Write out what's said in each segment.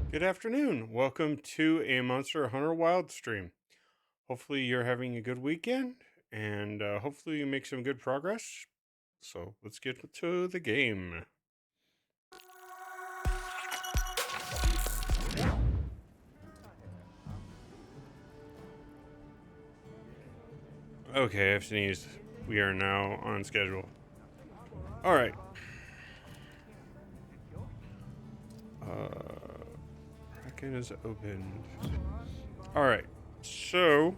Good afternoon. Welcome to a Monster Hunter Wild stream. Hopefully, you're having a good weekend and hopefully, you make some good progress. So, let's get to the game. Okay, I've sneezed. We are now on schedule. All right. Bracket is opened. All right. So,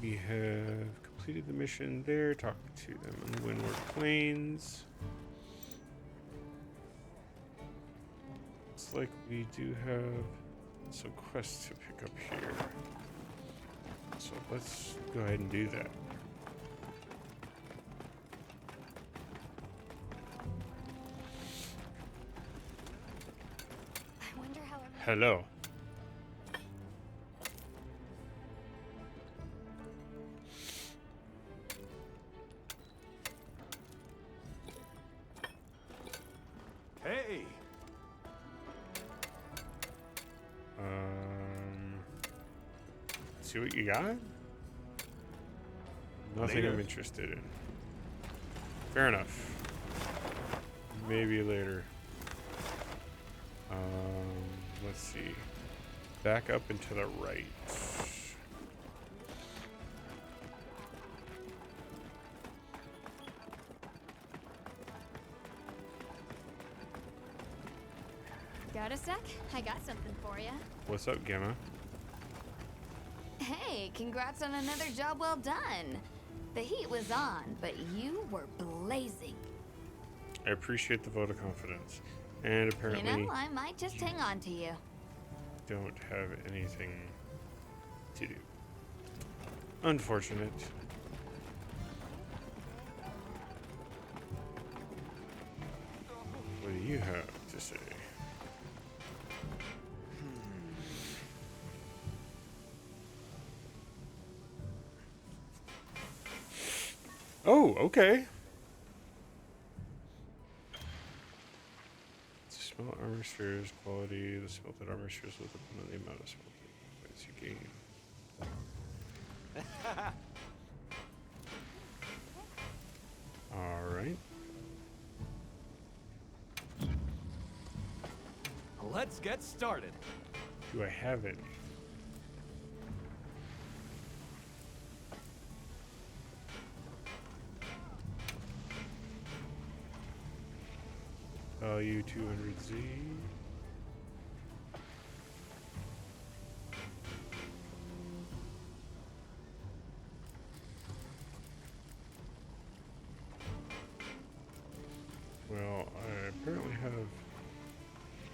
we have completed the mission there. Talked to them on the Windward Plains. Looks like we do have some quests to pick up here. So let's go ahead and do that. I wonder how. Hello. Hey! See what you got? Nothing Later. I'm interested in. Fair enough. Maybe later. Let's see. Back up and to the right. Got a sec? I got something for you. What's up, Gemma? Hey, congrats on another job well done. The heat was on, but you were blazing. I appreciate the vote of confidence. And apparently You know, I might just hang on to you. don't have anything to do. Unfortunate. What do you have to say? Oh, okay. Smelt armor spheres quality. The smelted armor spheres will depend on the amount of smelted points you gain. Alright. Let's get started. Do I have any? Value 200Z. Well, I apparently have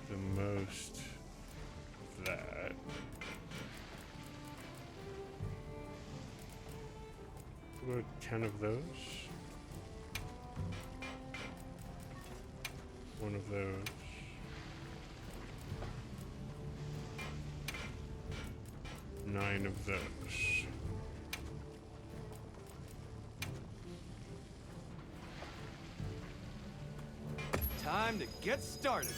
the most of that. What about 10 of those? One of those. Nine of those. Time to get started.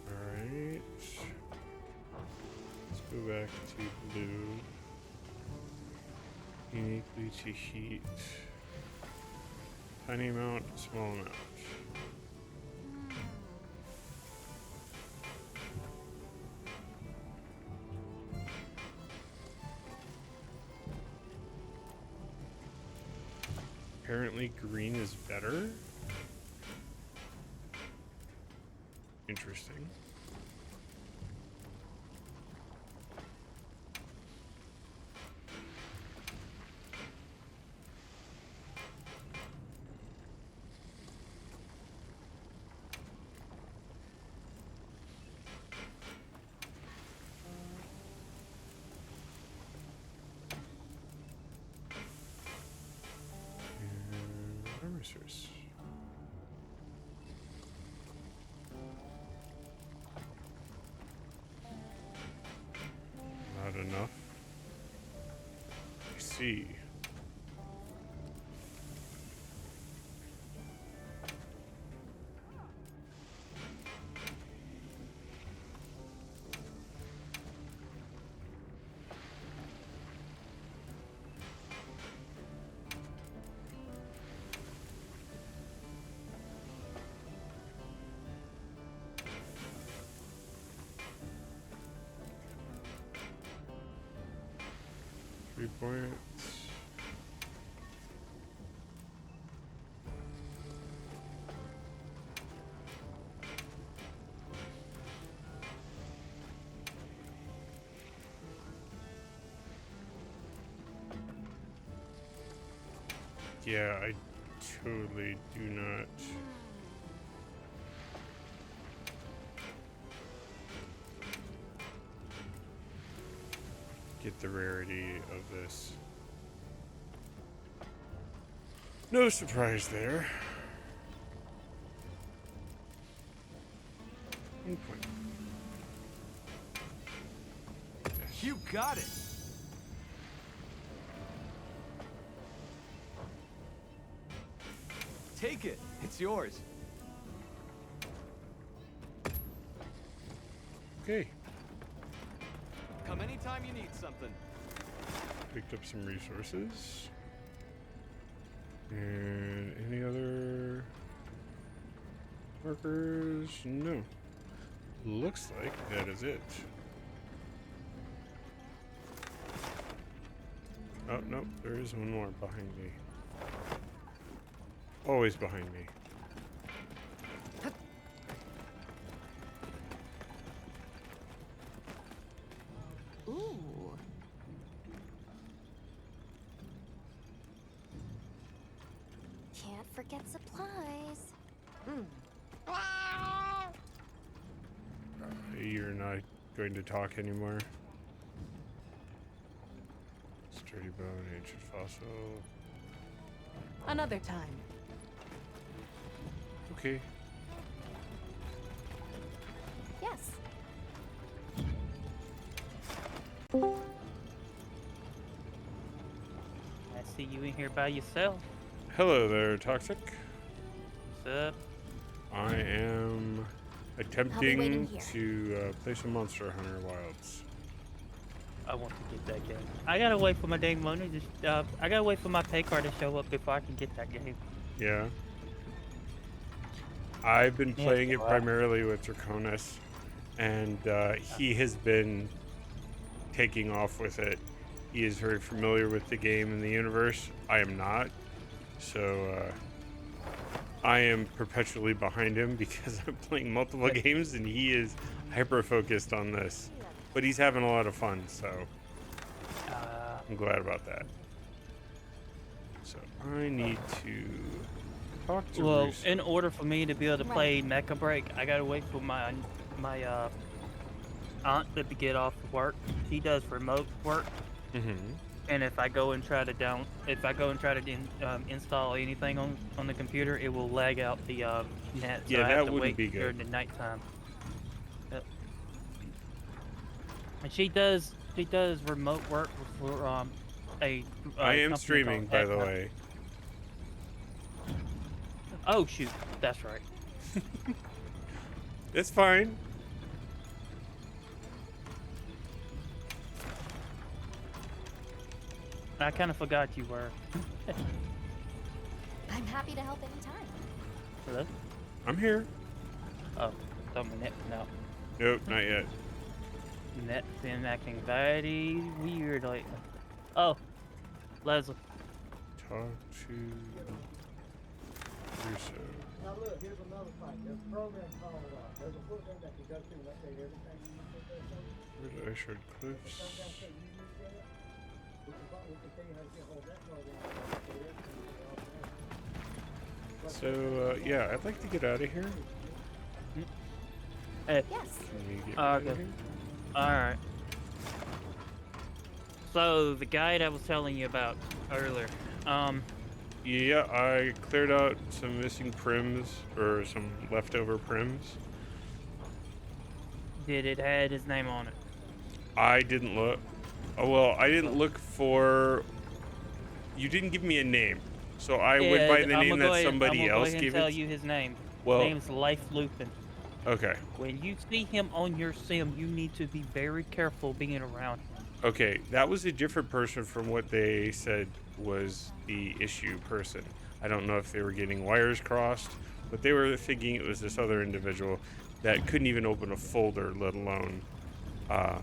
Alright. Let's go back to blue. Uniquely to heat. Tiny amount, small amount. Apparently green is better. Interesting. resource. Not enough. I see. 3 points. Yeah, I totally do not. Get the rarity of this. No surprise there. 1 point. You got it. Take it. It's yours. Okay. Come anytime you need something. Picked up some resources. And any other markers? No. Looks like that is it. Oh, no, there is one more behind me. Always behind me. Ooh. Can't forget supplies. You're not going to talk anymore. Sturdy bone, ancient fossil. Another time. Okay. Yes. I see you in here by yourself. Hello there, Toxic. What's up? I am waiting attempting here. to play some Monster Hunter Wilds. I want to get that game. I gotta wait for my dang money. I gotta wait for my pay card to show up before I can get that game. Yeah. I've been Yeah, playing it wow. primarily with Draconis, and he has been taking off with it. He is very familiar with the game and the universe. I am not. So I am perpetually behind him because I'm playing multiple games and he is hyper focused on this. But he's having a lot of fun, so I'm glad about that. So I need to talk to Well, Reese. in order for me to be able to play Mecha Break, I gotta wait for my aunt to get off of work. He does remote work, Mm-hmm. and if I go and try to install anything on the computer, it will lag out the net. So Yeah, I that have to wouldn't wait be good. during the nighttime. Yep. And she does remote work for a. I am company streaming, called by the Tecmo. way. Oh shoot, that's right. It's fine. I kind of forgot you were. I'm happy to help anytime. Hello? I'm here. Oh, so my net no. Nope, not yet. Net's been acting very weird lately. Oh, Leslie. Talk to Russo. Now look, here's another thing. There's a program called, there's a program that can go through and update everything you need to put there. Where's Ashard Cliffs? Some guys say you use that. We can tell you how to get hold of that program. and update everything you need to update. So, yeah, I'd like to get out of here. Hey, Yes. Can you get me out of okay. here? Alright. So, the guide I was telling you about earlier, Yeah, I cleared out some missing prims or some leftover prims. Did it had his name on it? I didn't look. Oh well, I didn't look for. You didn't give me a name, so I went by the I'm name gonna go that ahead, I'm somebody gonna go else ahead and gave tell it. you his name. Well, Name's Life Lupin. okay, When you see him on your sim, you need to be very careful being around him. okay, that was a different person from what they said was the issue person. I don't know if they were getting wires crossed, but they were thinking it was this other individual that couldn't even open a folder, let alone uh,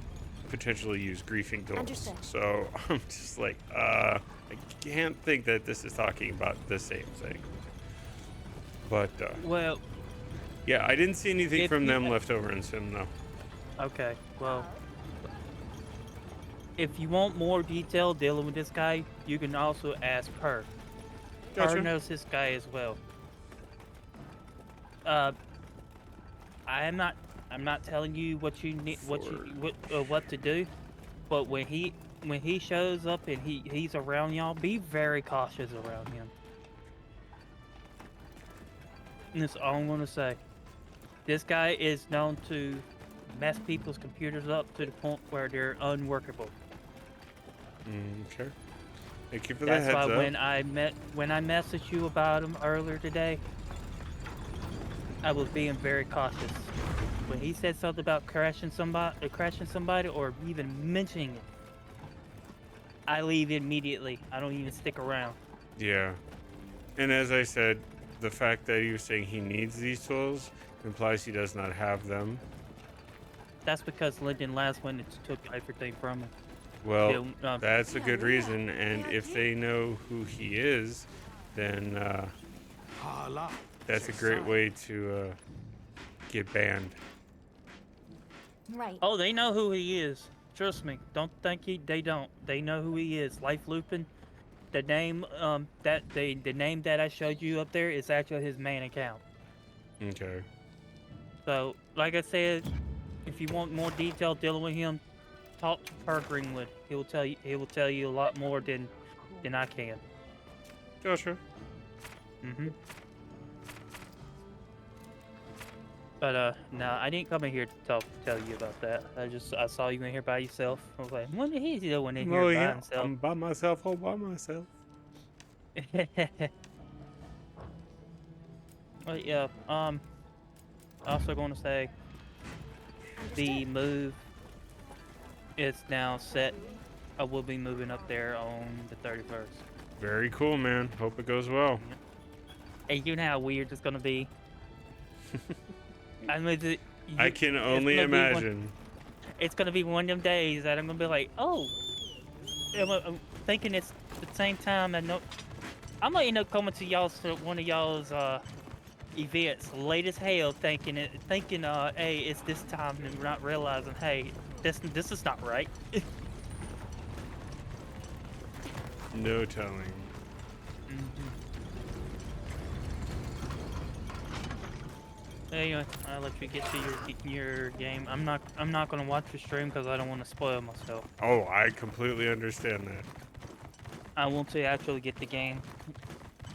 potentially use griefing tools. Understood. So I'm just like, I can't think that this is talking about the same thing. But Well, yeah, I didn't see anything if from you, them left over in Sim though. okay, well, if you want more detail dealing with this guy, you can also ask her. Her Gotcha. knows this guy as well. Uh, I'm not, I'm not telling you what you need, Forward. what to do, but when he shows up and he's around y'all, be very cautious around him. And that's all I'm gonna say. This guy is known to mess people's computers up to the point where they're unworkable. Okay. Thank you for the That's heads why up. when I messaged you about him earlier today, I was being very cautious. When he said something about crashing somebody, or even mentioning it, I leave immediately. I don't even stick around. Yeah. And as I said, the fact that he was saying he needs these tools implies he does not have them. That's because Lyndon last went and took everything from him. Well, Yeah, that's a good reason. And if they know who he is, then that's a great way to get banned. Right. Oh, they know who he is. Trust me. Don't think they don't. They know who he is. Life Lupin. The name the name that I showed you up there is actually his main account. Okay. So, like I said, if you want more detail dealing with him, talk to Per Greenwood. He will tell you a lot more than I can. Gotcha. But no, I didn't come in here to tell you about that. I saw you in here by yourself. I was like, what is he doing in here Oh by yeah, himself? I'm by myself, all by myself. But yeah, also going to say the move is now set. I will be moving up there on the 31st. Very cool, man. Hope it goes well. Hey, you know how weird it's gonna be. I mean, I can only imagine. It's gonna be one of them days that I'm gonna be like, oh, I'm thinking it's the same time. I know I might end up coming to one of y'all's events late as hell, thinking, hey, it's this time, and not realizing, hey, this is not right. No telling. Anyway, I'll let you get to your game. I'm not gonna watch your stream because I don't want to spoil myself. Oh, I completely understand that. I want to actually get the game.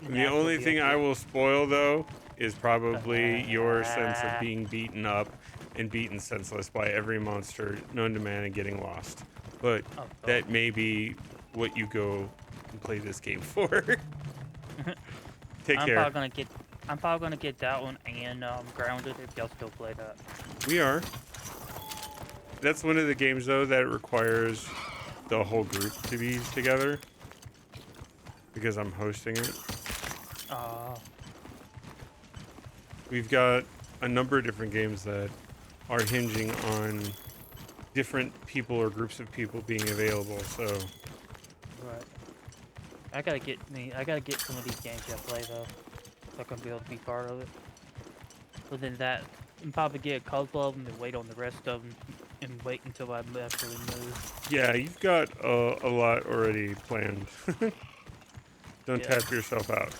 and The actually only be thing able I to- will spoil though is probably your sense of being beaten up and beaten senseless by every monster known to man and getting lost. But Oh, that may be what you go and play this game for. Take I'm care. probably gonna get that one and Grounded if y'all still play that. We are. That's one of the games though that requires the whole group to be together because I'm hosting it. We've got a number of different games that are hinging on different people or groups of people being available. So Right. I gotta get some of these games I play though, so I can be able to be part of it. Other than that, I'm probably get a couple of them and wait on the rest of them and wait until I actually move. yeah, you've got a lot already planned. Don't Yeah. tap yourself out.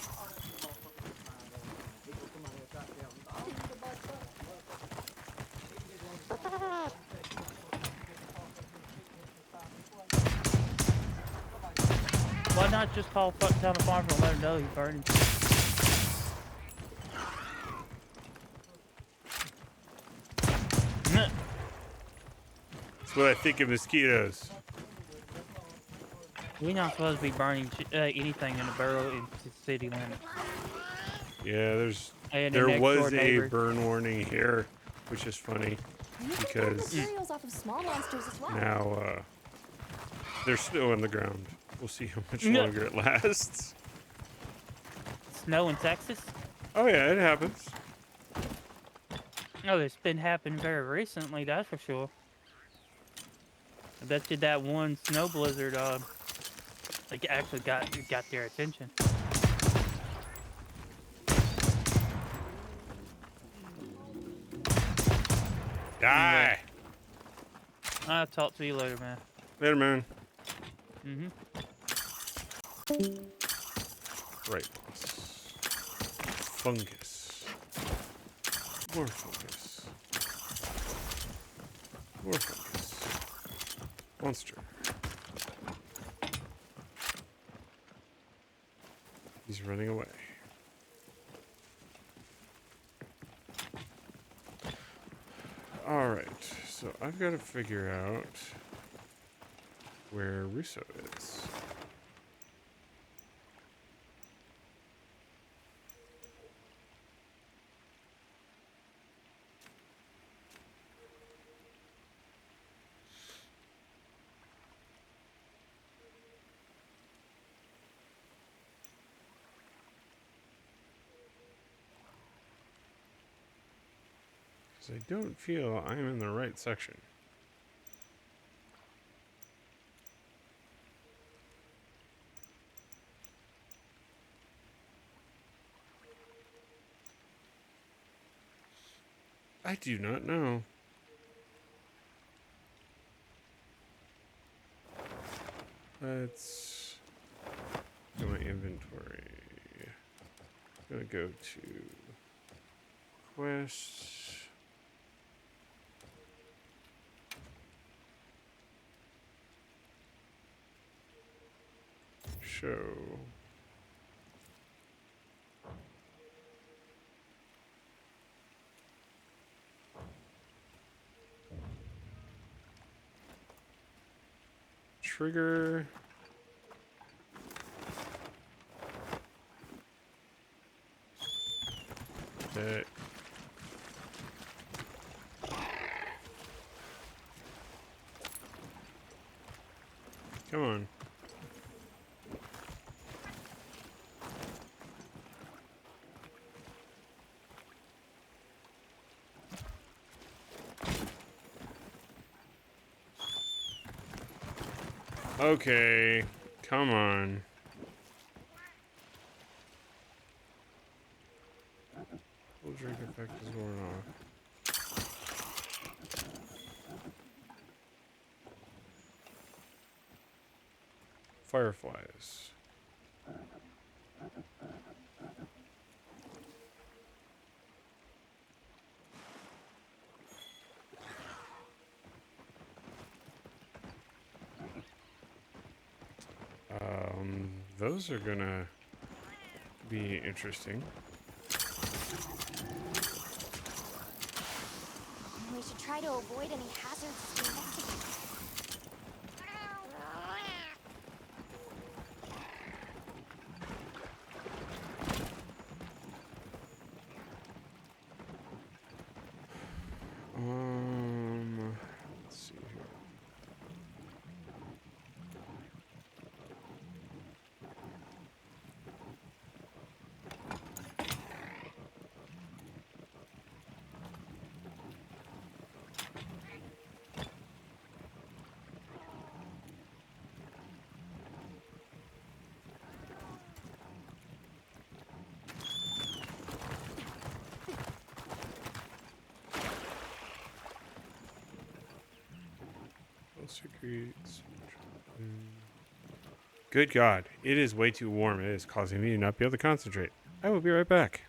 What not just call down the farm and let him know he's burning? Nah. That's what I think of mosquitoes. We're not supposed to be burning anything in the borough in the city limits. Yeah, And the there next was door a neighbor. burn warning here, which is funny You can build because materials off of small monsters as well. now there's snow on the ground. We'll see how much No. longer it lasts. Snow in Texas? Oh yeah, it happens. Oh, it's been happening very recently, that's for sure. I bet you that one snow blizzard, like actually got their attention. Die. I'll talk to you later, man. Later, man. Mm-hmm. Right. Fungus. More fungus. More fungus. Monster. He's running away. Alright, so I've got to figure out where Russo is. I don't feel I'm in the right section. I do not know. Let's go to my inventory. I'm gonna go to quest. Show. Trigger. That. Come on. Okay, come on. Full drink effect is worn off. Fireflies. Those are gonna be interesting. We should try to avoid any hazards to investigate. Let's see here. Secrets. Good God, it is way too warm. It is causing me to not be able to concentrate. I will be right back.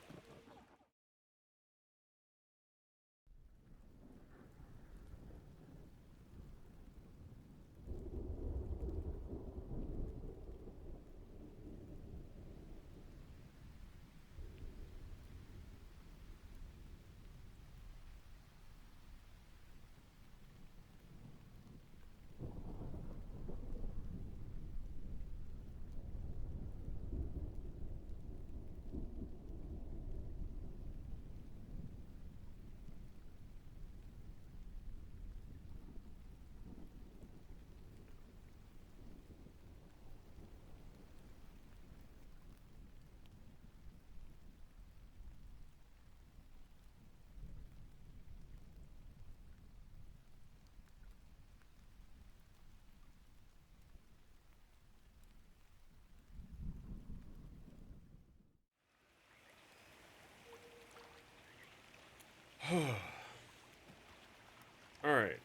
All right.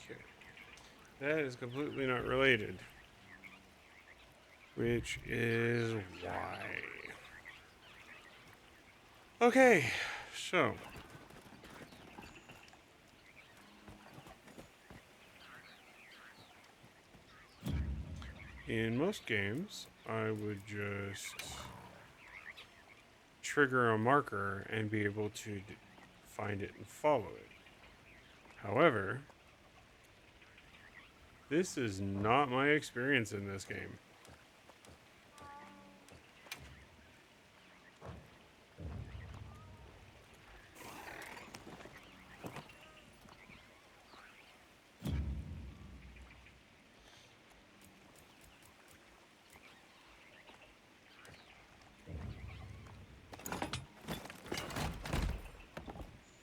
Okay. That is completely not related. Which is why. Okay, so. In most games, I would just trigger a marker and be able to find it and follow it. However, this is not my experience in this game.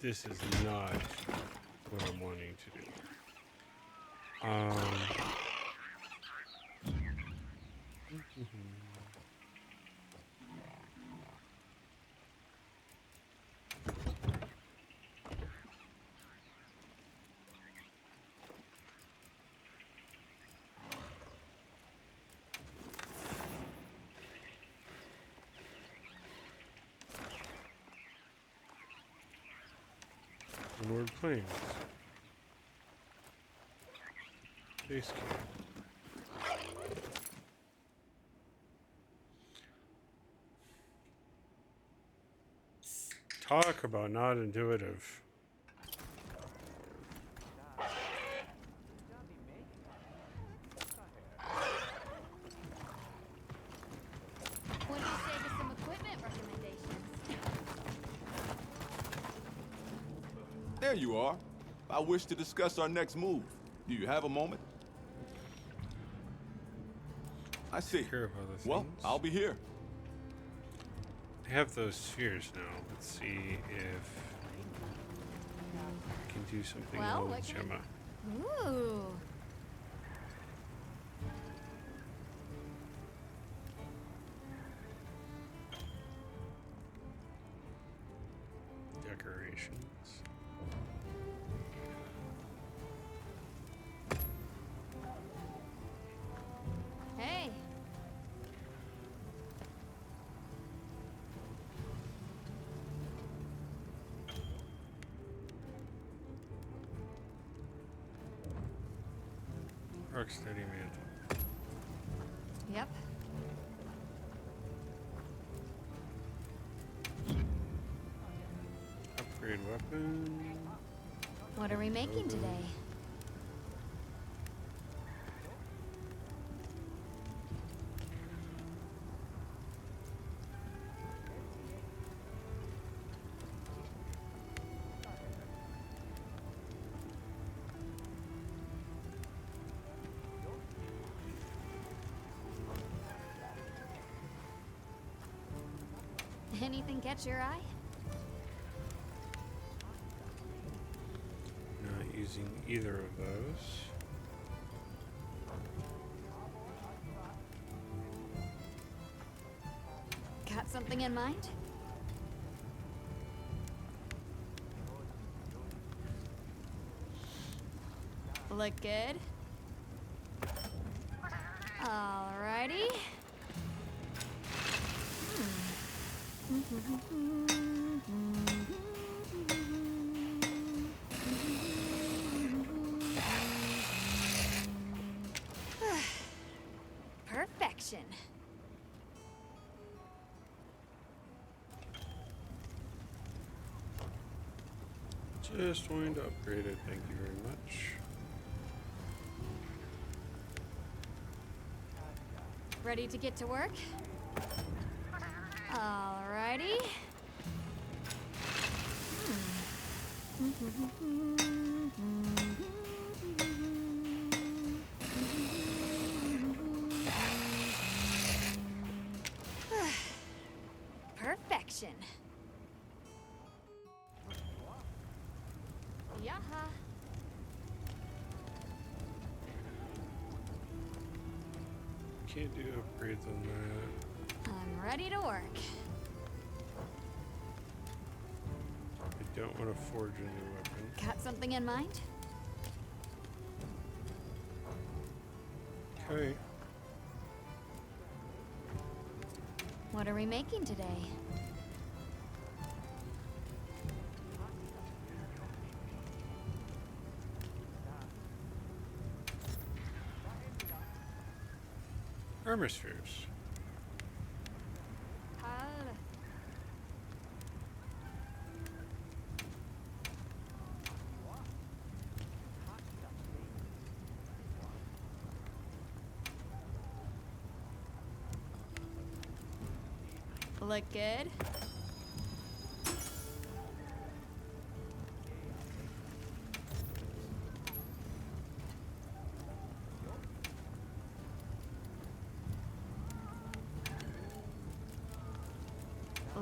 This is not what I'm wanting to do. Inward planes. Base camp. Talk about not intuitive. What do you say to some equipment recommendations? There you are. I wish to discuss our next move. Do you have a moment? I see. Care of other Well, things. I'll be here. I have those spheres now. Let's see if I can do something Well, with what can I- Gemma. Ooh. Decorations. Hey. Rocksteady mantle. Yep. Upgrade weapon. What are we making today? Anything catch your eye? Not using either of those. Got something in mind? Look good? Alrighty. Perfection. Just wanting to upgrade it. Thank you very much. Ready to get to work? Alrighty. Perfection. Yaha. Can't do upgrades on that. I'm ready to work. I don't want to forge a new weapon. Got something in mind? Okay. What are we making today? Armor spheres. Look good?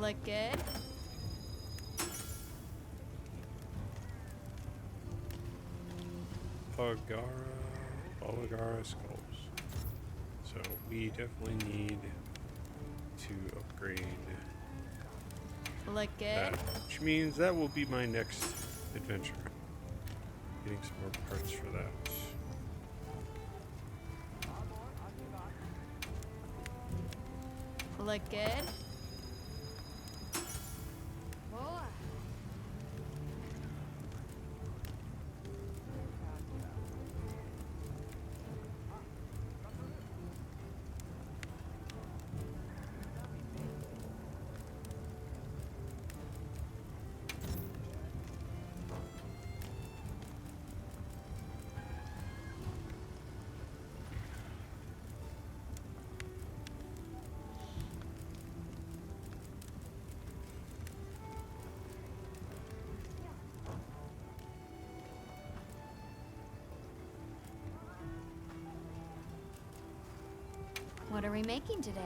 Look good? Polygara skulls. So we definitely need to upgrade Look good? that, which means that will be my next adventure. Getting some more parts for that. Look good? Boy. What are we making today?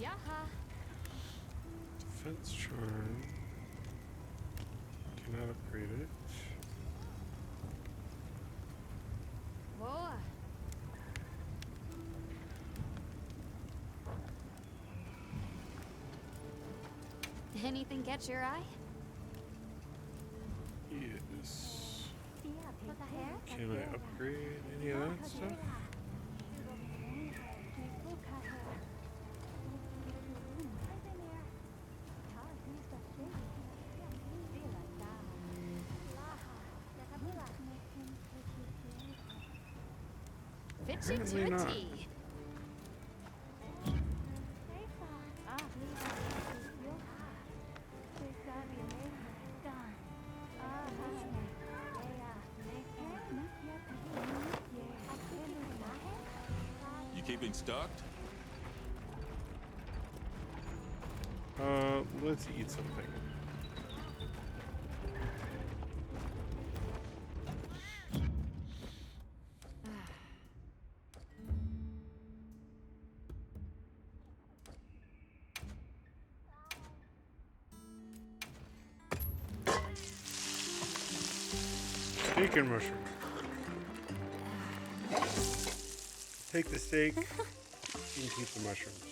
Yaha. Defense charm. Cannot upgrade it. Anything catch your eye? Yes. Can I upgrade any of that stuff? Fit you to Apparently a not. T. You keeping stocked? Let's eat something. Steak and mushroom. Take the steak. You can keep the mushrooms.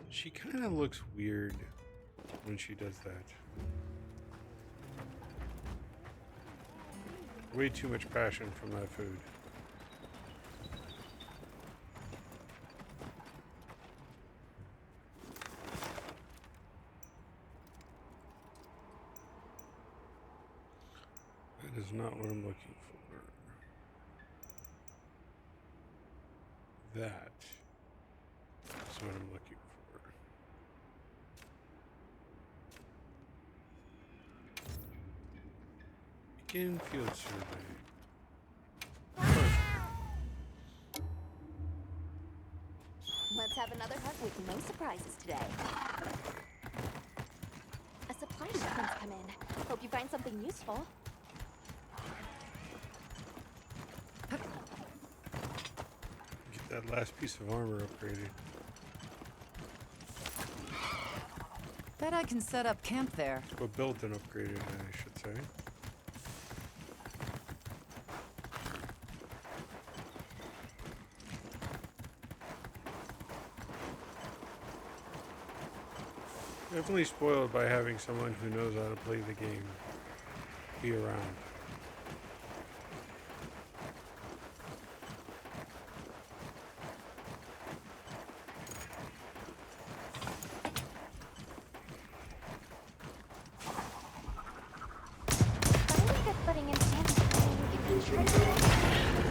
She kind of looks weird when she does that. Way too much passion from that food. That is not what I'm looking for. That is what I'm looking for. Begin field survey. Let's have another hut with no surprises today. A supply shipment's come in. Hope you find something useful. Get that last piece of armor upgraded. Bet I can set up camp there. Well, built and upgraded, I should say. Definitely spoiled by having someone who knows how to play the game be around. Finally good footing in Santa Fe, you can be tricky.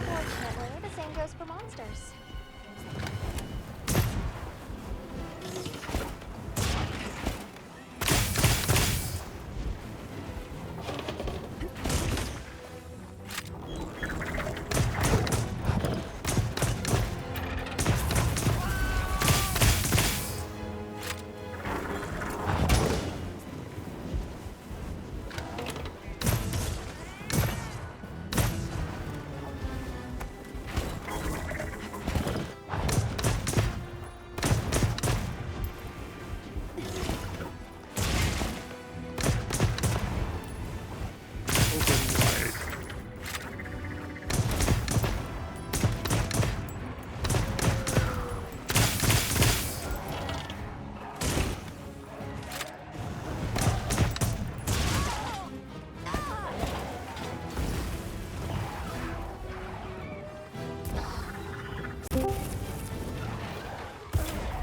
Fortunately, the same goes for monsters.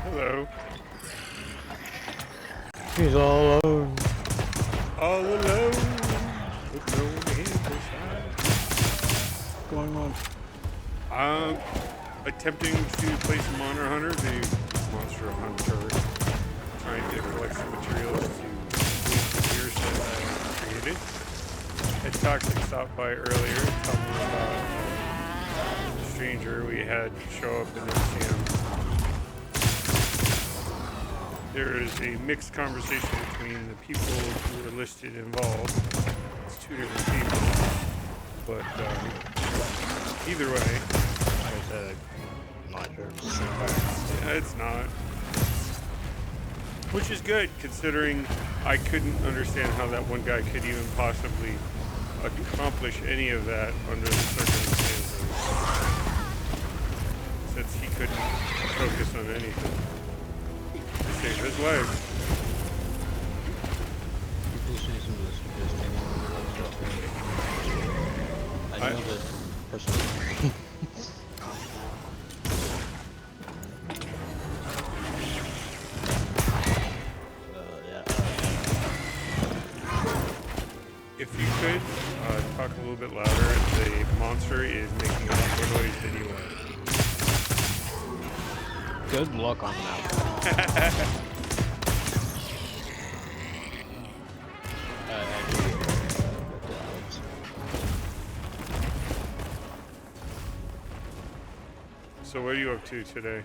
Hello. He's all alone. All alone. With no one beside. What's going on? Attempting to play some Monster Hunter, the Monster Hunter. Trying to collect some materials to complete the gear set I created. Had Toxic stopped by earlier, tell me about the stranger we had show up and then see him. There is a mixed conversation between the people who are listed involved. It's two different people. But either way, Like I said, I'm not sure. yeah, it's not. Which is good, considering I couldn't understand how that one guy could even possibly accomplish any of that under the circumstances, since he couldn't focus on anything to save his life. People say some of this because I know that personally. If you could talk a little bit louder, the monster is making a lot more noise than you are. Good luck on that. So what are you up to today?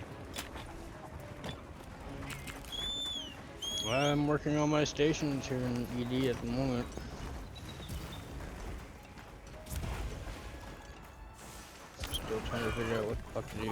I'm working on my stations here in ED at the moment. Still trying to figure out what the fuck to do.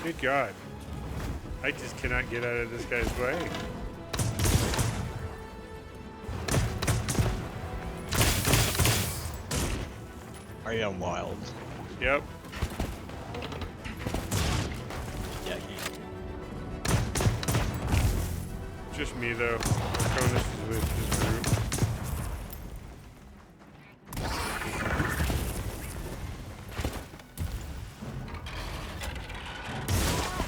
Good God. I just cannot get out of this guy's way. Are you wild? Yep. Yeah, Just me though. Cronus is with his group.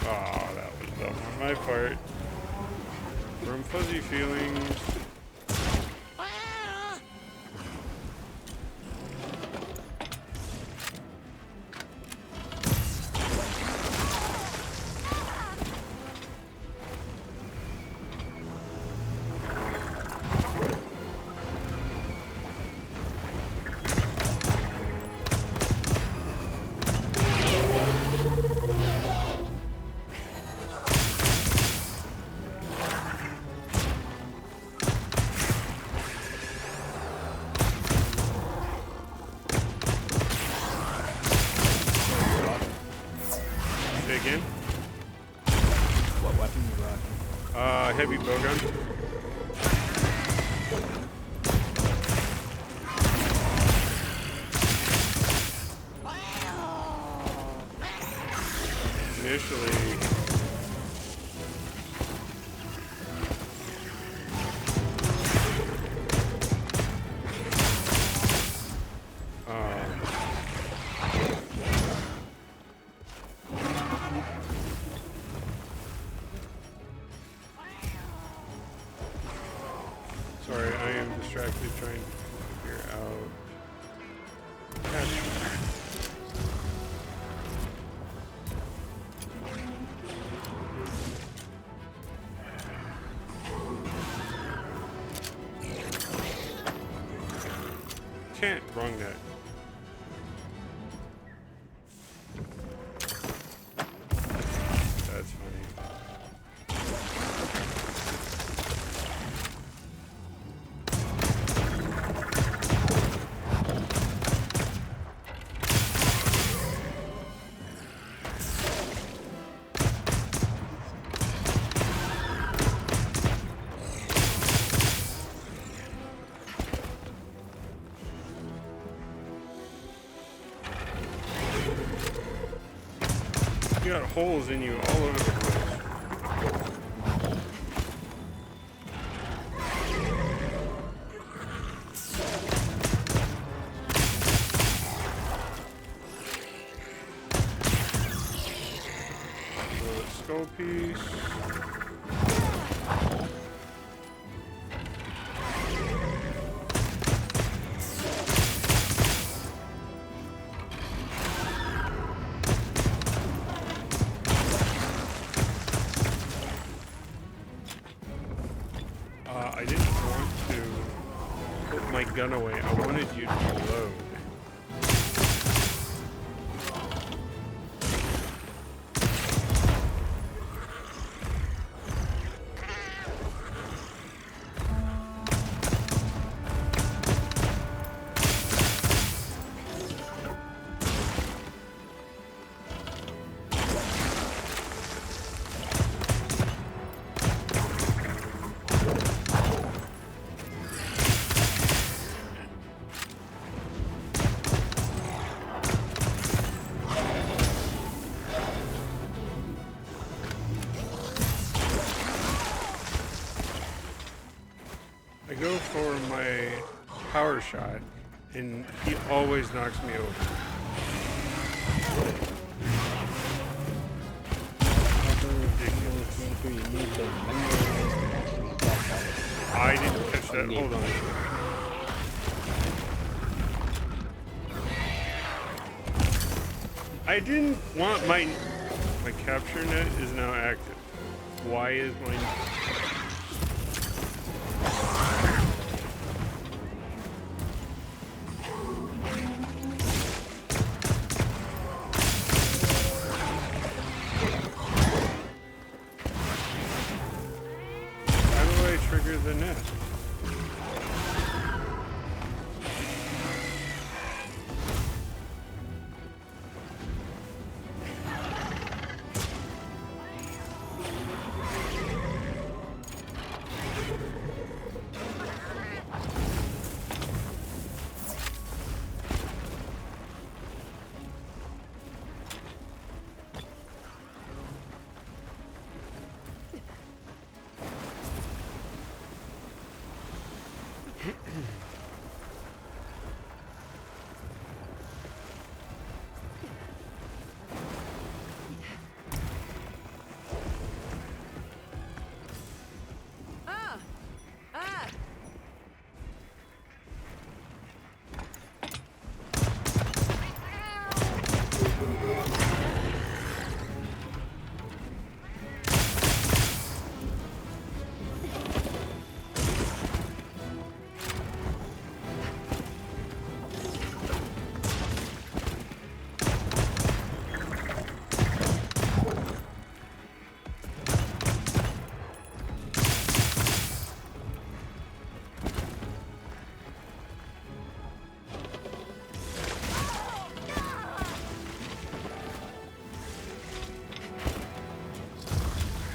Oh, that was dumb on my part. From fuzzy feelings. Say again? What weapon you rocking? Heavy bowgun. Initially, sorry, I am distracted trying to figure out. Can't wrong that. That's funny. You got holes in you all over the place. Skull piece. I didn't want to put my gun away. I wanted you to load. I go for my power shot, and he always knocks me over. I didn't catch that. Hold on. I didn't want my capture net is now active. Why is my trigger the net?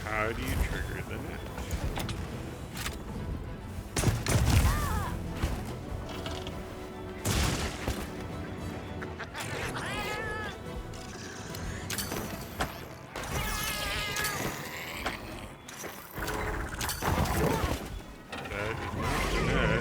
How do you trigger the net? That is not the net.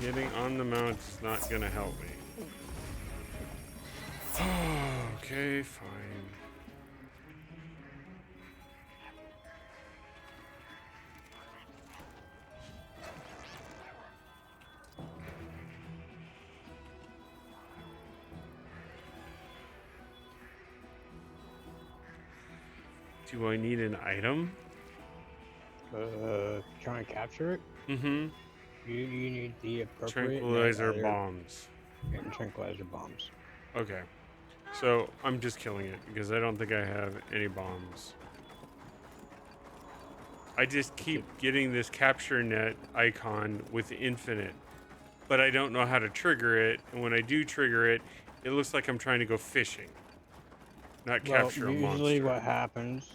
Getting on the mount's not gonna help me. Okay, fine. Do I need an item? Try and capture it. Mm-hmm. You need the appropriate Tranquilizer bombs. and tranquilizer bombs. Okay. So I'm just killing it because I don't think I have any bombs. I just keep getting this capture net icon with infinite, but I don't know how to trigger it. And when I do trigger it, it looks like I'm trying to go fishing, not capture a monster. Usually what happens,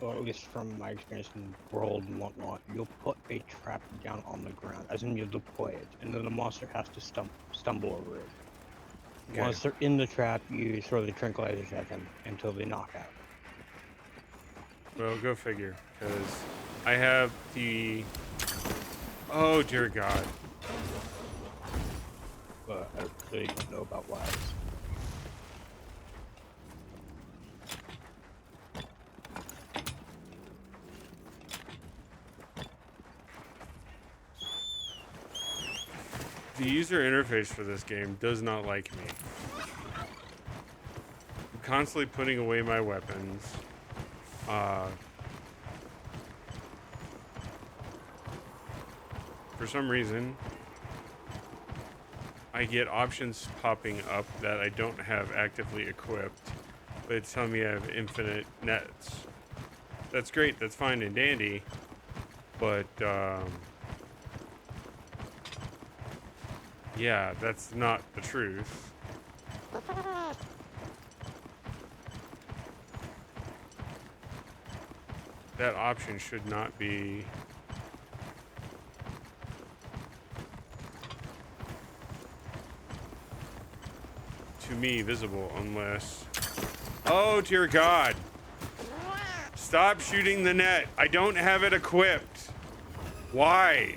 or at least from my experience in World and whatnot, you'll put a trap down on the ground, as in you'll deploy it, and then the monster has to stumble over it. Okay. Once they're in the trap, you throw the tranquilizers at them until they knock out. Well, go figure, because I have the... Oh, dear God. But I really don't know about wise. The user interface for this game does not like me. I'm constantly putting away my weapons. For some reason, I get options popping up that I don't have actively equipped, but it's telling me I have infinite nets. That's great, that's fine and dandy, but yeah, that's not the truth. That option should not be... to me visible unless... Oh, dear God. Stop shooting the net. I don't have it equipped. Why?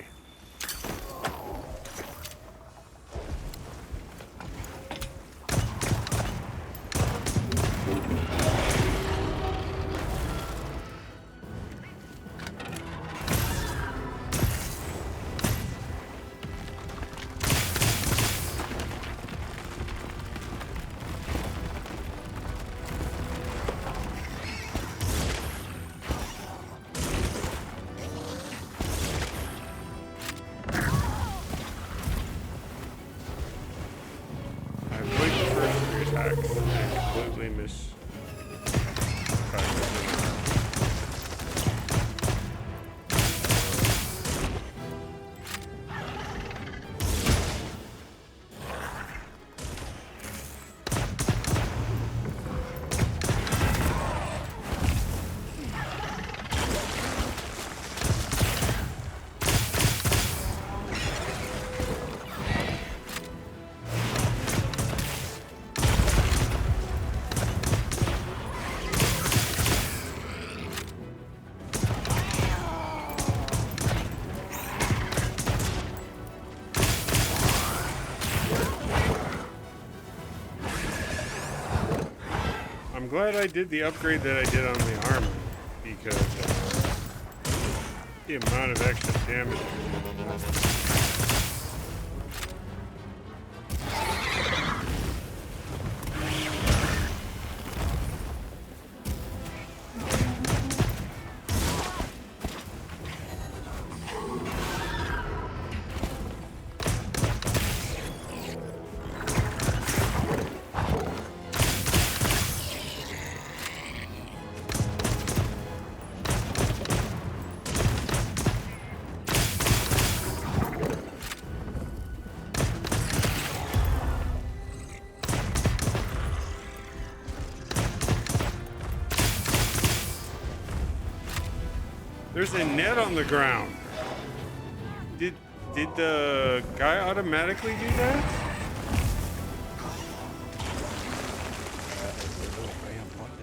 I'm glad I did the upgrade that I did on the armor, because the amount of extra damage. There's a net on the ground. Did the guy automatically do that?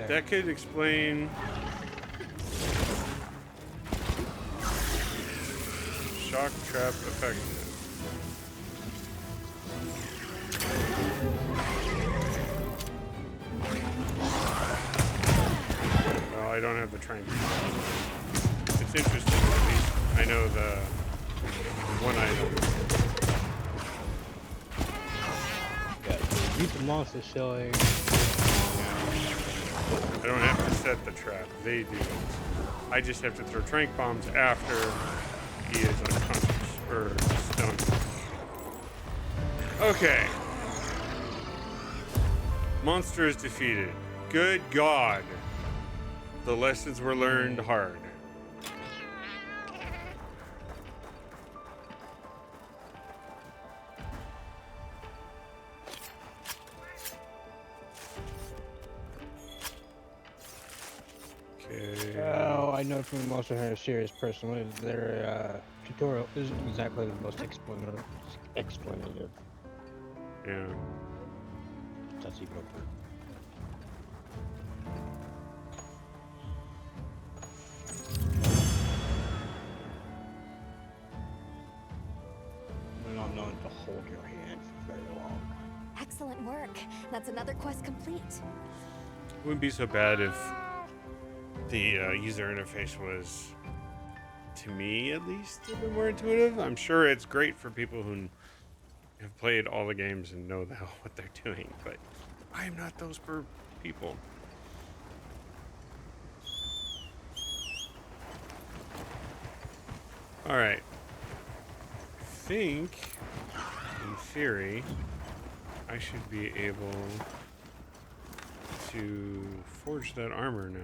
That could explain shock trap effectiveness. Well, I don't have the train. It's interesting, at least I know the one item. Yeah, keep the monster showing. I don't have to set the trap, they do. I just have to throw trank bombs after he is unconscious, or stunned. Okay. Monster is defeated. Good God. The lessons were learned hard. Oh, I know from Monster Hunter series personally, their tutorial isn't exactly the most explanative. Yeah. That's even over. We're not known to hold your hand for very long. Excellent work. That's another quest complete. It wouldn't be so bad if the user interface was, to me at least, a bit more intuitive. I'm sure it's great for people who have played all the games and know the hell what they're doing, but I am not those people. All right. I think, in theory, I should be able to forge that armor now.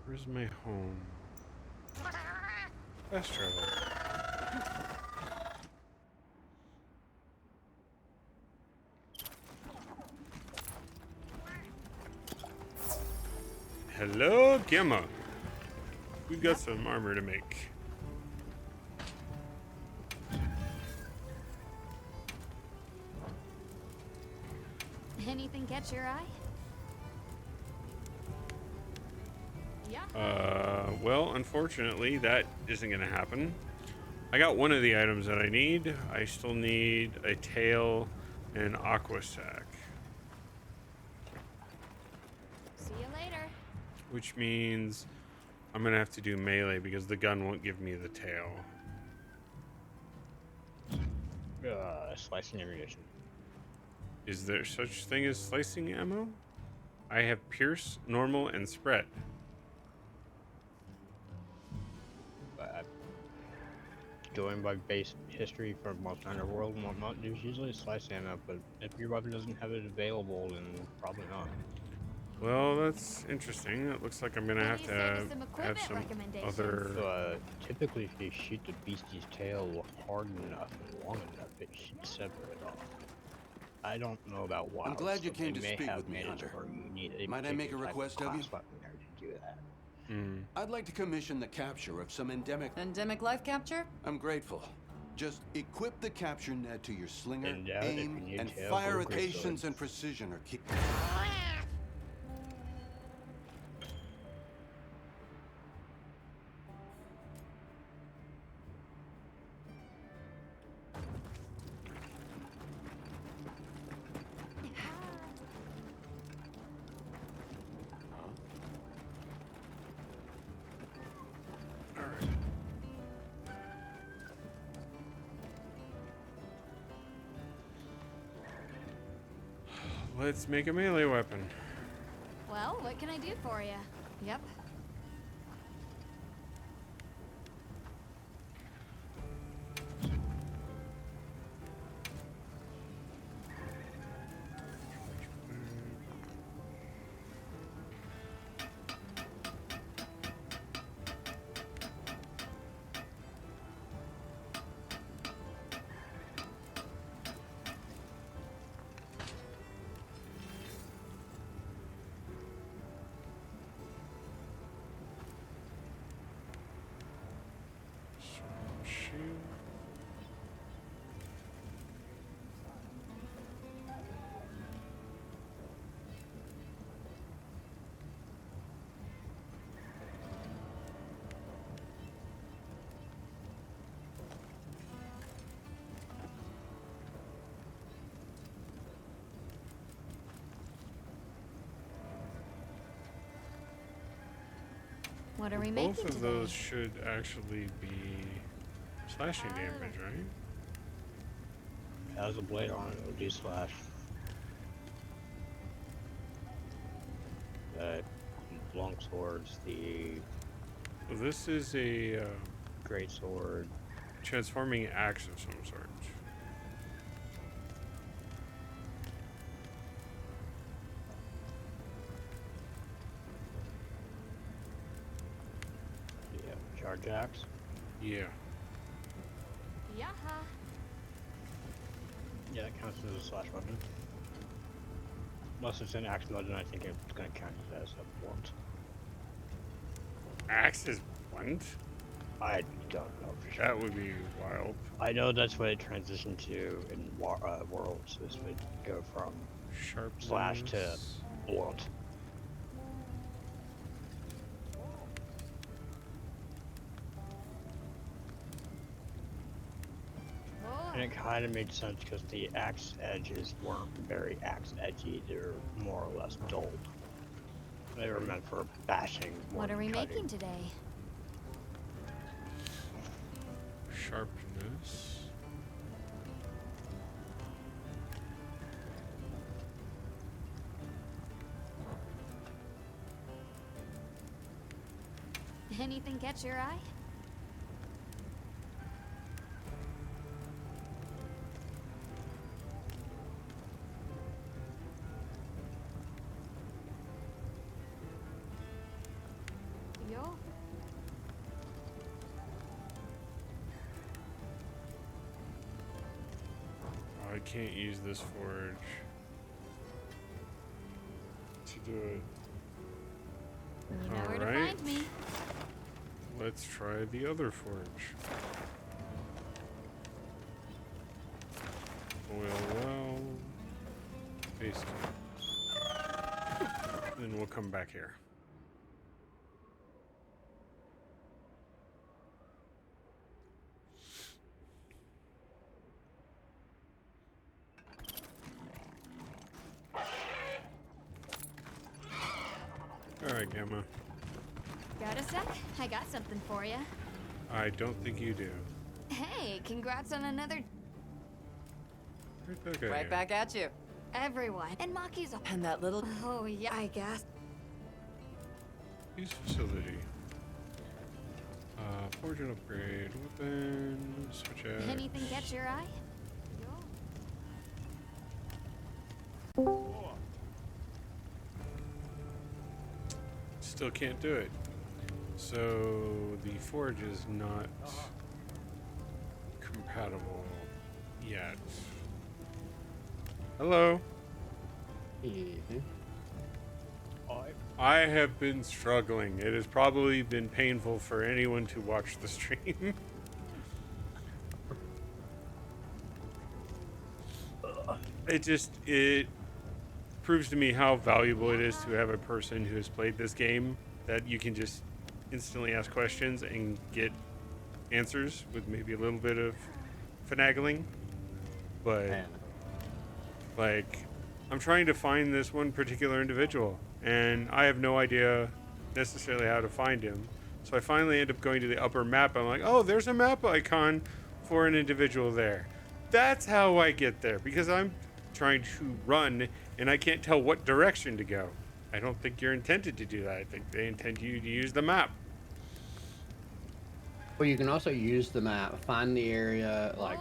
Where's my home? Fast travel. Hello, Gemma. We've got some armor to make. Anything catch your eye? Yeah. Well, unfortunately, that isn't going to happen. I got one of the items that I need. I still need a tail and an aqua sac, See you later. which means I'm going to have to do melee because the gun won't give me the tail. Slicing ammunition. Is there such thing as slicing ammo? I have pierce, normal, and spread. Going by base history for Monster Hunter World and whatnot, there's usually slice ammo, but if your weapon doesn't have it available, then probably not. Well, that's interesting. It looks like I'm gonna have to have some other. Typically, if you shoot the beastie's tail hard enough and long enough, it should sever it off. I don't know about why. I'm glad you came to may speak have with me, managed Hunter. or you need a Might I make a particular type request of you? class weapon there to do that. I'd like to commission the capture of some endemic. Endemic life capture? I'm grateful. Just equip the capture net to your slinger, In doubt, if you aim, need and tail, fire go with great patience sword. and precision, or keep. Let's make a melee weapon. Well, what can I do for you? Yep. What are we making Both of today? those should actually be slashing damage, right? It has a blade on it, it'll do slash. Long swords, the Well, this is a great sword. transforming axe of some sort. Yeah, charge axe. Yeah. Yaha. Yeah, that counts as a slash weapon. Unless it's an axe mode, then I think it's gonna count as a blunt. Axe is blunt? I don't know for sure. That would be wild. I know that's what it transitioned to in Worlds. This would go from Slash to Sharpness. Blunt. Whoa. And it kind of made sense because the axe edges weren't very axe edgy. They're more or less dulled. They were meant for bashing more What are than we cutting. making today? Sharpness. Anything catch your eye? Yo. Oh, I can't use this forge to do it. You know where to Alright. find me. Let's try the other forge. Oil well. Base camp. Then we'll come back here. Alright, Gamma. Got a sec? I got something for you. I don't think you do. Hey, congrats on another Where'd that guy Right go? back at you. everyone. And Maki's a And that little. Oh yeah, I guess. Use facility. Forge and upgrade. Weapon. Switch out. Anything catch your eye? Still can't do it. So the forge is not compatible yet. Hello. I have been struggling. It has probably been painful for anyone to watch the stream. It proves to me how valuable it is to have a person who has played this game that you can just instantly ask questions and get answers with maybe a little bit of finagling. But like, I'm trying to find this one particular individual and I have no idea necessarily how to find him. So I finally end up going to the upper map. I'm like, oh, there's a map icon for an individual there. That's how I get there, because I'm trying to run and I can't tell what direction to go. I don't think you're intended to do that. I think they intend you to use the map. Well, you can also use the map, find the area, like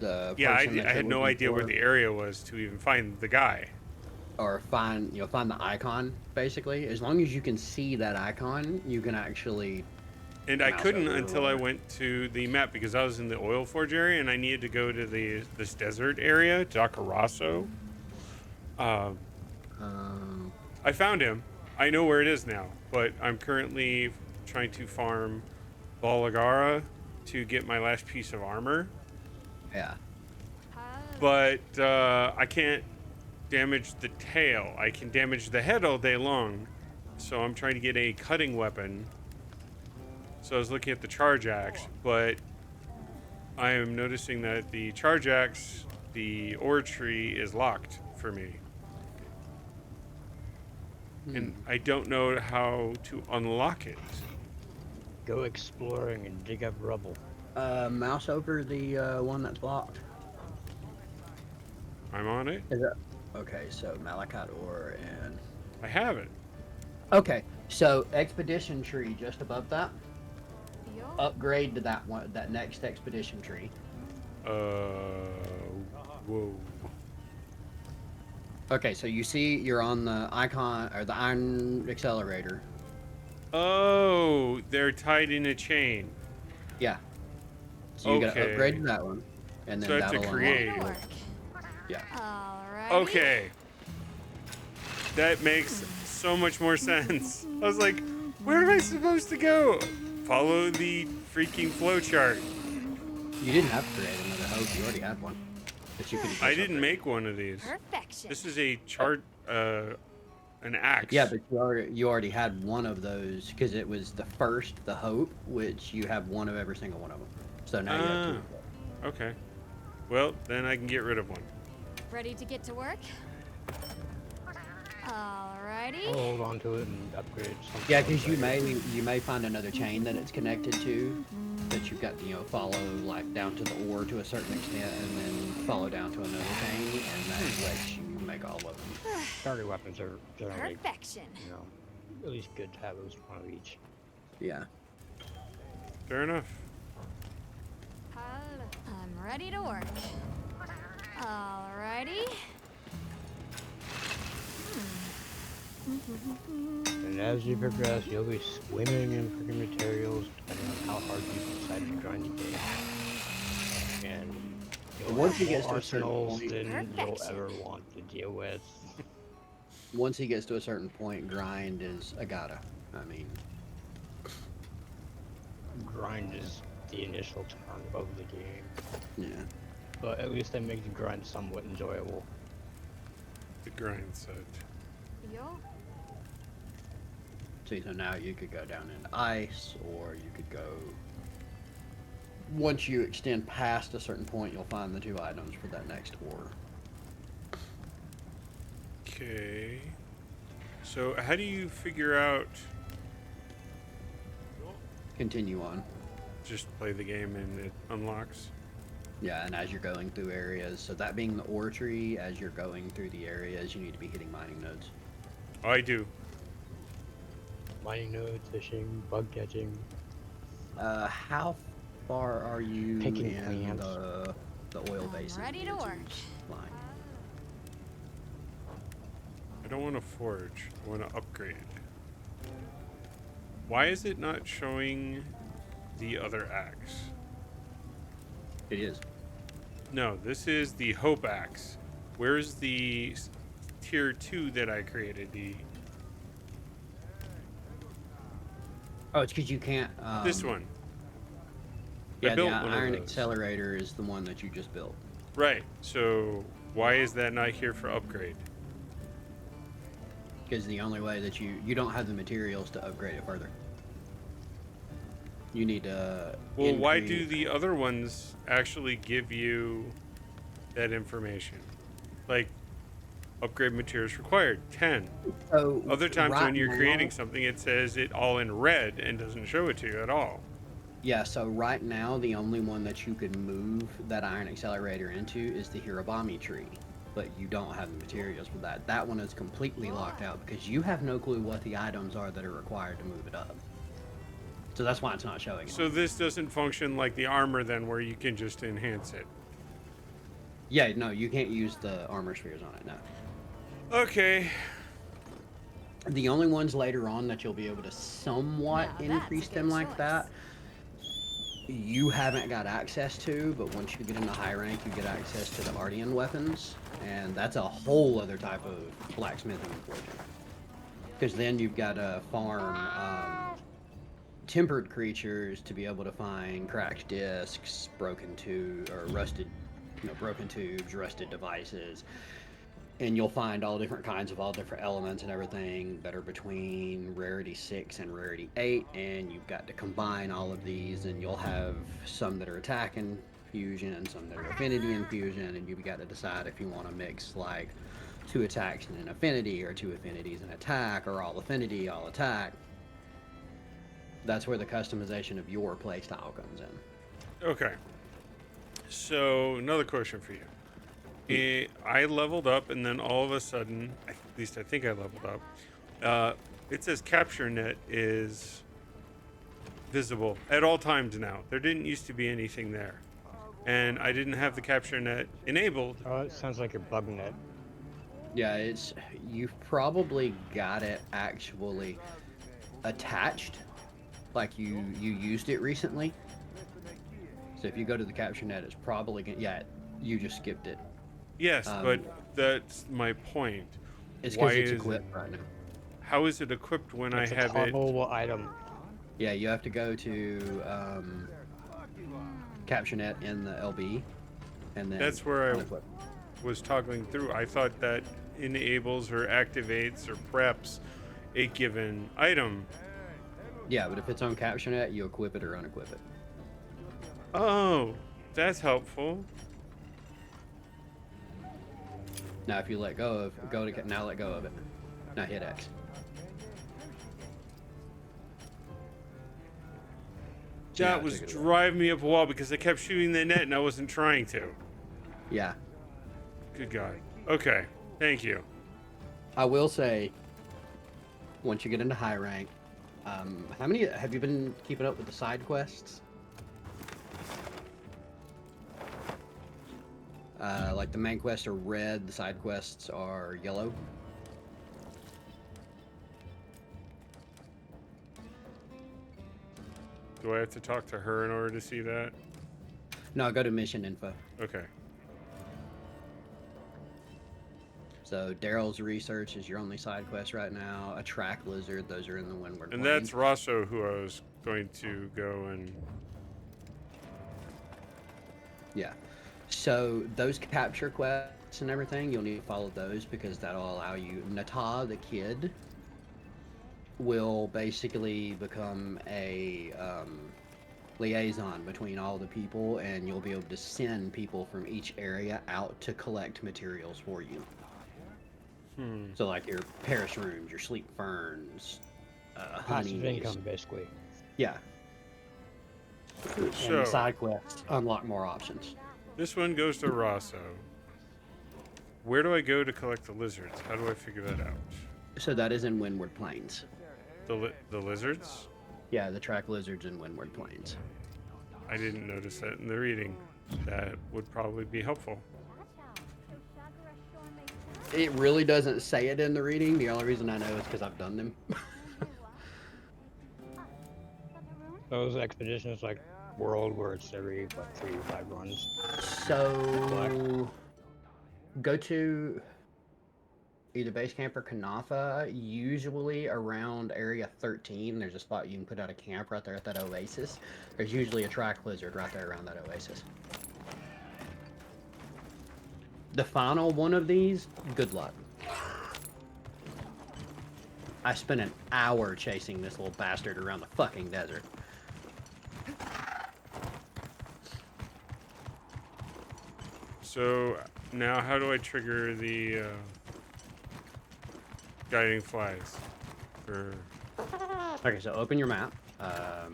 the Yeah, person that I you're had no looking idea where for, the area was to even find the guy. or find the icon. Basically, as long as you can see that icon, you can actually. And I mouse couldn't over until I whatever. went to the map because I was in the oil forge area and I needed to go to this desert area, Jacarasso. I found him. I know where it is now, but I'm currently trying to farm Balagara to get my last piece of armor. Yeah. But I can't damage the tail. I can damage the head all day long. So I'm trying to get a cutting weapon. So I was looking at the charge axe, but I am noticing that the charge axe, the ore tree is locked for me. And I don't know how to unlock it. Go exploring and dig up rubble. Mouse over the one that's locked. I'm on it. Is that okay? So Malachite ore and. I have it. Okay, so expedition tree just above that. Upgrade to that one, that next expedition tree. Whoa. Okay, so you see you're on the icon or the iron accelerator. Oh, they're tied in a chain. Yeah. So you gotta Okay. upgrade to that one, and then So I have to that'll create. unlock it. Yeah. Alright. Okay. That makes so much more sense. I was like, where am I supposed to go? Follow the freaking flowchart. You didn't have to create another hope. You already had one. But you could. I didn't make one of these. Perfection. This is a chart, an axe. Yeah, but you already had one of those because it was the first, the hope, which you have one of every single one of them. So now you have two. Okay. Well, then I can get rid of one. Ready to get to work? Alrighty. Hold on to it and upgrade something. Yeah, because you may find another chain that it's connected to that you've got follow like down to the ore to a certain extent, and then follow down to another chain, and that lets you make all of them. Starter weapons are generally, Perfection. at least good to have at least one of each. Yeah. Fair enough. I'm ready to work. Alrighty. And as you progress, you'll be swimming in freaking materials depending on how hard you decide to grind the game. And you'll Once have he gets more to a certain arsenals point, than you'll ever want to deal with. once he gets to a certain point, grind is a gotta. I mean, Grind is the initial term of the game, yeah. but at least that makes the grind somewhat enjoyable. The grind set. Yo. See, so now you could go down into ice, or you could go. Once you extend past a certain point, you'll find the two items for that next ore. Okay. So how do you figure out? Continue on. Just play the game and it unlocks. Yeah, and as you're going through areas, so that being the ore tree, as you're going through the areas, you need to be hitting mining nodes. Oh, I do. Mining nodes, fishing, bug catching. How far are you Picking in plants. the oil basin? Ready to work. Line? I don't want to forge. I want to upgrade. Why is it not showing the other axe? It is. No, this is the Hope axe. Where's the tier 2 that I created? Oh, it's because you can't. This one. Yeah, I the built one of iron those. accelerator is the one that you just built. Right. So why is that not here for upgrade? Because the only way that you don't have the materials to upgrade it further. You need to. Well, why do the other ones actually give you that information? Like, upgrade materials required, 10. So Other times right when you're now- creating something, it says it all in red and doesn't show it to you at all. Yeah, so right now the only one that you can move that iron accelerator into is the Hirabami tree, but you don't have the materials for that. That one is completely locked out because you have no clue what the items are that are required to move it up. So that's why it's not showing. So this doesn't function like the armor then, where you can just enhance it. Yeah, no, you can't use the armor spheres on it, no. Okay. The only ones later on that you'll be able to somewhat Now that's a increase them good like choice. that, you haven't got access to, but once you get into high rank, you get access to the Ardian weapons, and that's a whole other type of blacksmithing and forging. Because then you've got to farm tempered creatures to be able to find cracked discs, broken tubes, rusted devices. And you'll find all different kinds of all different elements and everything that are between rarity 6 and rarity 8, and you've got to combine all of these, and you'll have some that are attack infusion, some that are affinity infusion, and you've got to decide if you want to mix like 2 attacks and an affinity, or 2 affinities and attack, or all affinity, all attack. That's where the customization of your playstyle comes in. Okay. So another question for you. I leveled up, and then all of a sudden, at least I think I leveled up, it says capture net is visible at all times now. There didn't used to be anything there. And I didn't have the capture net enabled. Oh, it sounds like a bug net. Yeah, you've probably got it actually attached, like you used it recently. So if you go to the capture net, it's probably you just skipped it. Yes, but that's my point. It's Why because it's is equipped right now. How is it equipped when It's I a have it? levelable item. Yeah, you have to go to CaptureNet in the LB, and then That's where I unequip. was toggling through. I thought that enables or activates or preps a given item. Yeah, but if it's on CaptureNet, you equip it or unequip it. Oh, that's helpful. Now, if you let go of now let go of it. Now hit X. That was driving me up a wall because I kept shooting the net and I wasn't trying to. Yeah. Good God. Okay. Thank you. I will say, once you get into high rank, how many have you been keeping up with the side quests? Like the main quests are red, the side quests are yellow. Do I have to talk to her in order to see that? No, go to mission info. Okay. So Daryl's research is your only side quest right now. A track lizard, those are in the Windward And Plains. that's Rosso who I was going to go and... Yeah. So those capture quests and everything, you'll need to follow those because that'll allow you... Nata, the kid, will basically become a liaison between all the people, and you'll be able to send people from each area out to collect materials for you. So like your Paris runes, your sleep ferns, honey. Passive income, basically. Yeah. And So- the side quests unlock more options. This one goes to Rosso. Where do I go to collect the lizards? How do I figure that out? So that is in Windward Plains. The lizards? Yeah, the track lizards in Windward Plains. I didn't notice that in the reading. That would probably be helpful. It really doesn't say it in the reading. The only reason I know is because I've done them. Those expeditions like World, where it's every, 3 to 5 runs. So, go to either base camp or Kanafa. Usually around area 13, there's a spot you can put out a camp right there at that oasis. There's usually a track lizard right there around that oasis. The final one of these, good luck. I spent an hour chasing this little bastard around the fucking desert. So now how do I trigger the guiding flags? For... Okay, so open your map. Are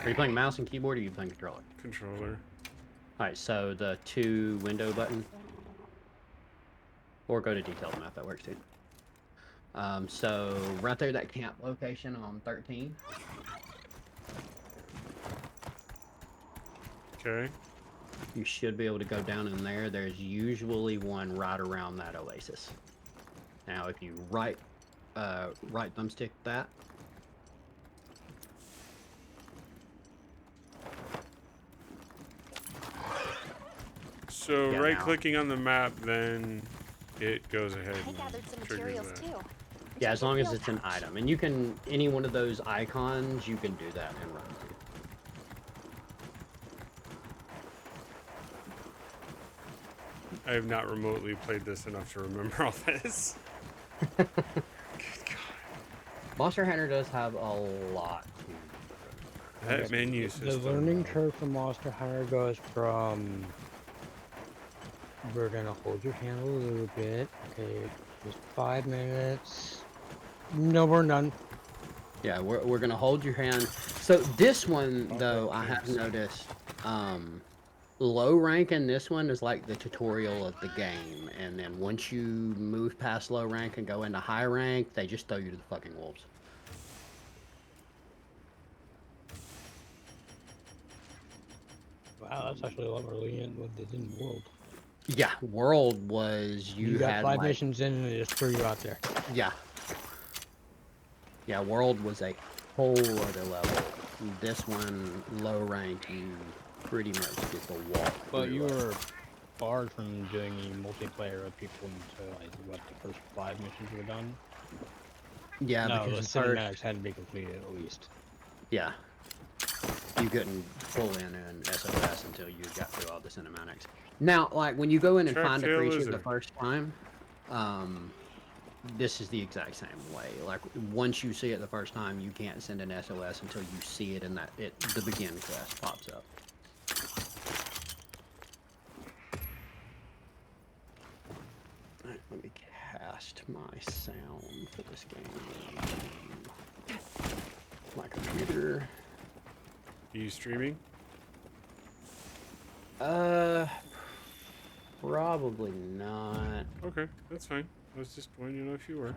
you playing mouse and keyboard, or are you playing controller? Controller. Alright, so the 2 window button. Or go to detailed map, that works too. So right there, that camp location on 13. Okay. You should be able to go down in there. There's usually one right around that oasis. Now, if you right thumbstick that. So Yeah, right now. clicking on the map, then it goes ahead I gathered and some triggers materials that. too. Yeah, as long as it's an item. And you can, any one of those icons, you can do that and run to. I have not remotely played this enough to remember all this. Monster Hunter does have a lot. That menu The system. learning curve for Monster Hunter goes from we're gonna hold your hand a little bit. Okay, just 5 minutes. No, we're none. Yeah, we're gonna hold your hand. So this one though, I have noticed, low rank in this one is like the tutorial of the game, and then once you move past low rank and go into high rank, they just throw you to the fucking wolves. Wow, that's actually a lot more lenient than what they did in World. Yeah, World was You got had 5 like, missions in and they just threw you out there. yeah. Yeah, World was a whole other level. This one, low rank, you pretty much get the walk. But through you it. were barred from doing any multiplayer with people until like what, the first 5 missions were done. Yeah, No, because the the first, cinematics had to be completed at least. Yeah. You couldn't pull in an SOS until you got through all the cinematics. Now, like when you go in and find a Track-tail creature the lizard. first time, this is the exact same way. Like once you see it the first time, you can't send an SOS until you see it in the begin quest pops up. Alright, let me cast my sound for this game. My computer. Are you streaming? Probably not. Okay, that's fine. I was just wanting to know if you were.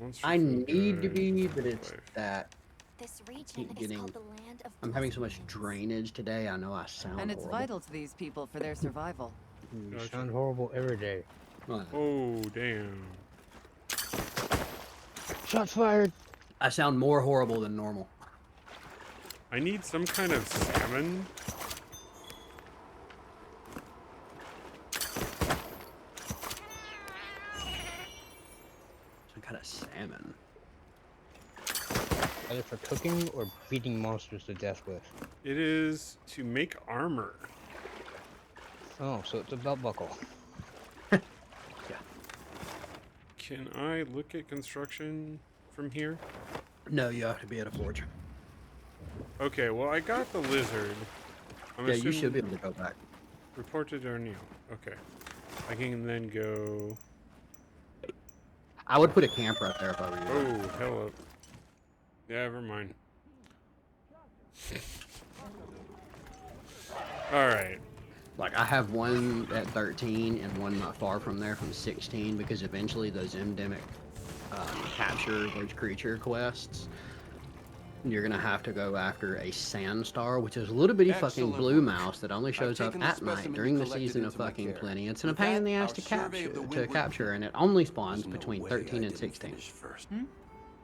Monster I food need to guide, be, but it's life. that This region keep is getting. called the land of I'm having so much blessings. drainage today. I know I sound And it's horrible. vital to these people for their survival. You Gotcha. sound horrible every day. Oh, damn. Shots fired! I sound more horrible than normal. I need some kind of salmon. Some kind of salmon. Either for cooking or beating monsters to death with. It is to make armor. Oh, so it's a belt buckle. Can I look at construction from here? No, you have to be at a forge. Okay, well, I got the lizard. I'm Yeah, you should be assuming- able to go back. Report to Darnell. Okay. I can then go... I would put a camp right there if I were you. Oh, hell up. Yeah, never mind. Alright. Like, I have one at 13 and one not far from there from 16 because eventually those endemic capture those creature quests, you're going to have to go after a Sandstar, which is a little bitty fucking Excellent blue work. mouse that only shows up taken the at night specimen during you the collected season of into my fucking care. plenty. It's a With pain in that, the ass our to survey of the capture, Windward and it only spawns There's no between way 13 I and didn't 16. finish first.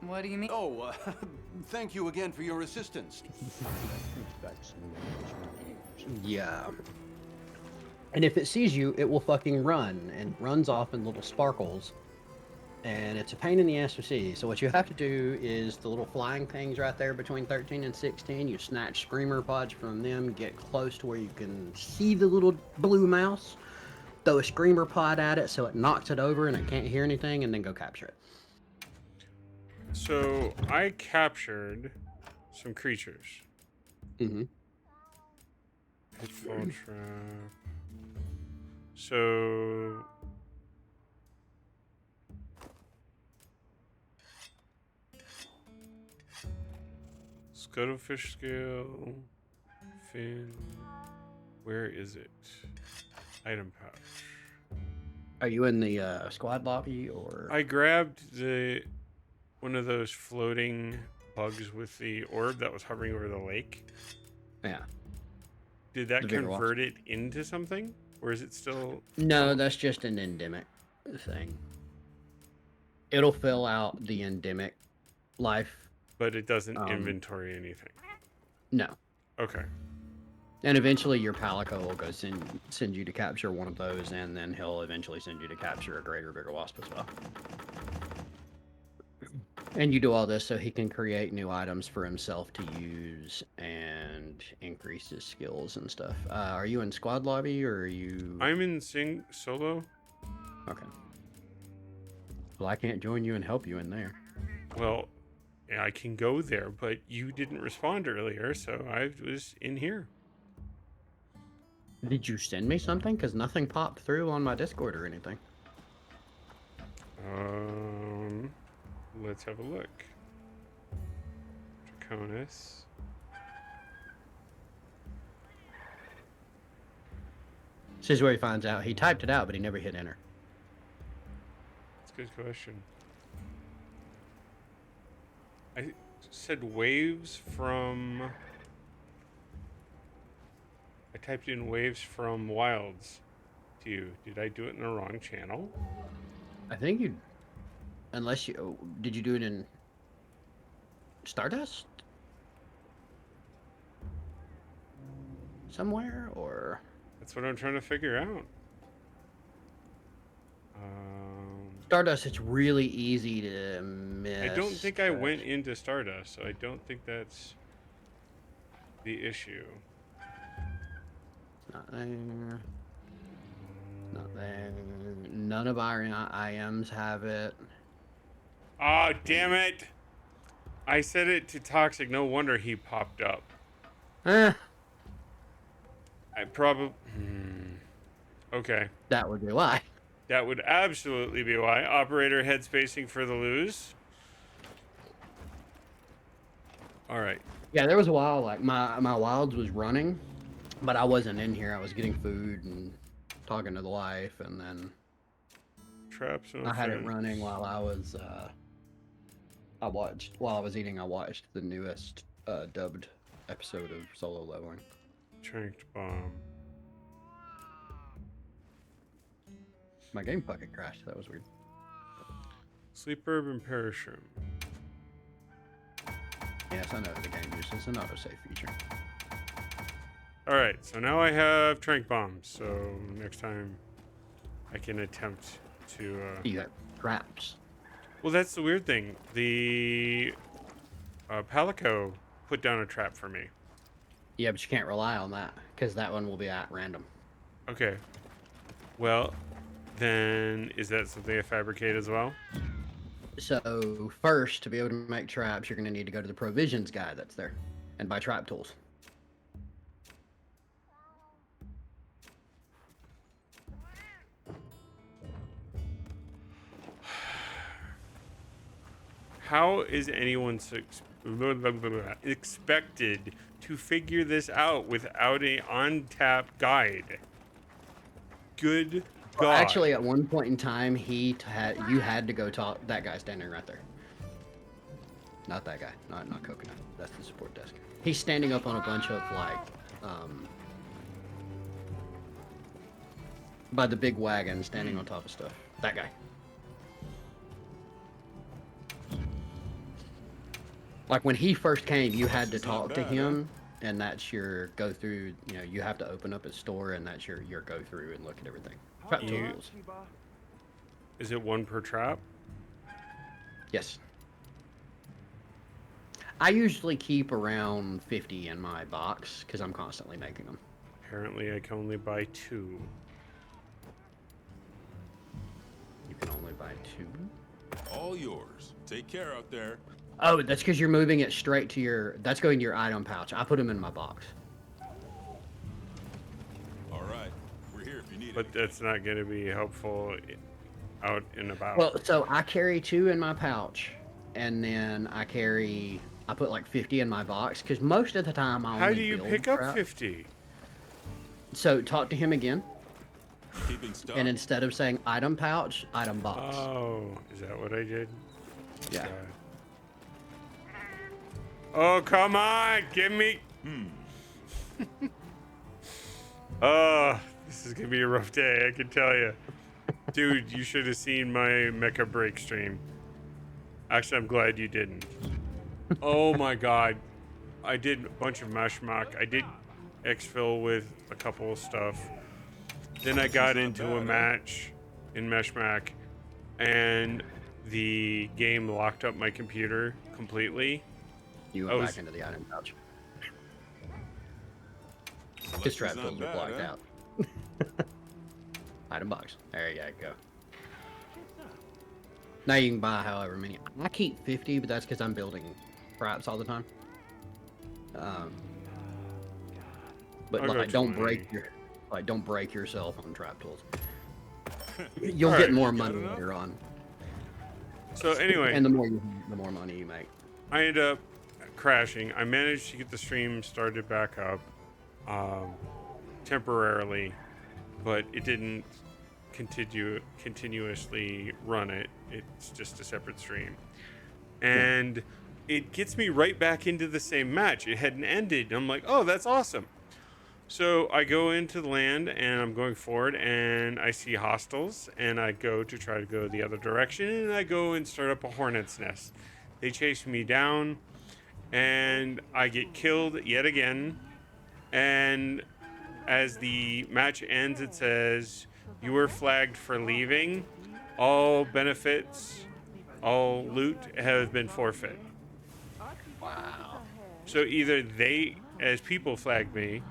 What do you mean? Oh, thank you again for your assistance. Yeah. And if it sees you, it will fucking run, and runs off in little sparkles. And it's a pain in the ass to see. So what you have to do is the little flying things right there between 13 and 16, you snatch screamer pods from them, get close to where you can see the little blue mouse, throw a screamer pod at it so it knocks it over and it can't hear anything, and then go capture it. So, I captured some creatures. Mm-hmm. Pitfall trap. So... Scuttlefish scale. Fin. Where is it? Item pouch. Are you in the squad lobby, or...? I grabbed one of those floating bugs with the orb that was hovering over the lake. Yeah. Did that The bigger wasp. convert it into something? Or is it still... No, that's just an endemic thing. It'll fill out the endemic life. But it doesn't inventory anything? No. Okay. And eventually your Palico will go send you to capture one of those, and then he'll eventually send you to capture a greater, bigger wasp as well. And you do all this so he can create new items for himself to use and increase his skills and stuff. Are you in squad lobby, or are you... I'm in solo. Okay. Well, I can't join you and help you in there. Well, I can go there, but you didn't respond earlier, so I was in here. Did you send me something? Because nothing popped through on my Discord or anything. Let's have a look. Draconis. This is where he finds out. He typed it out, but he never hit enter. That's a good question. I said waves from... I typed in waves from wilds to you. Did I do it in the wrong channel? I think you... Unless you... oh, did you do it in... Stardust? Somewhere, or... That's what I'm trying to figure out. Stardust, it's really easy to miss. I don't think I but- went into Stardust, so I don't think that's the issue. Not there. Not there. None of our IMs have it. Oh, damn it! I said it to Toxic. No wonder he popped up. Eh, I probably. Okay. that would be why. That would absolutely be why. Operator head spacing for the lose. All right. Yeah, there was a while like my wilds was running, but I wasn't in here. I was getting food and talking to the wife, and then Traps. I had it running while I was while I was eating. I watched the newest dubbed episode of Solo Leveling. Tranked bomb. My game fucking crashed. That was weird. Sleep herb and perish room. Yes, I know the game uses an autosave feature. All right. So now I have trank bombs. So next time I can attempt to. You got traps. Well, that's the weird thing. The Palico put down a trap for me. Yeah, but you can't rely on that because that one will be at random. Okay. Well, then is that something I fabricate as well? So first, to be able to make traps, you're going to need to go to the provisions guide that's there and buy trap tools. How is anyone expected to figure this out without a on-tap guide? Good God. Well, actually, at one point in time, you had to go talk. That guy standing right there. Not that guy. Not Coconut. That's the support desk. He's standing up on a bunch of by the big wagon, standing on top of stuff. That guy. Like when he first came, you had to talk to him, and that's your go through. You know, you have to open up his store, and that's your go through and look at everything. Trap tools. Is it one per trap? Yes. I usually keep around 50 in my box because I'm constantly making them. Apparently, I can only buy 2. You can only buy 2. All yours. Take care out there. Oh, that's because you're moving it straight to your. That's going to your item pouch. I put them in my box. All right. We're here if you need But that's not going to be helpful out and about. Well, so I carry 2 in my pouch, and then I put like 50 in my box because most of the time I only How do you build pick up crap. 50? So talk to him again, Keeping stuff. and instead of saying item pouch, item box. Oh, is that what I did? Yeah. God. Oh, come on, give me. Oh, this is gonna be a rough day, I can tell you. Dude, you should have seen my Mecha Break stream. Actually, I'm glad you didn't. Oh my god. I did a bunch of Meshmach. I did exfil with a couple of stuff. Then I got into a match in Meshmach, and the game locked up my computer completely. You went back into the item pouch. His trap tools are blocked out. Item box. There you go. Now you can buy however many. I keep 50, but that's because I'm building traps all the time. But I'll go like, don't 20. don't break yourself on trap tools. You'll All get right. more money later on. So anyway, And the more money you make. I ended up crashing. I managed to get the stream started back up temporarily, but it didn't continuously run it. It's just a separate stream. And it gets me right back into the same match. It hadn't ended. And I'm like, oh, that's awesome. So I go into the land and I'm going forward and I see hostiles and I go to try to go the other direction and I go and start up a hornet's nest. They chase me down and I get killed yet again. And as the match ends, it says, "You were flagged for leaving." all benefits, all loot has been forfeit. Wow. So either they, as people, flagged me,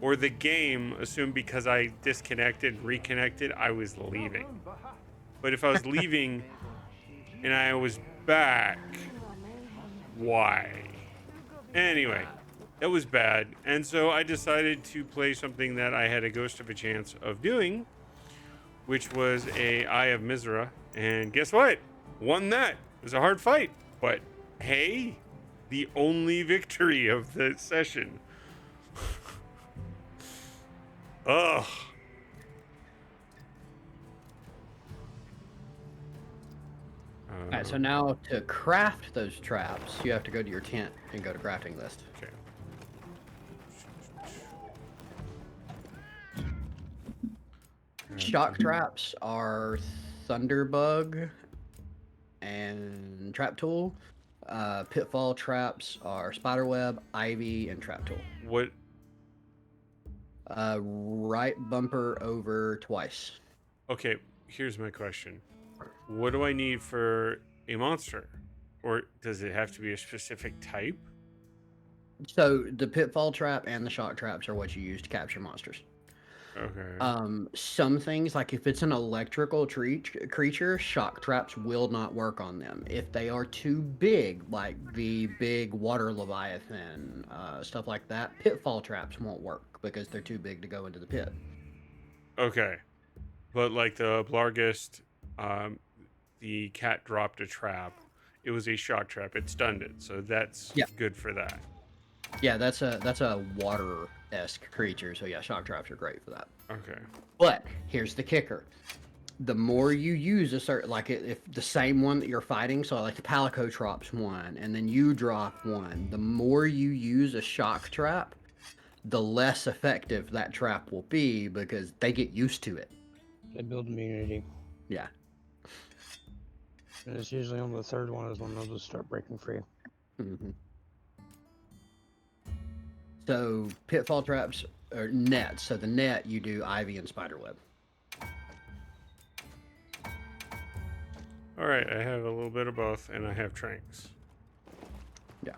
or the game assumed because I disconnected, reconnected, I was leaving. But if I was leaving and I was back, why? Anyway, it was bad. And so I decided to play something that I had a ghost of a chance of doing, which was a Eye of Mizra. And guess what? Won that. It was a hard fight. But hey, the only victory of the session. Ugh. Alright, so now to craft those traps, you have to go to your tent and go to crafting list. Okay. Shock traps are Thunderbug and Trap Tool. Pitfall traps are Spiderweb, Ivy, and Trap Tool. What? Right bumper over twice. Okay, here's my question. What do I need for a monster? Or does it have to be a specific type? So the pitfall trap and the shock traps are what you use to capture monsters. Okay. Some things, like if it's an electrical creature, shock traps will not work on them. If they are too big, like the big water leviathan, stuff like that, pitfall traps won't work because they're too big to go into the pit. Okay. But like the Blargust, the cat dropped a trap. It was a shock trap. It stunned it. So that's good for that. Yeah, that's a water-esque creature, so yeah, shock traps are great for that. Okay. But here's the kicker. The more you use a certain, like if the same one that you're fighting, so like the Palico drops one, and then you drop one, the more you use a shock trap, the less effective that trap will be because they get used to it. They build immunity. Yeah. And it's usually on the third one is when they'll just start breaking free. Mm-hmm. So pitfall traps are nets. So the net you do Ivy and Spiderweb. All right, I have a little bit of both, and I have Tranks. Yeah.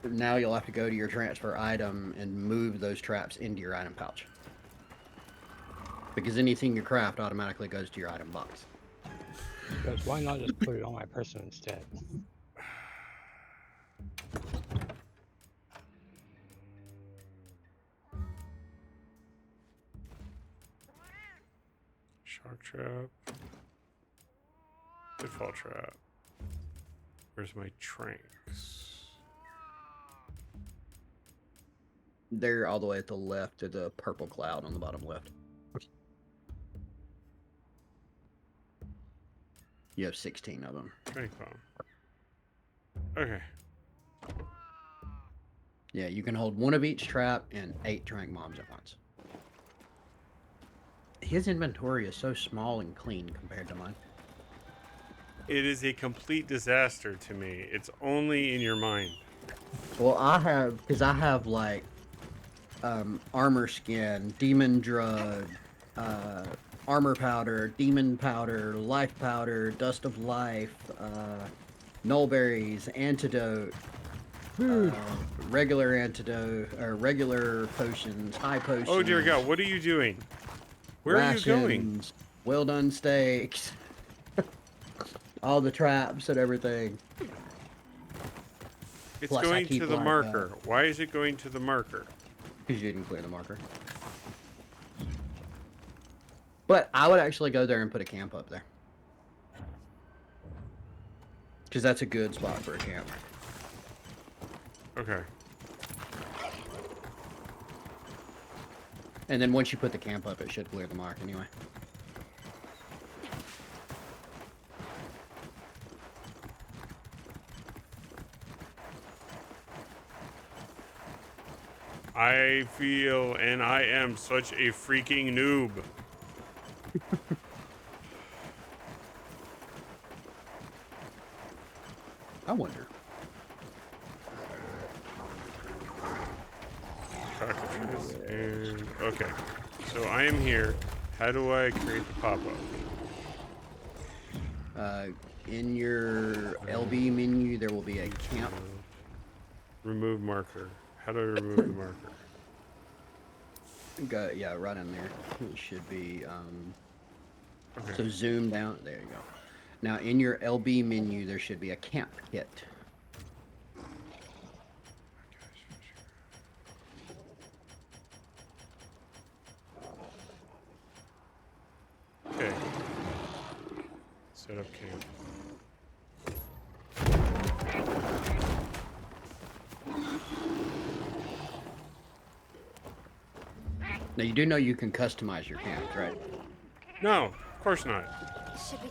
Now you'll have to go to your transfer item and move those traps into your item pouch. Because anything you craft automatically goes to your item box. Because why not just put it on my person instead? Shock trap. Pitfall trap. Where's my Tranks? They're all the way at the left to the purple cloud on the bottom left. You have 16 of them. Trank bomb. Okay. Yeah, you can hold one of each trap and 8 trank bombs at once. His inventory is so small and clean compared to mine. It is a complete disaster to me. It's only in your mind. Well, I have like armor skin, demon drug, armor powder, demon powder, life powder, dust of life, nullberries, antidote, regular antidote, or regular potions, high potions. Oh dear God, what are you doing? Where are you going? rations, well done steaks, all the traps and everything. It's Plus, I going keep to the like, marker. Why is it going to the marker? Because you didn't clear the marker. But I would actually go there and put a camp up there. Because that's a good spot for a camp. Okay. And then once you put the camp up, it should clear the mark anyway. I feel and I am such a freaking noob. I wonder. Cockatrice and okay. So I am here. How do I create the pop-up? In your LB menu, there will be a camp. Remove marker. How do I remove the marker? Go, yeah, right in there. It should be. Okay. So zoom down. There you go. Now in your LB menu, there should be a camp kit. Okay. Set up camp. Now you do know you can customize your camp, right? No, of course not.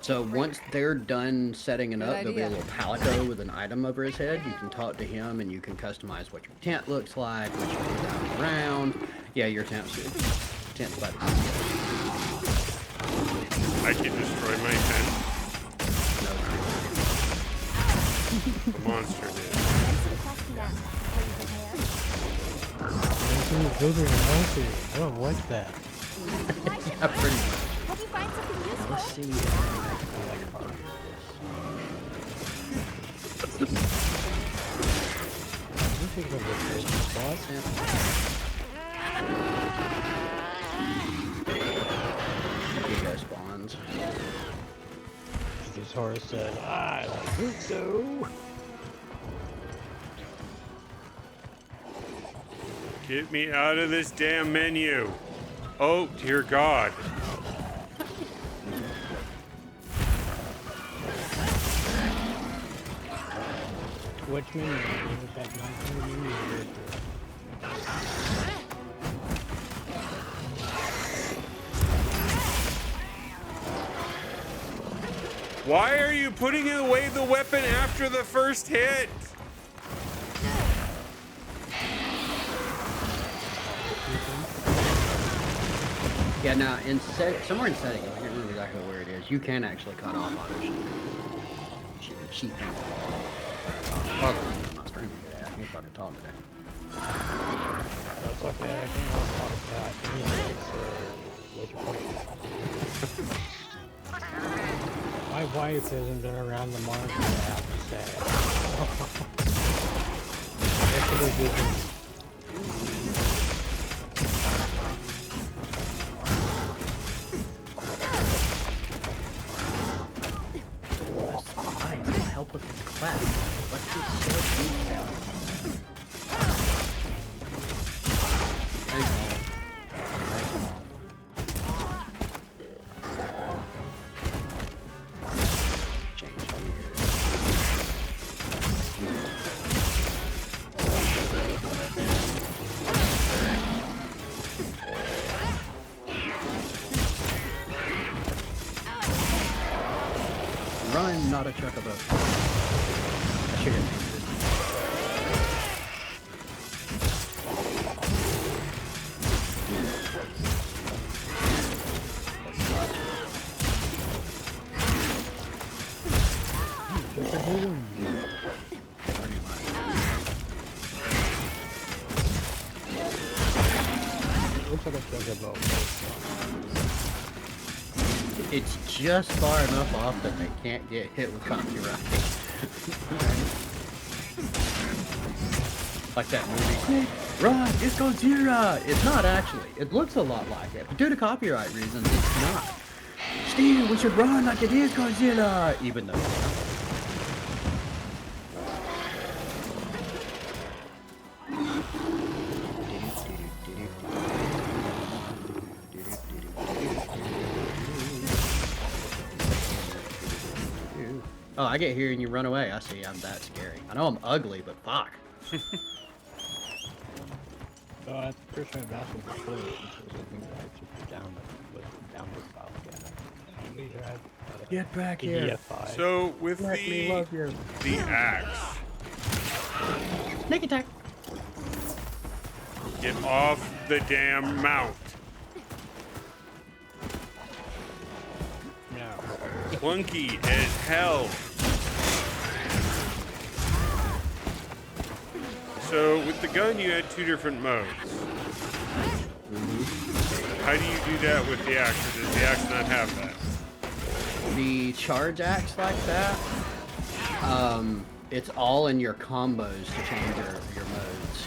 So once they're done setting it Good up, there'll be a idea. little palico with an item over his head. You can talk to him and you can customize what your tent looks like, what you put down around. Yeah, your tent's about to I can destroy my tent. No, The monster did. Building a mountain. I don't like that. yeah, pretty much. Hope you find something Now, useful. let's see if I can like target You think of the first boss? this. He goes spawns. This horse said, I don't think so. Get me out of this damn menu. Oh, dear God. Which menu? In fact, my menu is Why are you putting away the weapon after the first hit? Yeah, now somewhere in settings, I can't remember exactly where it is. You can actually cut off auto sheep. Well, I'm not streaming today. I can't fucking talk today. That's okay. I think I'll talk about what you put it. My wife hasn't been around the market, I have to say. That's what I did. Help with the class. Let's just slow things down. Run, not a chocobo. I should have Looks like a chocobo. It's just far enough off that they can't get hit with copyright. Like that movie. Run, it's Godzilla! It's not actually. It looks a lot like it, but due to copyright reasons, it's not. Steve, we should run like it is Godzilla! Even though it's not. Oh, I get here and you run away. I see, I'm that scary. I know I'm ugly, but fuck. That's the first time I've asked him for food. I think I should put down the downward file. Get back here. EF5. So with Let me love you. the axe, Sneak attack. get off the damn mount. No. Clunky as hell. So with the gun, you had two different modes. How do you do that with the axe? Or does the axe not have that? the charge axe like that, it's all in your combos to change your modes.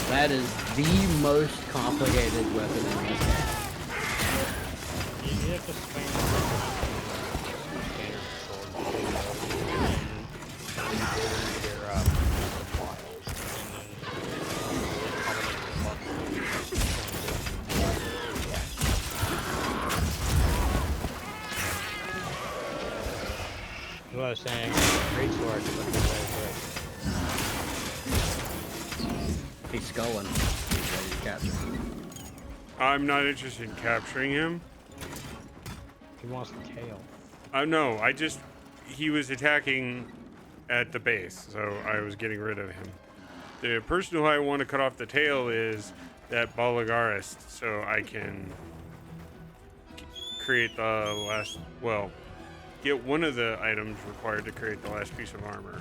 That is the most complicated weapon in this game. You have to spam standard sword and your files, and then what I was saying, great sword, but He's sculling. He's ready to capture. I'm not interested in capturing him. he wants the tail. No, he was attacking at the base, so I was getting rid of him. The person who I want to cut off the tail is that Balagarist, so I can create the last, well, get one of the items required to create the last piece of armor.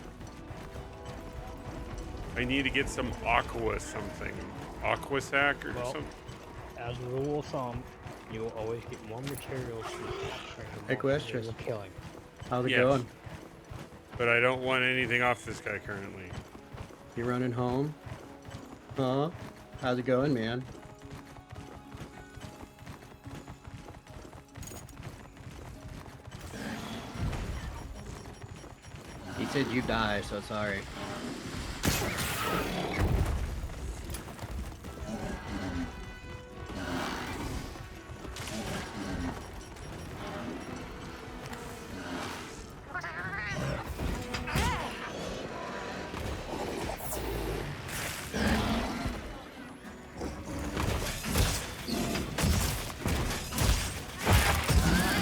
I need to get some aqua something. Aqua sac or something. As a rule of thumb, you will always get more materials from capturing Hey, Questress. than killing. How's it Yes. going? But I don't want anything off this guy currently. You running home? Huh? How's it going, man? He said you die, so sorry.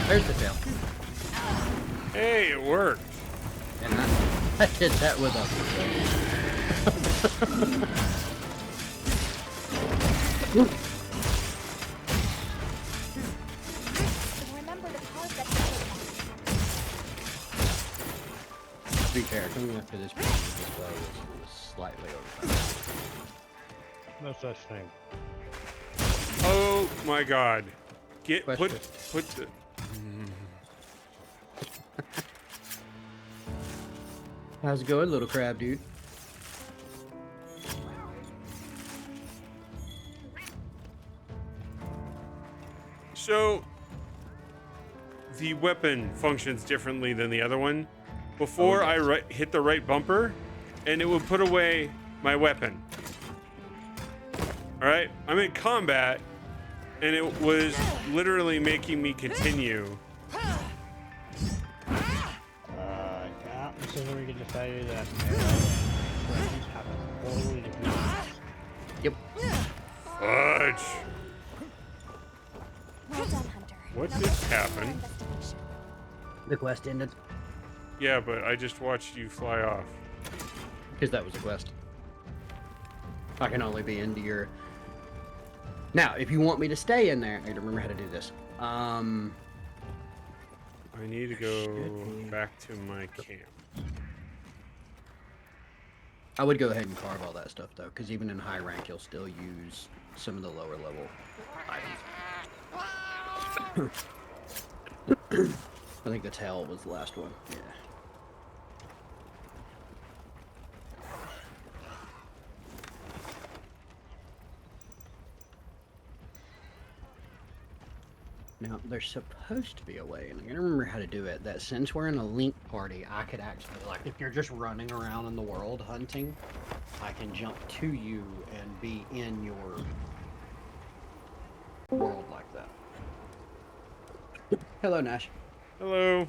There's the tail. Hey, it worked. And I did that with a... Remember to pause that To be fair, coming after this piece of this bow is slightly overpowered. No such thing. Oh my god. Put Question. the How's it going, little crab dude? So the weapon functions differently than the other one. Before Oh, yes. I hit the right bumper, and it would put away my weapon. All right, I'm in combat, and it was literally making me continue. Yeah, this is where we can decide that weapons have totally different uses. Yep. Fudge. Well done, Hunter. What Now just let's happened? investigation. The quest ended. Yeah, but I just watched you fly off. Because that was a quest. I can only be into your... Now, if you want me to stay in there... I don't remember how to do this. I need to go back to my camp. I would go ahead and carve all that stuff, though, because even in high rank, you'll still use some of the lower level items. I think the tail was the last one. Yeah. Now, there's supposed to be a way, and I gotta remember how to do it, that since we're in a link party, I could actually, like, if you're just running around in the world hunting, I can jump to you and be in your world like that. Hello, Nash. Hello.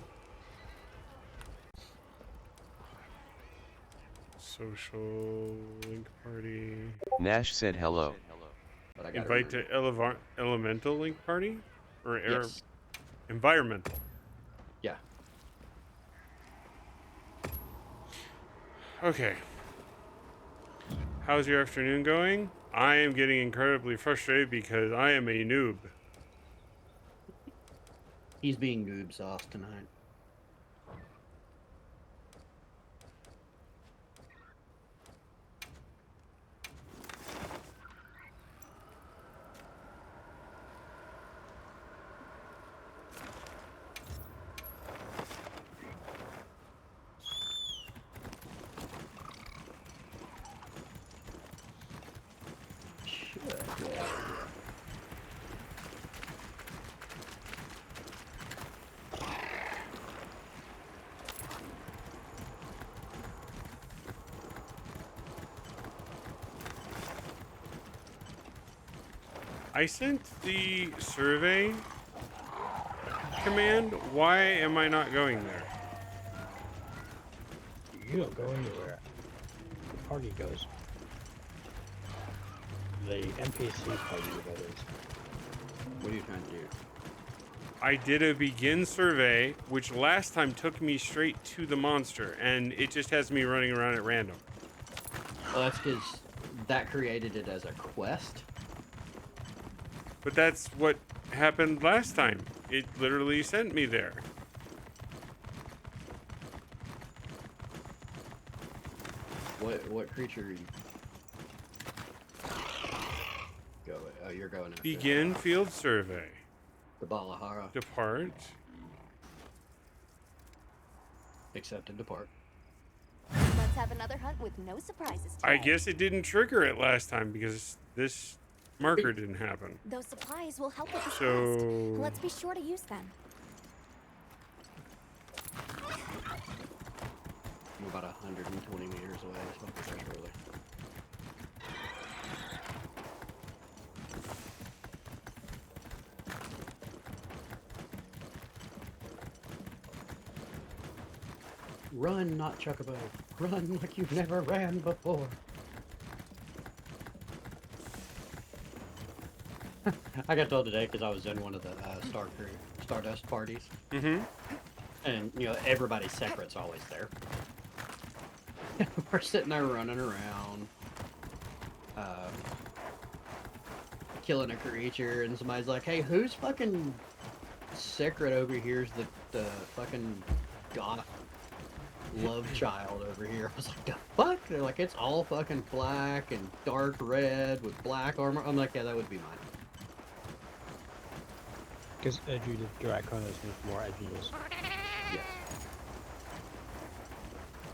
Social link party. Nash said hello. But I gotta Invite to elemental link party? Or Yes. environmental? Yeah. Okay. How's your afternoon going? I am getting incredibly frustrated because I am a noob. He's being noob sauce tonight. I sent the survey command. Why am I not going there? You don't go anywhere. The party goes. The NPC party goes. What are you trying to do? I did a begin survey, which last time took me straight to the monster, and it just has me running around at random. Well, that's because that created it as a quest. But that's what happened last time. It literally sent me there. What creature are you? Oh, you're going after Begin field survey. the Balahara. Depart. Accept and depart. Let's have another hunt with no surprises today. I guess it didn't trigger it last time because this marker didn't happen. Those supplies will help with this So- quest. Let's be sure to use them. I'm about 120 meters away, so I'll be there early. Run, not Chocobo. Run like you've never ran before. I got told today because I was in one of the Stardust parties. Mm-hmm. And, you know, everybody's separate's always there. We're sitting there running around, killing a creature, and somebody's like, hey, who's fucking secret over here is the fucking goth love child over here? I was like, the fuck? They're like, it's all fucking black and dark red with black armor. I'm like, yeah, that would be mine. Because Edgy the Draconis needs more edginess. Yes.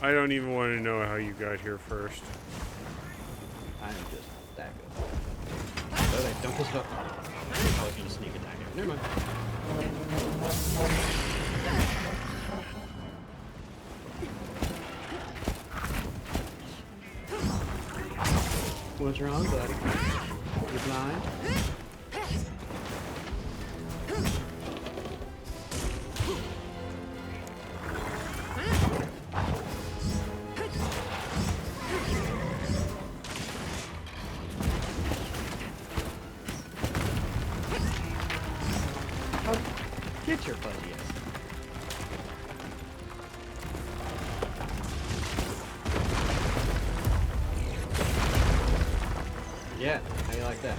I don't even want to know how you got here first. I am just that good. Oh, they don't piss it up. I was gonna sneak attack him. Never mind. What's wrong, buddy? You blind? Get your fuzzy ass. Yeah, how you like that?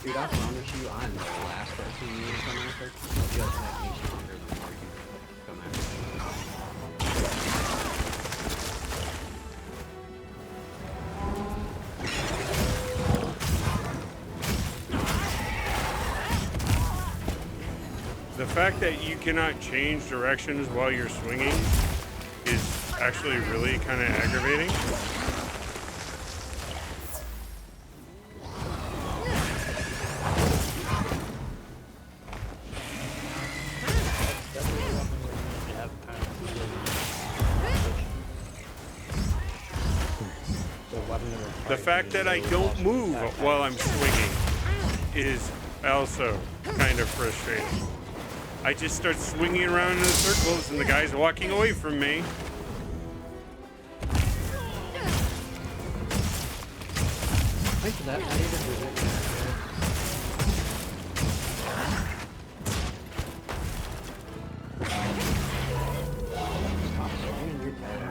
Dude, I promise you, I'm the last person you need to come after. Just make me stronger the more you come after me. The fact that you cannot change directions while you're swinging is actually really kind of aggravating. The fact that I don't move while I'm swinging is also kind of frustrating. I just start swinging around in circles and the guy's walking away from me. Thanks for that. I needed to do it. Stop swinging your tail.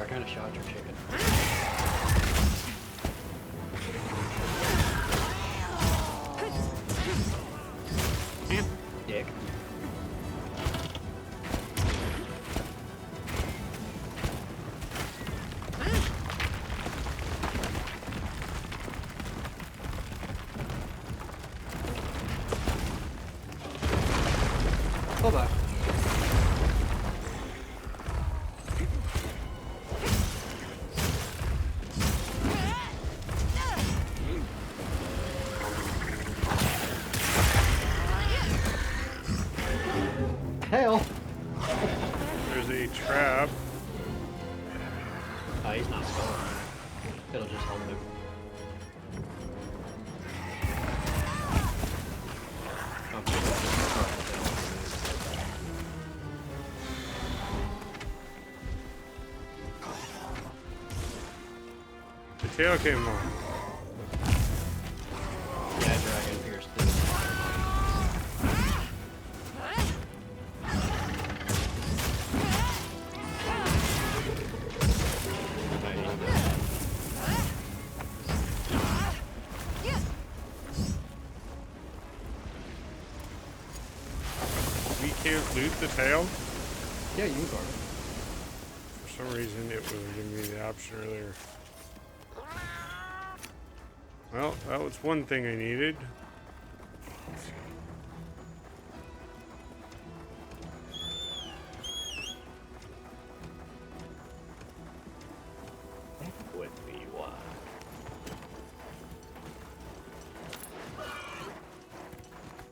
What kind of shots are chicken? Dick. Hold back. Hell. There's a trap. Oh, he's not scoring. It'll just hold him. The tail came on. Yeah, dragon pierced through. We can't loot the tail? Yeah, you guard it. For some reason, it was giving me the option earlier. Well, that was one thing I needed. That would be why.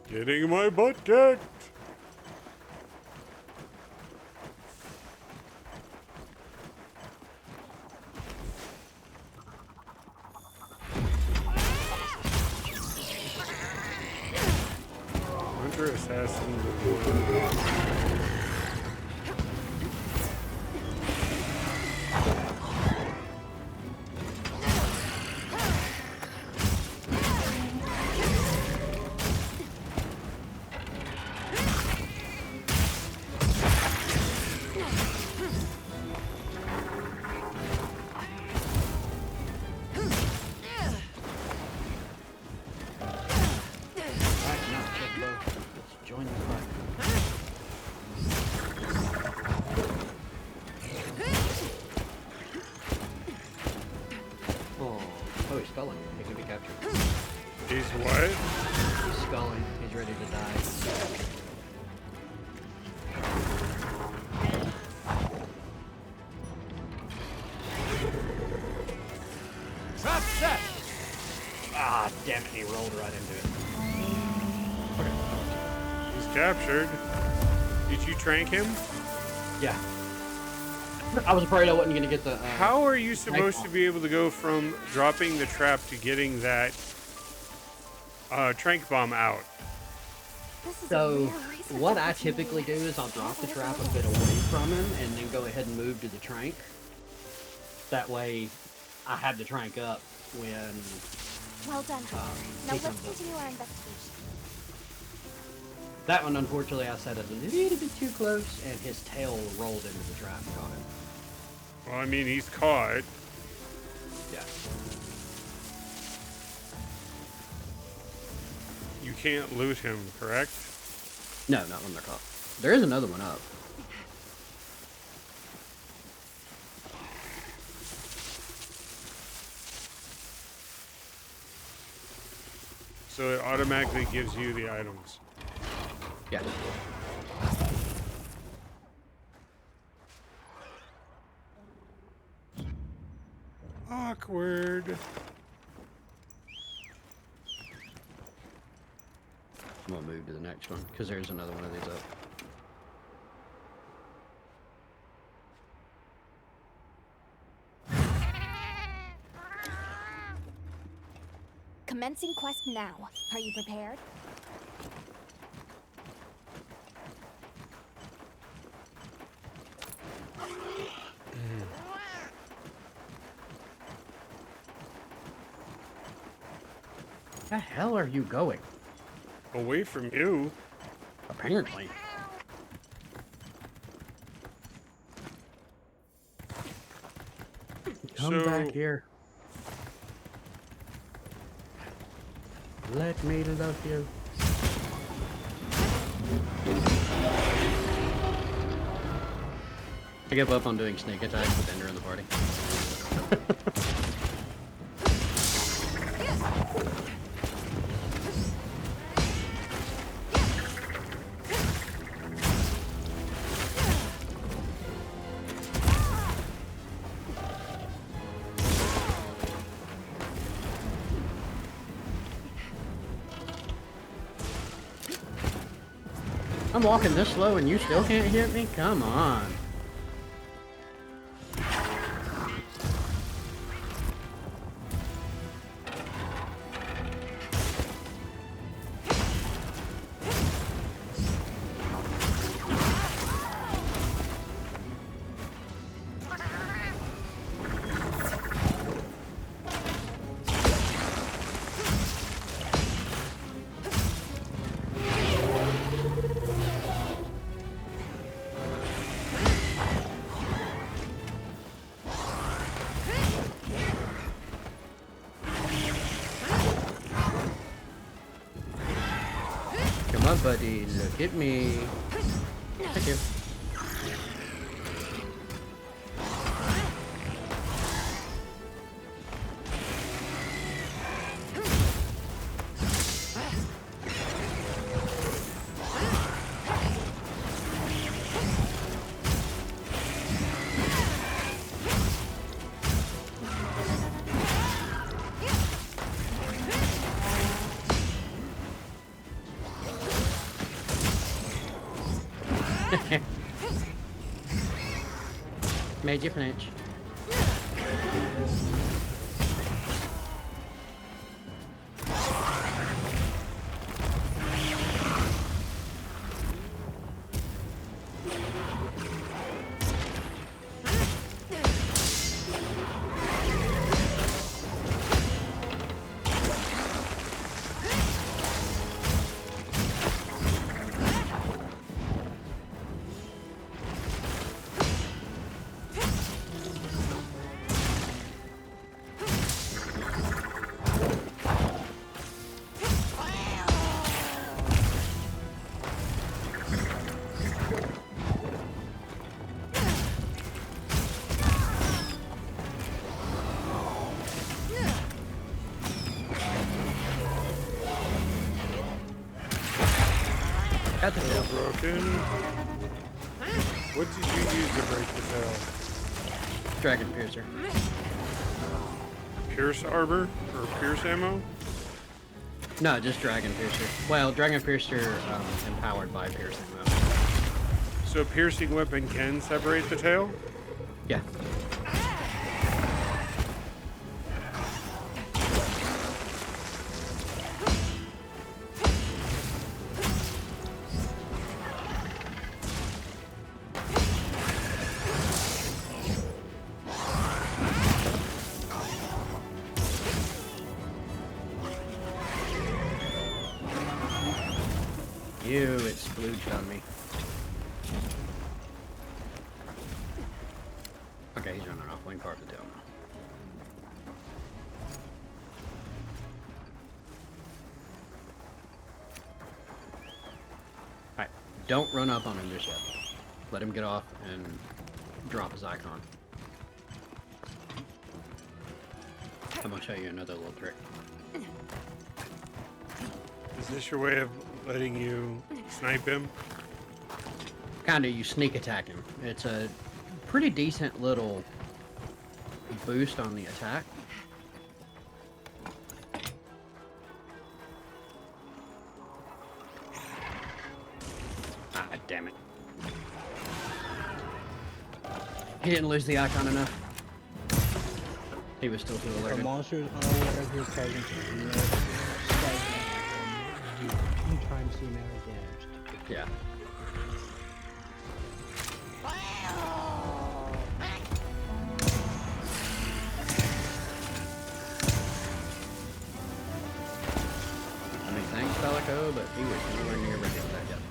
Getting my butt kicked! Hunter assassin. Join the fight. Oh, he's sculling. He can be captured. He's what? He's sculling. He's ready to die. Trap set! Ah, damn it, he rolled right into it. He's captured. Did you trank him? Yeah. I was afraid I wasn't going to get the... How are you supposed to be able to go from dropping the trap to getting that trank bomb out? So, what I typically do is I'll drop the trap a bit away from him and then go ahead and move to the trank. That way, I have the trank up when... Well done. Now he let's comes up. continue our investigation. That one, unfortunately, I set it a little bit too close, and his tail rolled into the trap and caught him. Well, I mean, he's caught. Yeah. You can't loot him, correct? No, not when they're caught. There is another one up. So it automatically gives you the items. Yeah. Awkward. I'm gonna move to the next one, because there's another one of these up. Commencing quest now. Are you prepared? Where the hell are you going? Away from you. Apparently. Come back here. Let me love you. I give up on doing sneak attacks with Ender in the party. I'm walking this slow and you still can't hit me? Come on. Come on, buddy, look at me. Thank you. Made you flinch. Got the tail. Broken. What did you use to break the tail? Dragon Piercer. Pierce armor or pierce ammo? No, just Dragon Piercer. Well, Dragon Piercer empowered by piercing though. So a piercing weapon can separate the tail? Yeah. Ew, it splooged on me. Okay, he's running off. We can carve the tail now. Alright, don't run up on him just yet. Let him get off and drop his icon. I'm gonna show you another little trick. Is this your way of letting you snipe him? Kinda, you sneak attack him. It's a pretty decent little boost on the attack. Ah, damn it. He didn't lose the icon enough. He was still too The alerted. monsters are aware of your presence and you anytime see matter damaged. Yeah. I mean, thanks, Pelico, but he was nowhere near ready for that yet.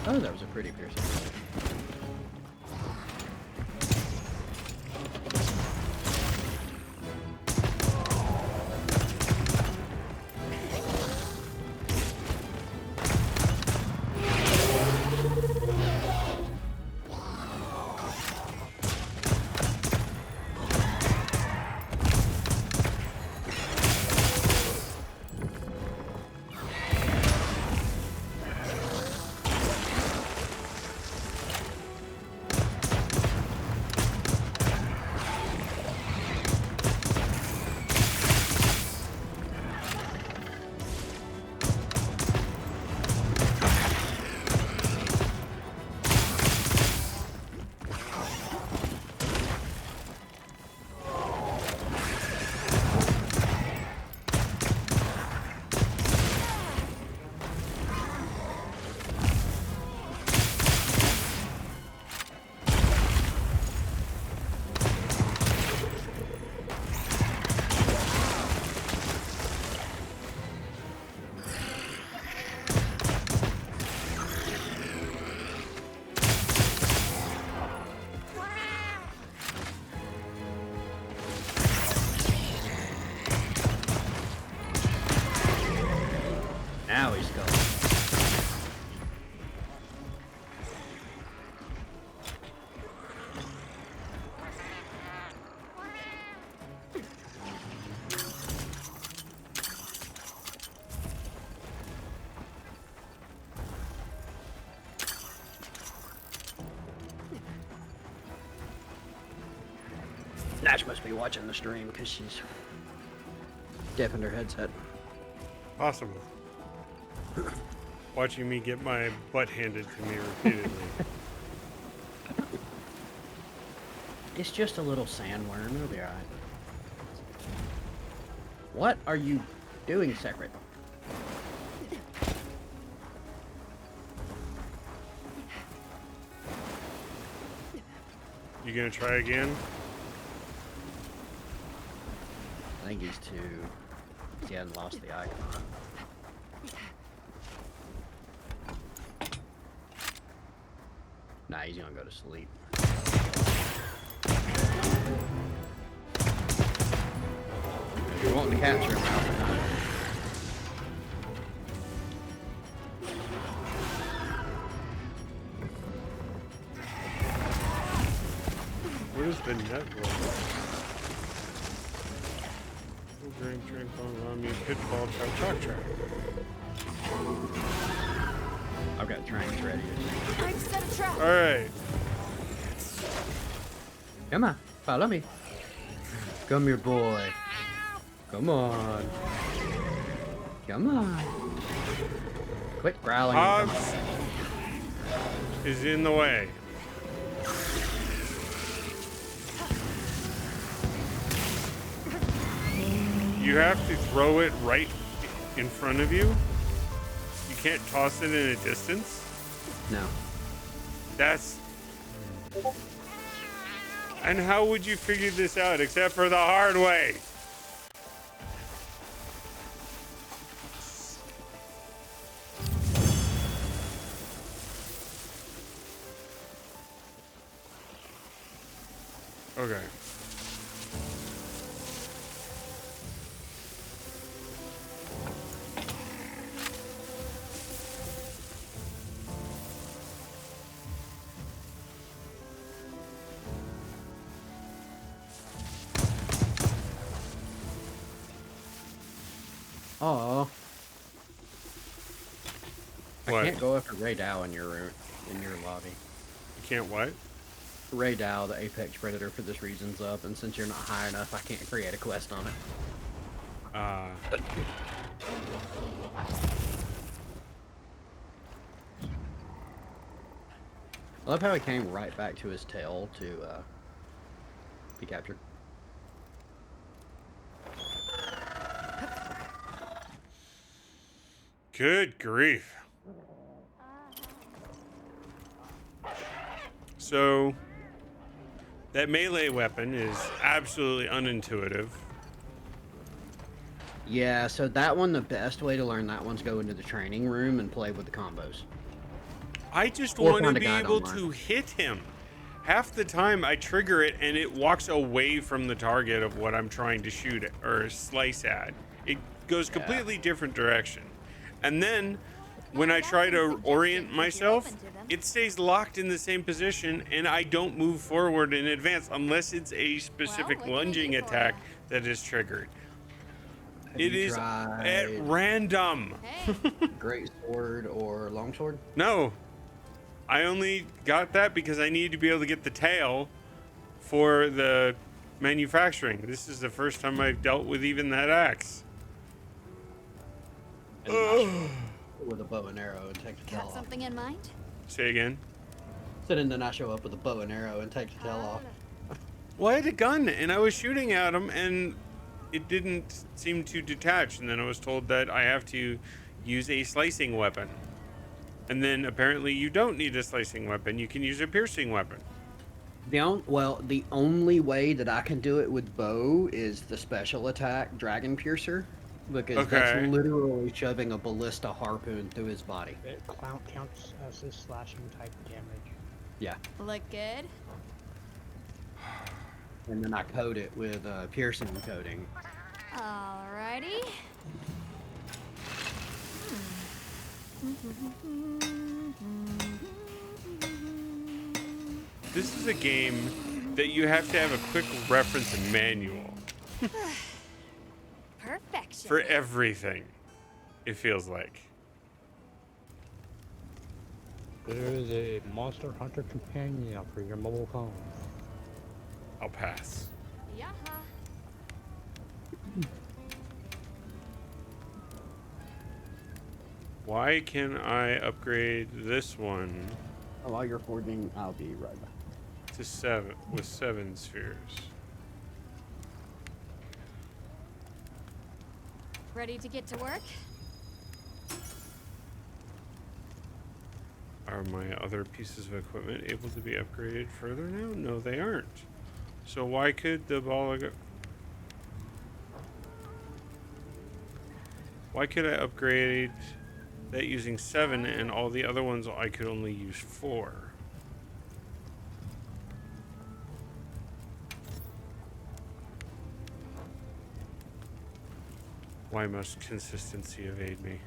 Oh, that was a pretty piercing. Ash must be watching the stream because she's deaf in her headset. Possible. Watching me get my butt handed to me repeatedly. It's just a little sandworm. It'll be alright. What are you doing, Secret? You gonna try again? I think he's too... He hasn't lost the icon. Nah, he's gonna go to sleep. If you're wanting to capture him, Alpha. What is the network? Drink on around me, pitfall, track. I've got trains ready. I've set a trap. All right. Come on, follow me. Come here, boy. Come on. Come on. Quit growling. Hobbs is in the way. You have to throw it right in front of you. You can't toss it in a distance. No. That's... And how would you figure this out except for the hard way? Okay. Oh. What? I can't go after Ray Dow in your lobby. You can't what? Ray Dow, the Apex Predator, for this reason's up, and since you're not high enough, I can't create a quest on it. I love how he came right back to his tail to be captured. Good grief. So, that melee weapon is absolutely unintuitive. Yeah, so that one, the best way to learn that one's go into the training room and play with the combos. I just Or want to find a be guide able online. to hit him. Half the time I trigger it and it walks away from the target of what I'm trying to shoot at or slice at. It goes completely different direction. And then when I try to orient myself, it stays locked in the same position and I don't move forward in advance unless it's a specific what can I lunging do for attack that is triggered. Have It you is tried at random. Hey, Great Sword or Longsword? No, I only got that because I need to be able to get the tail for the manufacturing. This is the first time I've dealt with even that axe. And not with a bow and arrow and take the tail got off. something in mind? Say again. So then I show up with a bow and arrow and take the tail off. Well, I had a gun and I was shooting at him and it didn't seem to detach. And then I was told that I have to use a slicing weapon. And then apparently you don't need a slicing weapon. You can use a piercing weapon. The only way that I can do it with bow is the special attack Dragon Piercer, because that's literally shoving a ballista harpoon through his body. It counts as a slashing type damage. Yeah, Look good? and then I coat it with piercing coating. Alrighty. This is a game that you have to have a quick reference manual Perfection. for everything, it feels like. There is a Monster Hunter companion for your mobile phone. I'll pass. Yeah. Why can I upgrade this one While you're forging, I'll be right back. to 7 with 7 spheres? Ready to get to work? Are my other pieces of equipment able to be upgraded further now? No, they aren't. So why could the why could I upgrade that using 7 and all the other ones I could only use 4? Why must consistency evade me?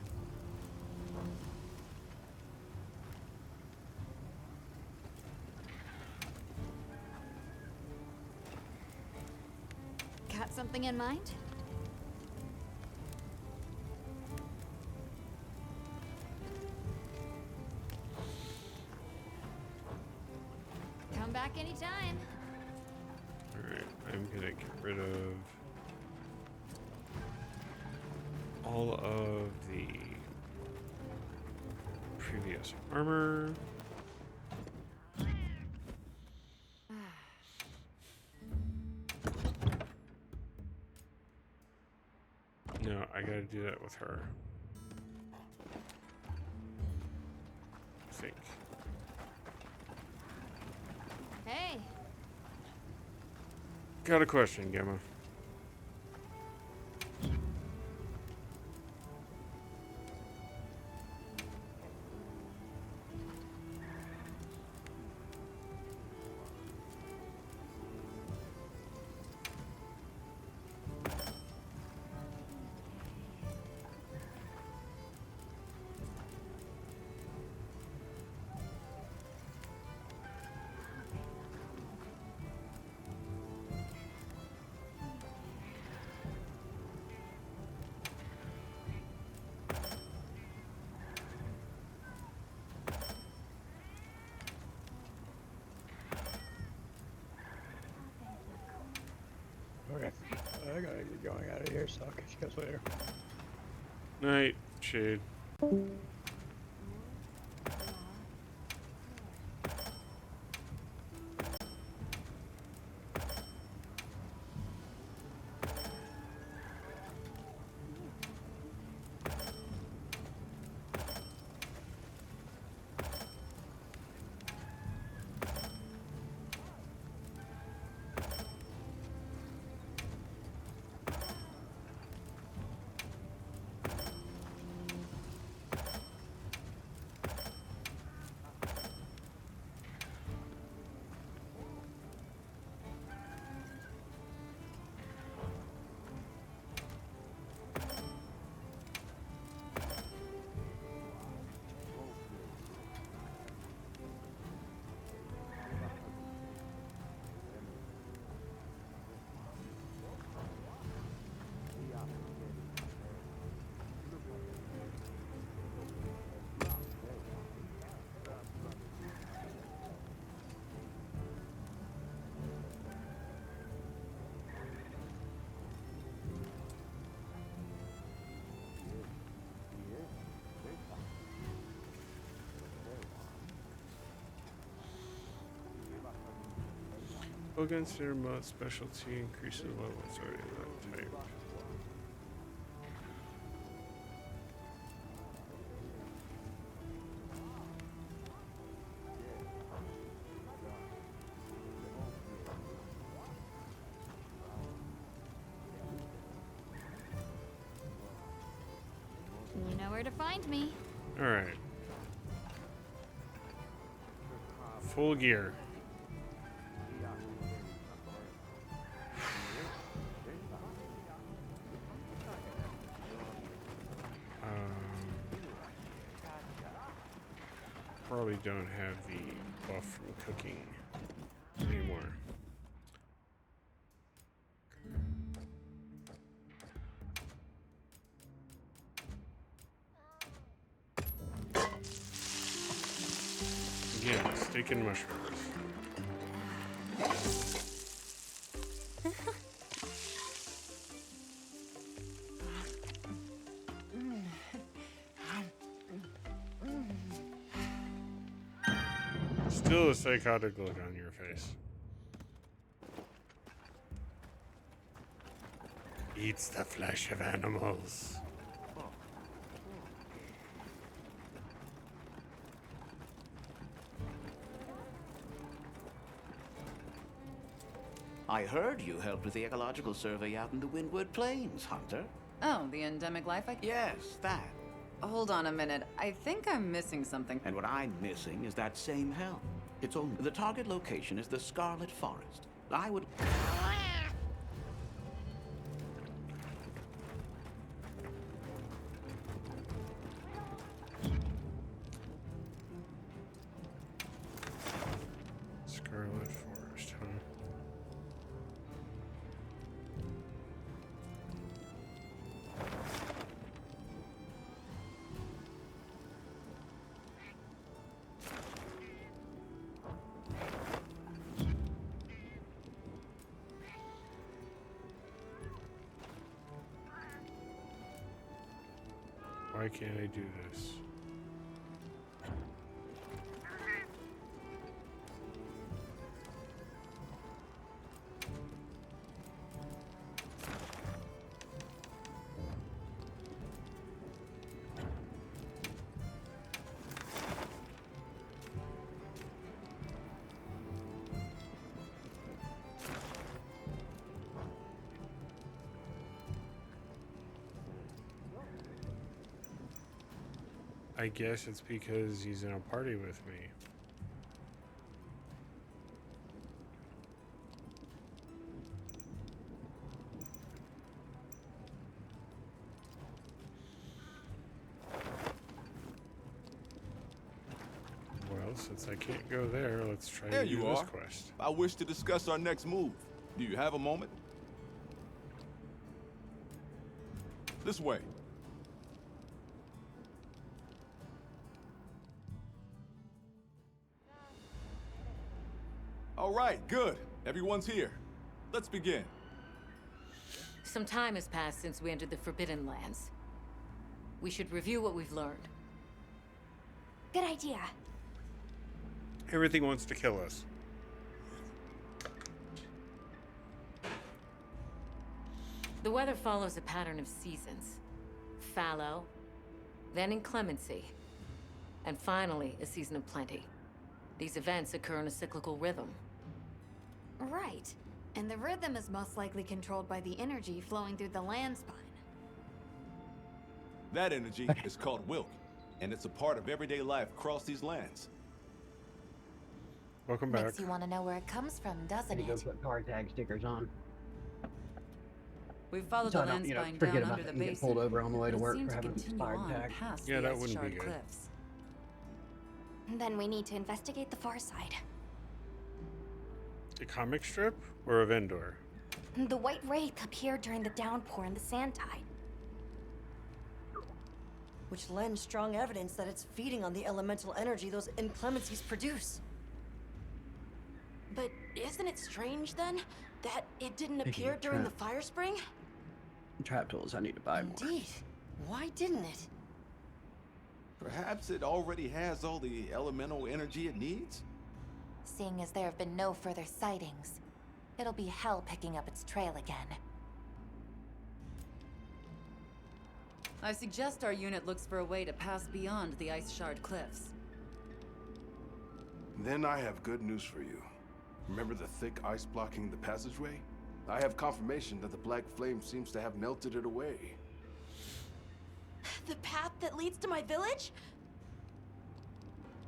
Got something in mind? Come back anytime. Alright, I'm gonna get rid of all of the previous armor. No, I gotta do that with her. I think. Hey, Got a question, Gemma. Okay. I gotta get going out of here, so I'll catch you guys later. Night, Shade. Against their mod specialty increases level. It's already that type. you know where to find me. Alright. Full gear. Probably don't have the buff from cooking anymore. Again, steak and mushrooms. Still a psychotic look on your face. Eats the flesh of animals. I heard you helped with the ecological survey out in the Windward Plains, Hunter. Oh, the endemic life Yes, that. Hold on a minute. I think I'm missing something. And what I'm missing is that same help. It's only the target location is the Scarlet Forest. I would. Scarlet Forest, huh? Why can't I do this? I guess it's because he's in a party with me. Well, since I can't go there, let's try There to do you this are. quest. I wish to discuss our next move. Do you have a moment? This way. All right, good. Everyone's here. Let's begin. Some time has passed since we entered the Forbidden Lands. We should review what we've learned. Good idea. Everything wants to kill us. The weather follows a pattern of seasons. Fallow, then inclemency, and finally a season of plenty. These events occur in a cyclical rhythm. Right. And the rhythm is most likely controlled by the energy flowing through the land spine. That energy is called Wilk, and it's a part of everyday life across these lands. Welcome back. Makes you want to know where it comes from, doesn't You go it? put car tag stickers on. We've followed So the I don't, land you know, spine forget down about under it the and get basin. pulled over on the way to but it work seemed for having continue expired on tag. past Yeah, the that wouldn't be ice-shard good. cliffs. Then we need to investigate the far side. A comic strip or a vendor? The white wraith appeared during the downpour and the sand tide. Which lends strong evidence that it's feeding on the elemental energy those inclemencies produce. But isn't it strange then that it didn't Making appear a during the trap. fire spring? Trap tools, I need to buy more. Indeed. Why didn't it? Perhaps it already has all the elemental energy it needs? Seeing as there have been no further sightings, it'll be hell picking up its trail again. I suggest our unit looks for a way to pass beyond the ice-shard cliffs. Then I have good news for you. Remember the thick ice blocking the passageway? I have confirmation that the black flame seems to have melted it away. The path that leads to my village?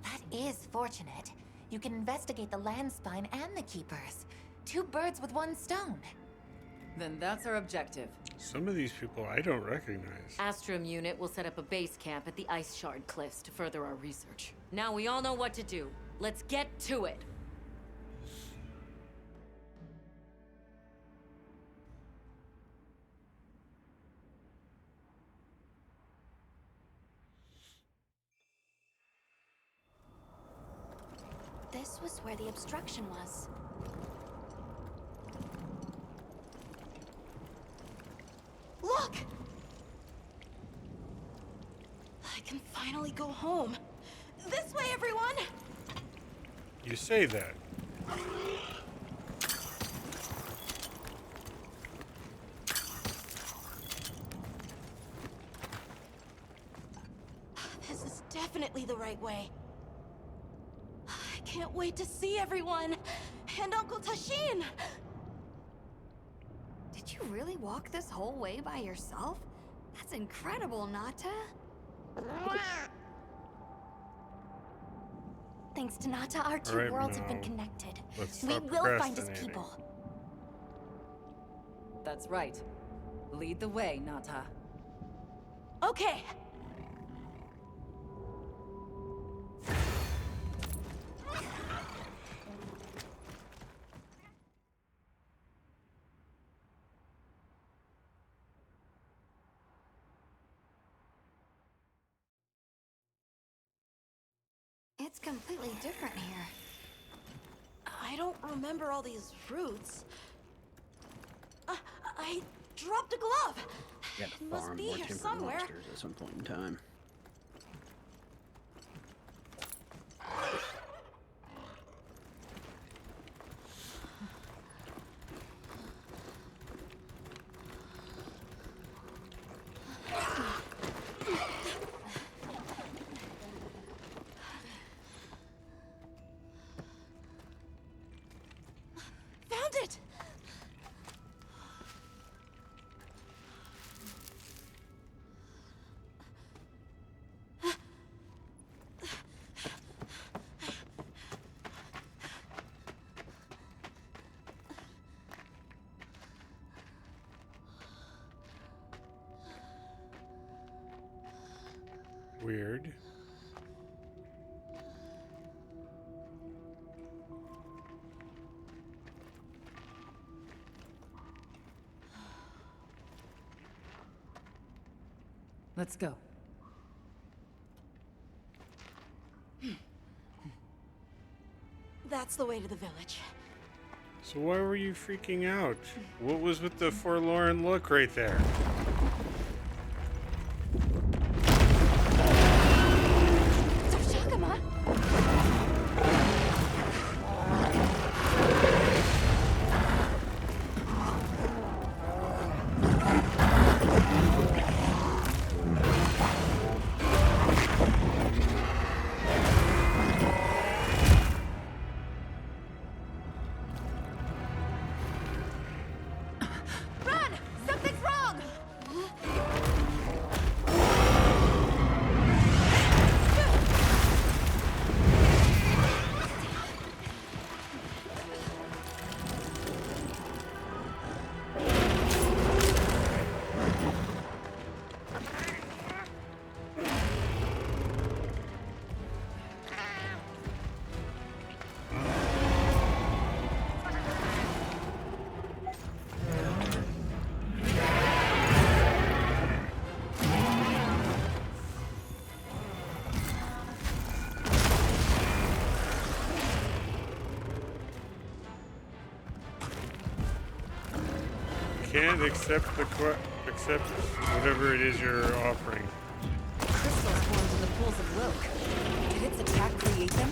That is fortunate. You can investigate the land spine and the keepers. 2 birds with 1 stone. Then that's our objective. Some of these people I don't recognize. Astrum unit will set up a base camp at the Ice Shard Cliffs to further our research. Now we all know what to do. Let's get to it. This was where the obstruction was. Look! I can finally go home. This way, everyone! You say that. This is definitely the right way. I can't wait to see everyone. And Uncle Tashin! Did you really walk this whole way by yourself? That's incredible, Nata. Thanks to Nata, our two Alright, worlds have been now, connected. let's We stop will find his procrastinating. people. That's right. Lead the way, Nata. Okay. It's completely different here. I don't remember all these fruits. I dropped a glove. You gotta It must farm be more here timber somewhere. monsters at some point in time. Found it! Weird. Let's go. That's the way to the village. So why were you freaking out? What was with the forlorn look right there? Shakama! Run! Something's wrong! Can't accept accept whatever it is you're offering. Crystals formed in the pools of Wilk. Did its attack create them?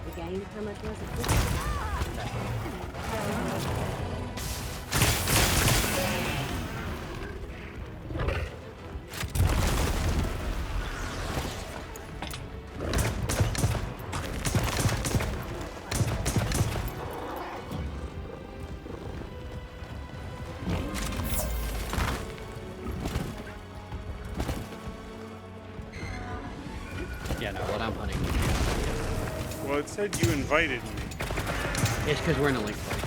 The game, how much was it? Yeah, no, what I'm hunting. Well, it said you invited me. It's because we're in a link fight.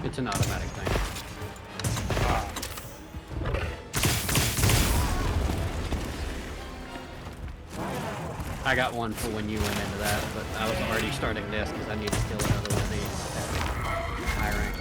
It's an automatic thing. I got one for when you went into that, but I was already starting this because I need to kill another one of these high rank.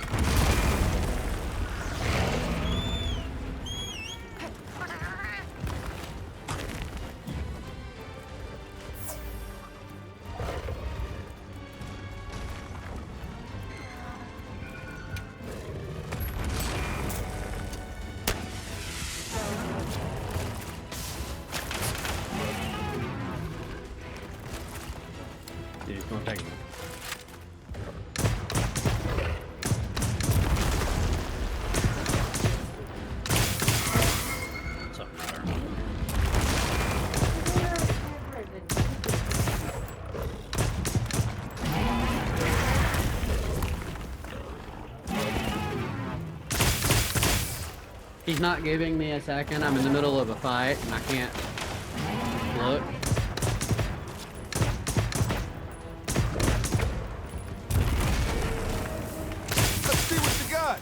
He's not giving me a second. I'm in the middle of a fight and I can't look. Let's see what you got.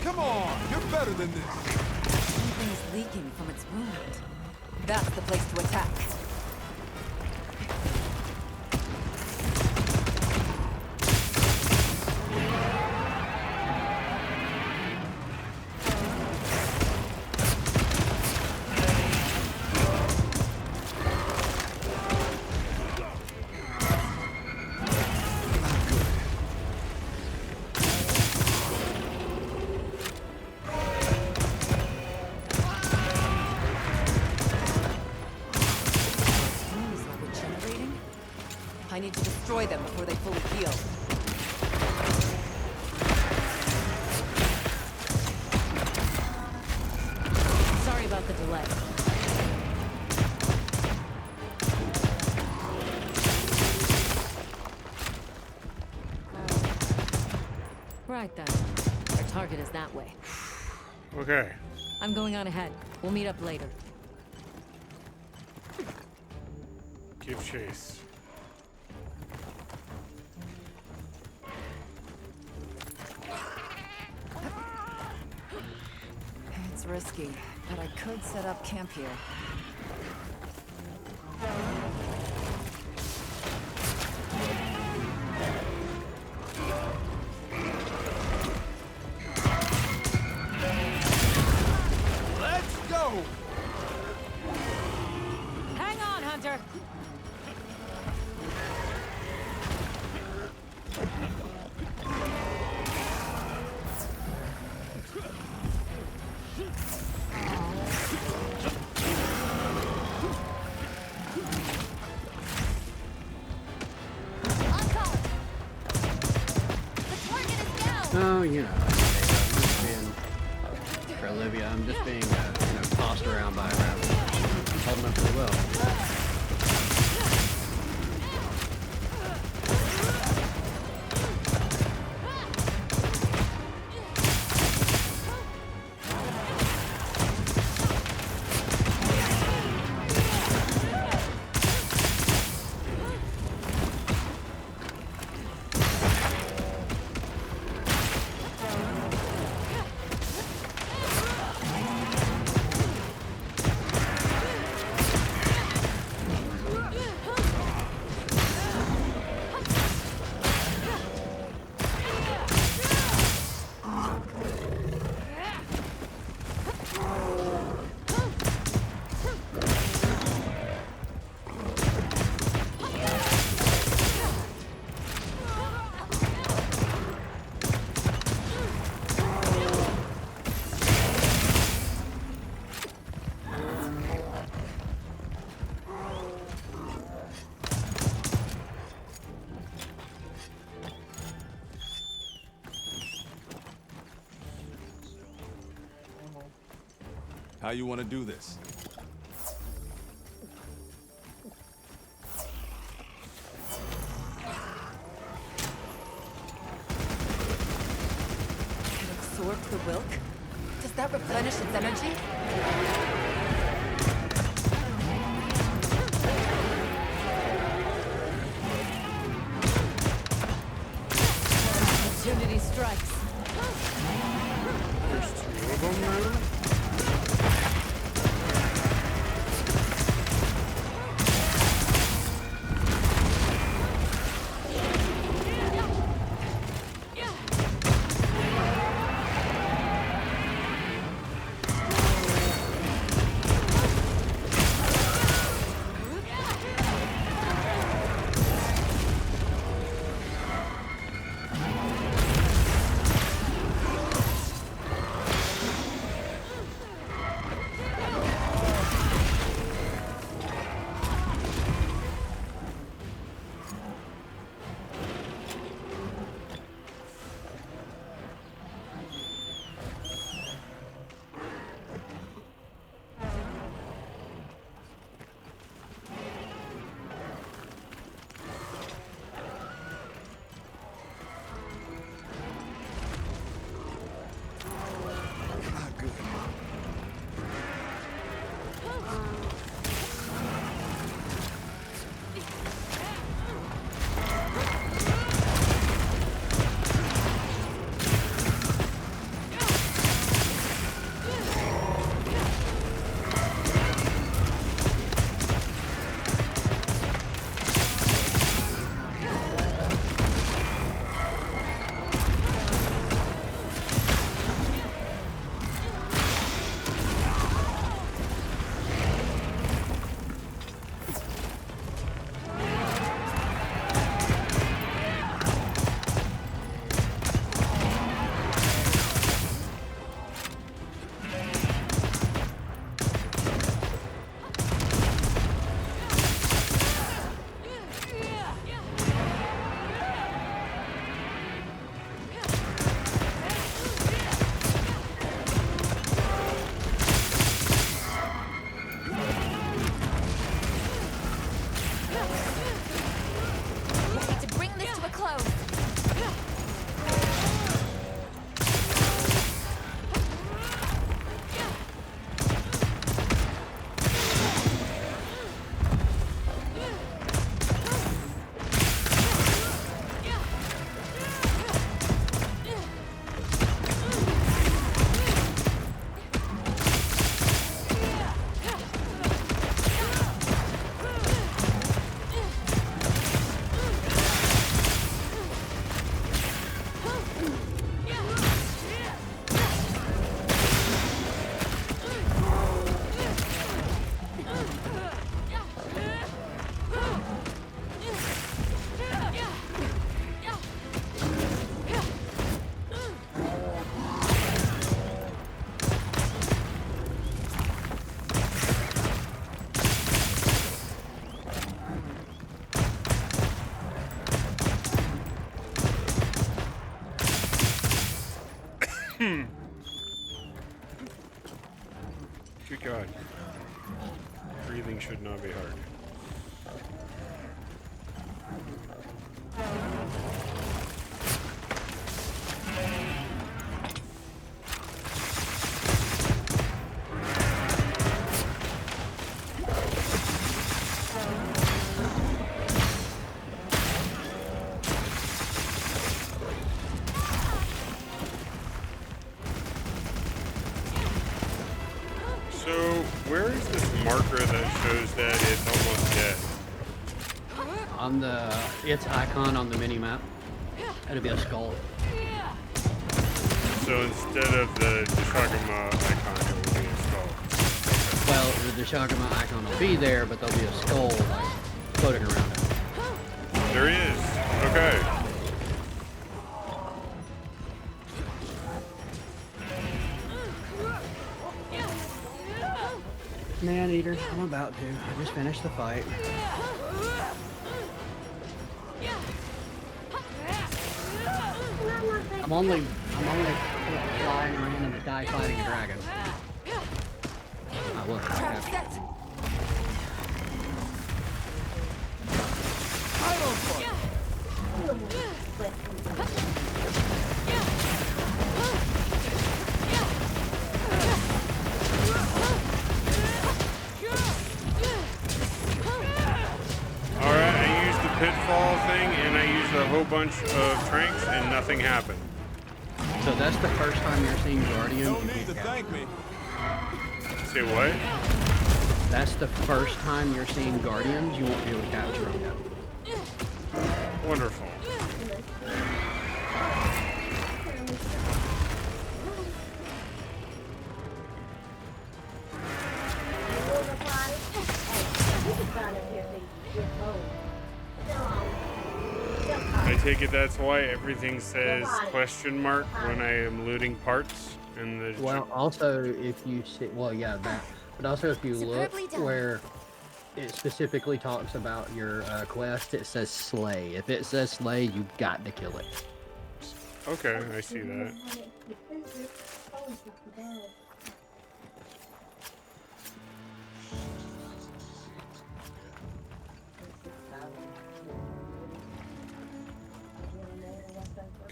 Come on, you're better than this. Something's leaking from its wound. That's the place to attack. I need to destroy them before they fully heal. Sorry about the delay. Right then. Our target is that way. Okay. I'm going on ahead. We'll meet up later. Give chase. It's risky, but I could set up camp here. Let's go! Hang on, Hunter! Oh, you know, I'm just being, for Olivia, I'm just being, tossed around by her. I'm holding up pretty well. How you want to do this? It absorbs the Wilk? Does that replenish its energy? Opportunity strikes. There's two of them now? Good God. Breathing should not be hard. So, where is this marker that shows that it's almost dead? On its icon on the mini map, it'll be a skull. So instead of the Deshagama icon, it will be a skull. Well, the Deshagama icon will be there, but there'll be a skull like floating around it. There is. Okay. Man eater, I'm about to. I just finished the fight. I'm only flying around in the die fighting a dragon. I will. Alright, I used the pitfall thing and I used a whole bunch of tranks and nothing happened. So that's the first time you're seeing Guardians. No need to thank me. Say what? That's the first time you're seeing Guardians. You won't be able to capture them yet. Wonderful. I take it that's why everything says question mark when I am looting parts in the. Well, also if you see, well, yeah, that. But also if you look where it specifically talks about your quest, it says slay. If it says slay, you've got to kill it. Okay, I see that.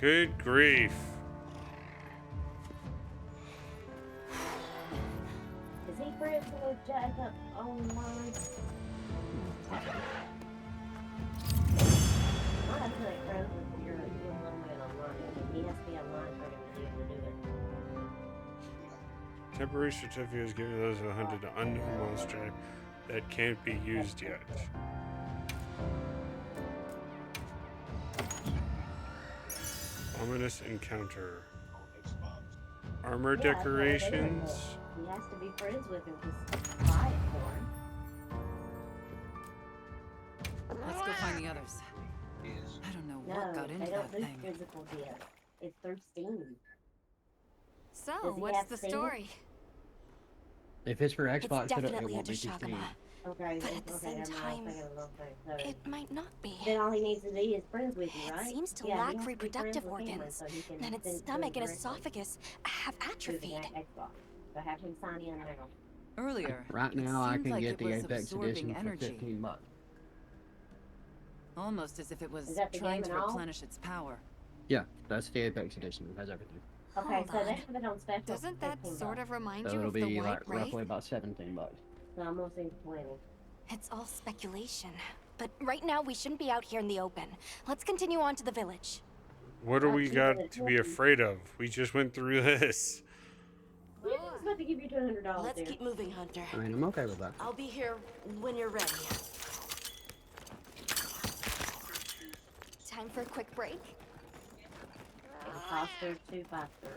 Good grief. Is he friends with Jacob online? I have to like friends with your one man online. He has to be online for him to be able to do it. Temporary certificates giving those 100 unknown monster that can't be used yet. Ominous encounter. Armor decorations. He has to be friends with him to buy it for him. Let's go find the others. I don't know what got into they that don't do thing. physical gifts. It's through Steam. So, Does he what's have the Steam? story? If it's for Xbox, it definitely won't a be too Deshagama. Steam. Okay, But at the same time, it might not be. Then all he needs to do is friends with you, right? It seems to Yeah, he lack has to be friends reproductive with Cameron organs, so he can and its send it to stomach him and directly esophagus have through the atrophied. Xbox. So have him sign in now. Earlier, Right it now, I seemed can like get it the was Apex absorbing edition for energy. $15. Almost as if it was Is that the trying game to and all? replenish its power. Yeah, that's the Apex edition. It has everything. Okay, Hold so on. they have it on special. Doesn't that sort of remind So you it'll of the be White like Wraith? roughly about $17. So I'm gonna say 20. It's all speculation. But right now, we shouldn't be out here in the open. Let's continue on to the village. What do we got to be afraid of? We just went through this. We're just about to give you $200. Let's dude. keep moving, Hunter. I mean, I'm okay with that. I'll be here when you're ready. Time for a quick break? Imposter 253.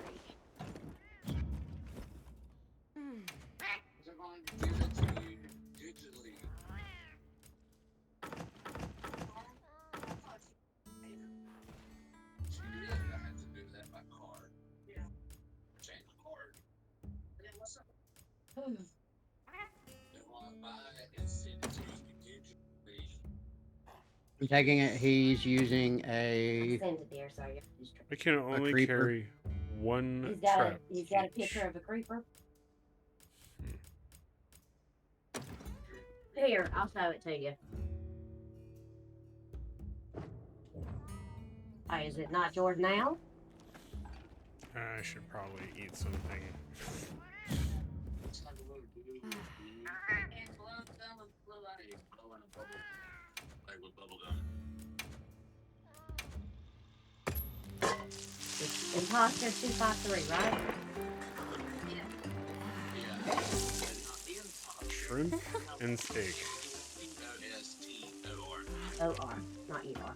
I'm taking it he's using a Send it there, sorry. I can only creeper. carry one He's got trap. he's got a each. picture of a creeper. Here, I'll show it to you. Oh, is it not yours now? I should probably eat something. It's Imposter 253, right? Shrimp and steak. O-R, not E-R.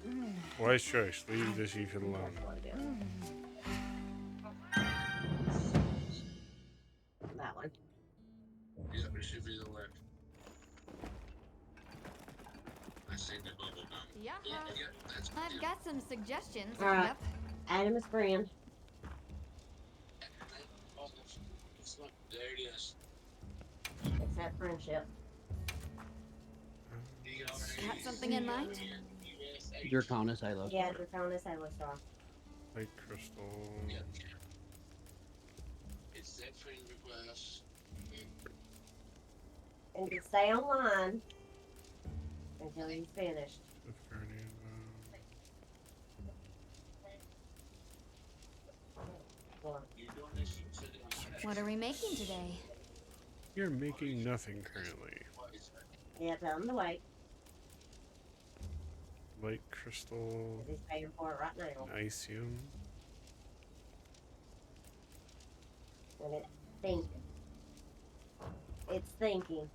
Wise choice. Leave this Ethan alone. That one. Yeah, it should be the left. I see the bubble gum. Yeah. That's I've got some suggestions. Alright. Yep. Adam is friend. There it is. Accept friendship. Got something in mind? Draconis Halo. Yeah, Draconis Halo Star. Light crystal. It's that friend request. And to stay online until he's finished. What are we making today? You're making nothing currently. Yeah, tell him to wait. Light crystal. He's paying for it right now. Icium. And it's thinking. It's thinking.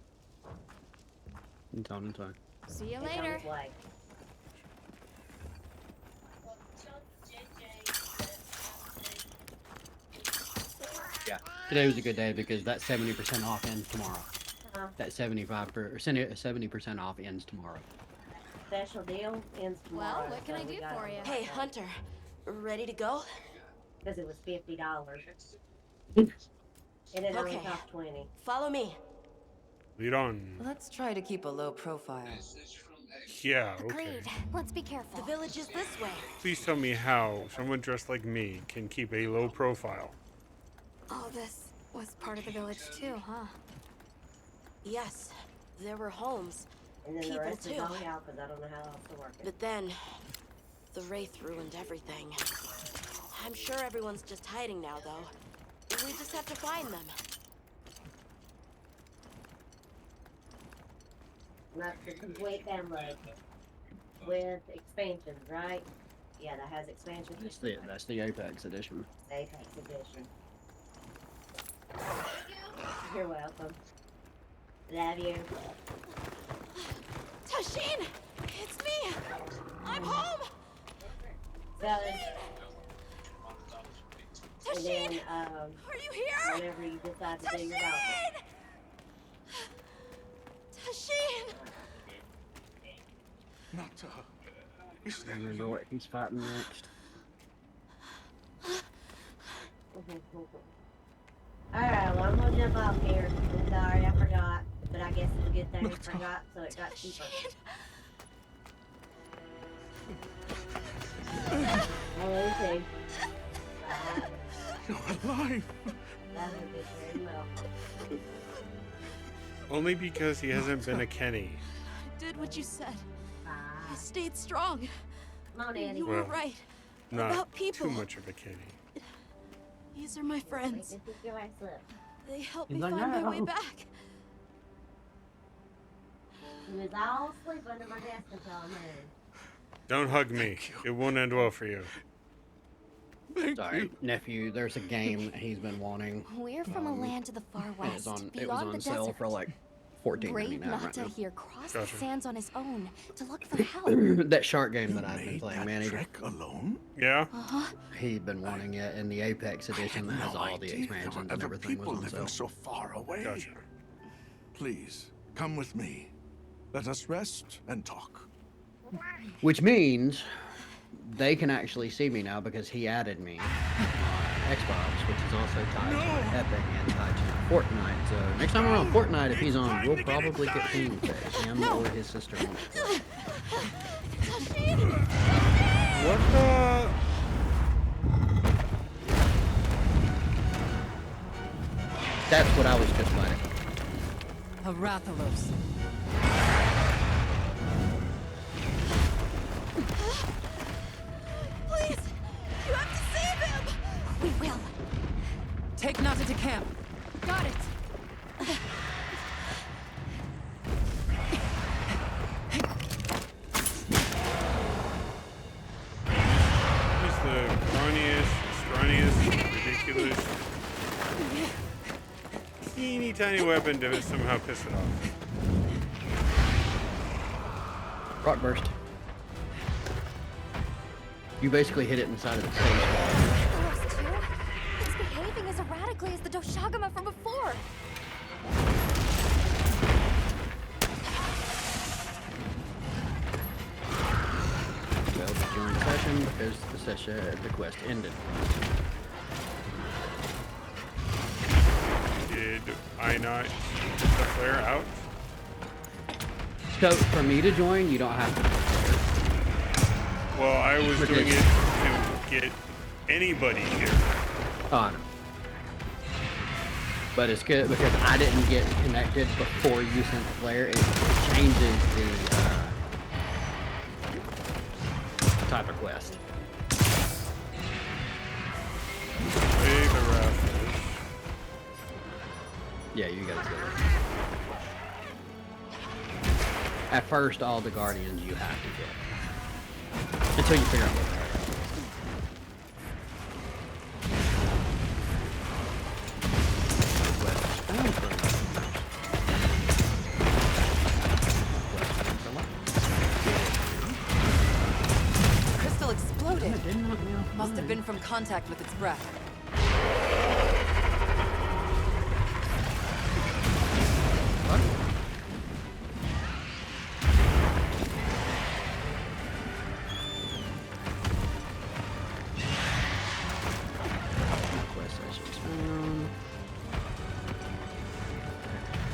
It's on its way. See you It's on later. its way. Yeah. Today was a good day because that 70% off ends tomorrow. That 70% off ends tomorrow. Special deal ends tomorrow. Well, what can I do for you? Hey, Hunter. Ready to go? Because it was $50. And it only Okay. cost 20. Follow me. Lead on. Let's try to keep a low profile. Yeah, okay. Agreed. Let's be careful. The village is this way. Please tell me how someone dressed like me can keep a low profile. All this was part of the village too, huh? Yes, there were homes. And then the People rest is too. all y'all because I don't know how else to work it. But then, the Wraith ruined everything. I'm sure everyone's just hiding now, though. We just have to find them. And that's the complete download. With expansions, right? Yeah, that has expansions. That's the Apex edition. Apex edition. You're welcome. Love you. Tashin! It's me! I'm home! So, and then, Are you here? whenever you decide to do your outfit. Tashin! Not I remember what he's fighting next. Alright, well, I'm gonna jump off here. I'm sorry, I forgot. But I guess it's a good thing I forgot, so it got cheaper. I love you. Bye. You're alive. Love you very well. Only because he hasn't been a Kenny. I did what you said. Bye. I stayed strong. Come on, Eddie. You were Well, right. Not About people. too much of a Kenny. These are my friends. Wait, this is your last look. They helped He's me like, find my way "No." back. He was all asleep under my desk until I moved. Don't hug me. It won't end well for you. Sorry, nephew. There's a game that he's been wanting. We're from a land to the far and west, It was on beyond the sale desert. for like Brave $14.99 right Nata now. here crossed Gotcha. the sands on his own to look for help. That shark game that I've been playing, man. Alone? Yeah? Uh-huh. He'd been wanting it in the Apex edition that has all the expansions and Other everything people was on living sale. so far away. Gotcha. Please, come with me. Let us rest and talk. Which means they can actually see me now because he added me on Xbox, which is also tied to Epic and tied to Fortnite. So next time we're on Fortnite, if he's on, we'll probably get team face. Him or his sister wants to play. What the? That's what I was just letting. A Rathalos. Please! You have to save him! We will. Take Nata to camp. Got it. Who's the scrawniest, ridiculous, teeny tiny weapon to somehow piss it off? Rock burst. You basically hit it inside of the same wall. Those two? It's behaving as erratically as the Doshagama from before. Failed to join session because the quest ended. Did I not keep the flare out? So for me to join, you don't have to. Well, I was doing it to get anybody here. Oh, no. But it's good because I didn't get connected before you sent the flare. It changes the type of quest. Way the rafters. Yeah, you gotta do it. At first, all the guardians you have to get. Until you figure out what they are. Crystal exploded. Must have been from contact with its breath.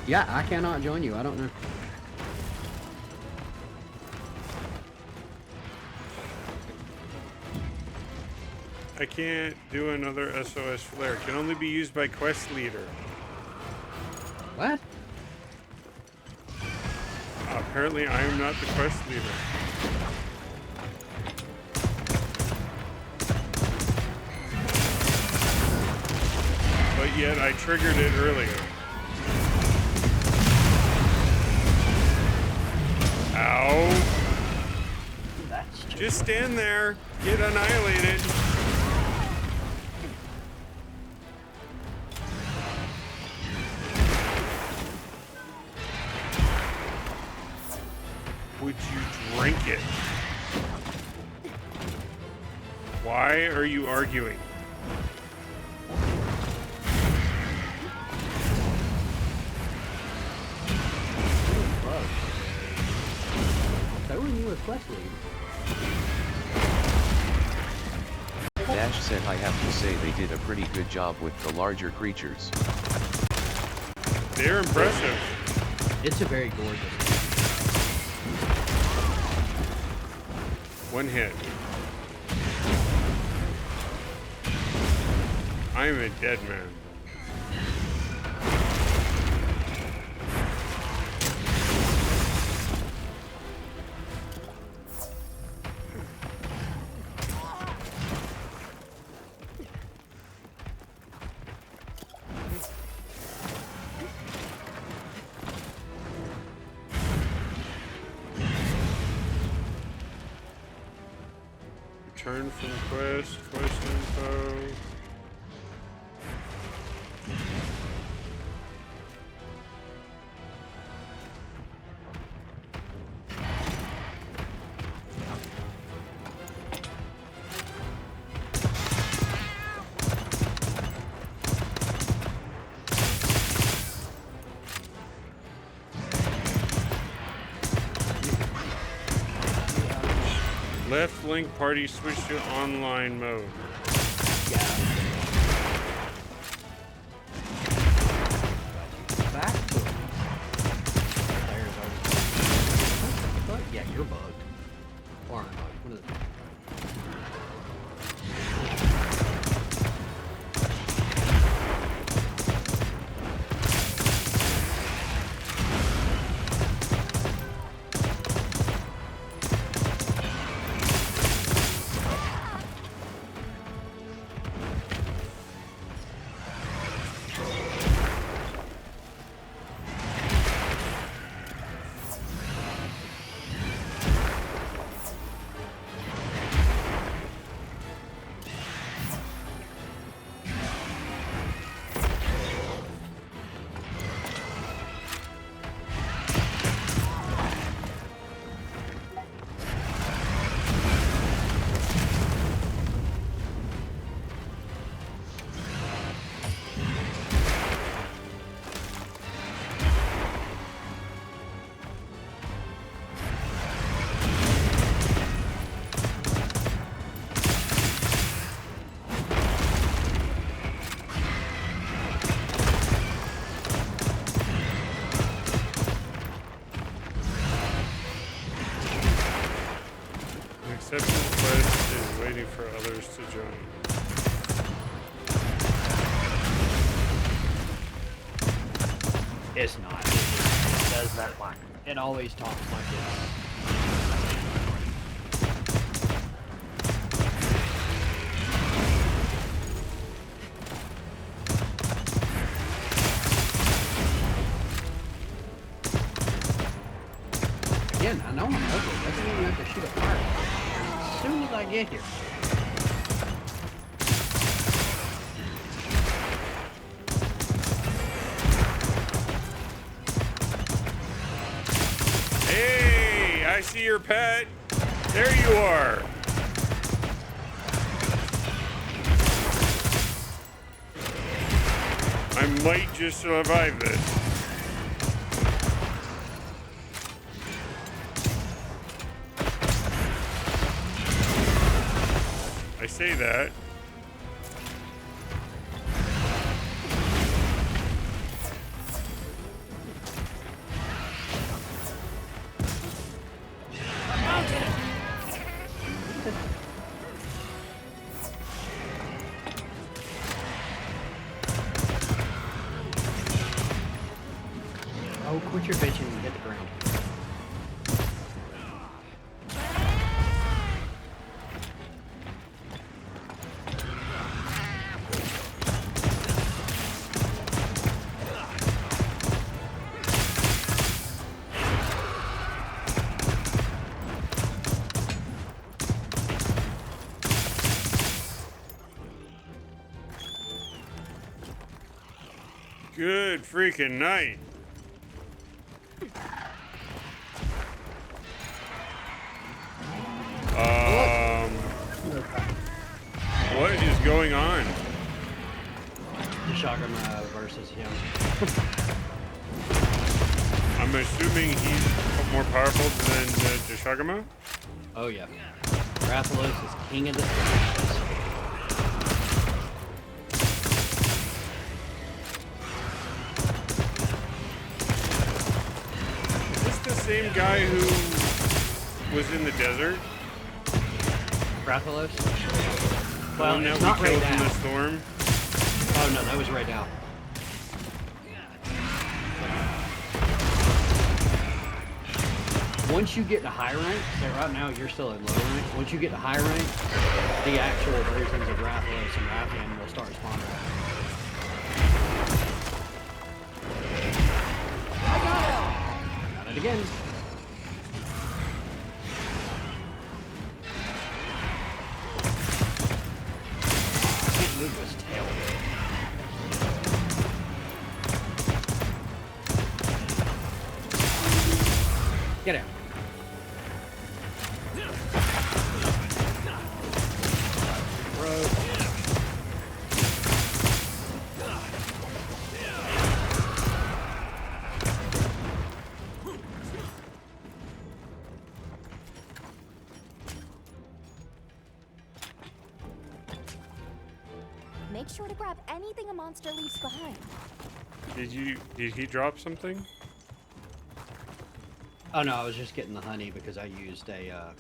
Yeah, I cannot join you. I don't know. I can't do another SOS flare. It can only be used by quest leader. What? Apparently, I am not the quest leader. But yet, I triggered it earlier. Ow. Just stand there. Get annihilated. Would you drink it? Why are you arguing? So when you were quest lead. Dash said I have to say they did a pretty good job with the larger creatures. They're impressive. It's a very gorgeous. One hit. I am a dead man. Return from quest info. Left link party switch to online mode. Back to yeah, you're bugged. Or I'm bugged. One of the waiting for others to join. It's not. It does that like it always talks like it. Again, I know I'm ugly. Doesn't even have to shoot a fire. As soon as I get here. Hey, I see your pet. There you are. I might just survive this. I say that. Oh, quit your bitching and hit the ground. Good freaking night. What is going on? Shagama versus him. I'm assuming he's more powerful than Jashagama? Oh yeah. Rathalos is king of the stars. Is this the same guy who was in the desert? Rathalos? The Well, one that it's we not killed right in now. the storm? Oh no, that was right now. Once you get to high rank, so right now you're still in low rank. Once you get to high rank, the actual versions of Rathalos and Rathian will start spawning. Got it again. Can't move his tail. Get out. Make sure to grab anything a monster leaves behind. Did he drop something? Oh no, I was just getting the honey because I used a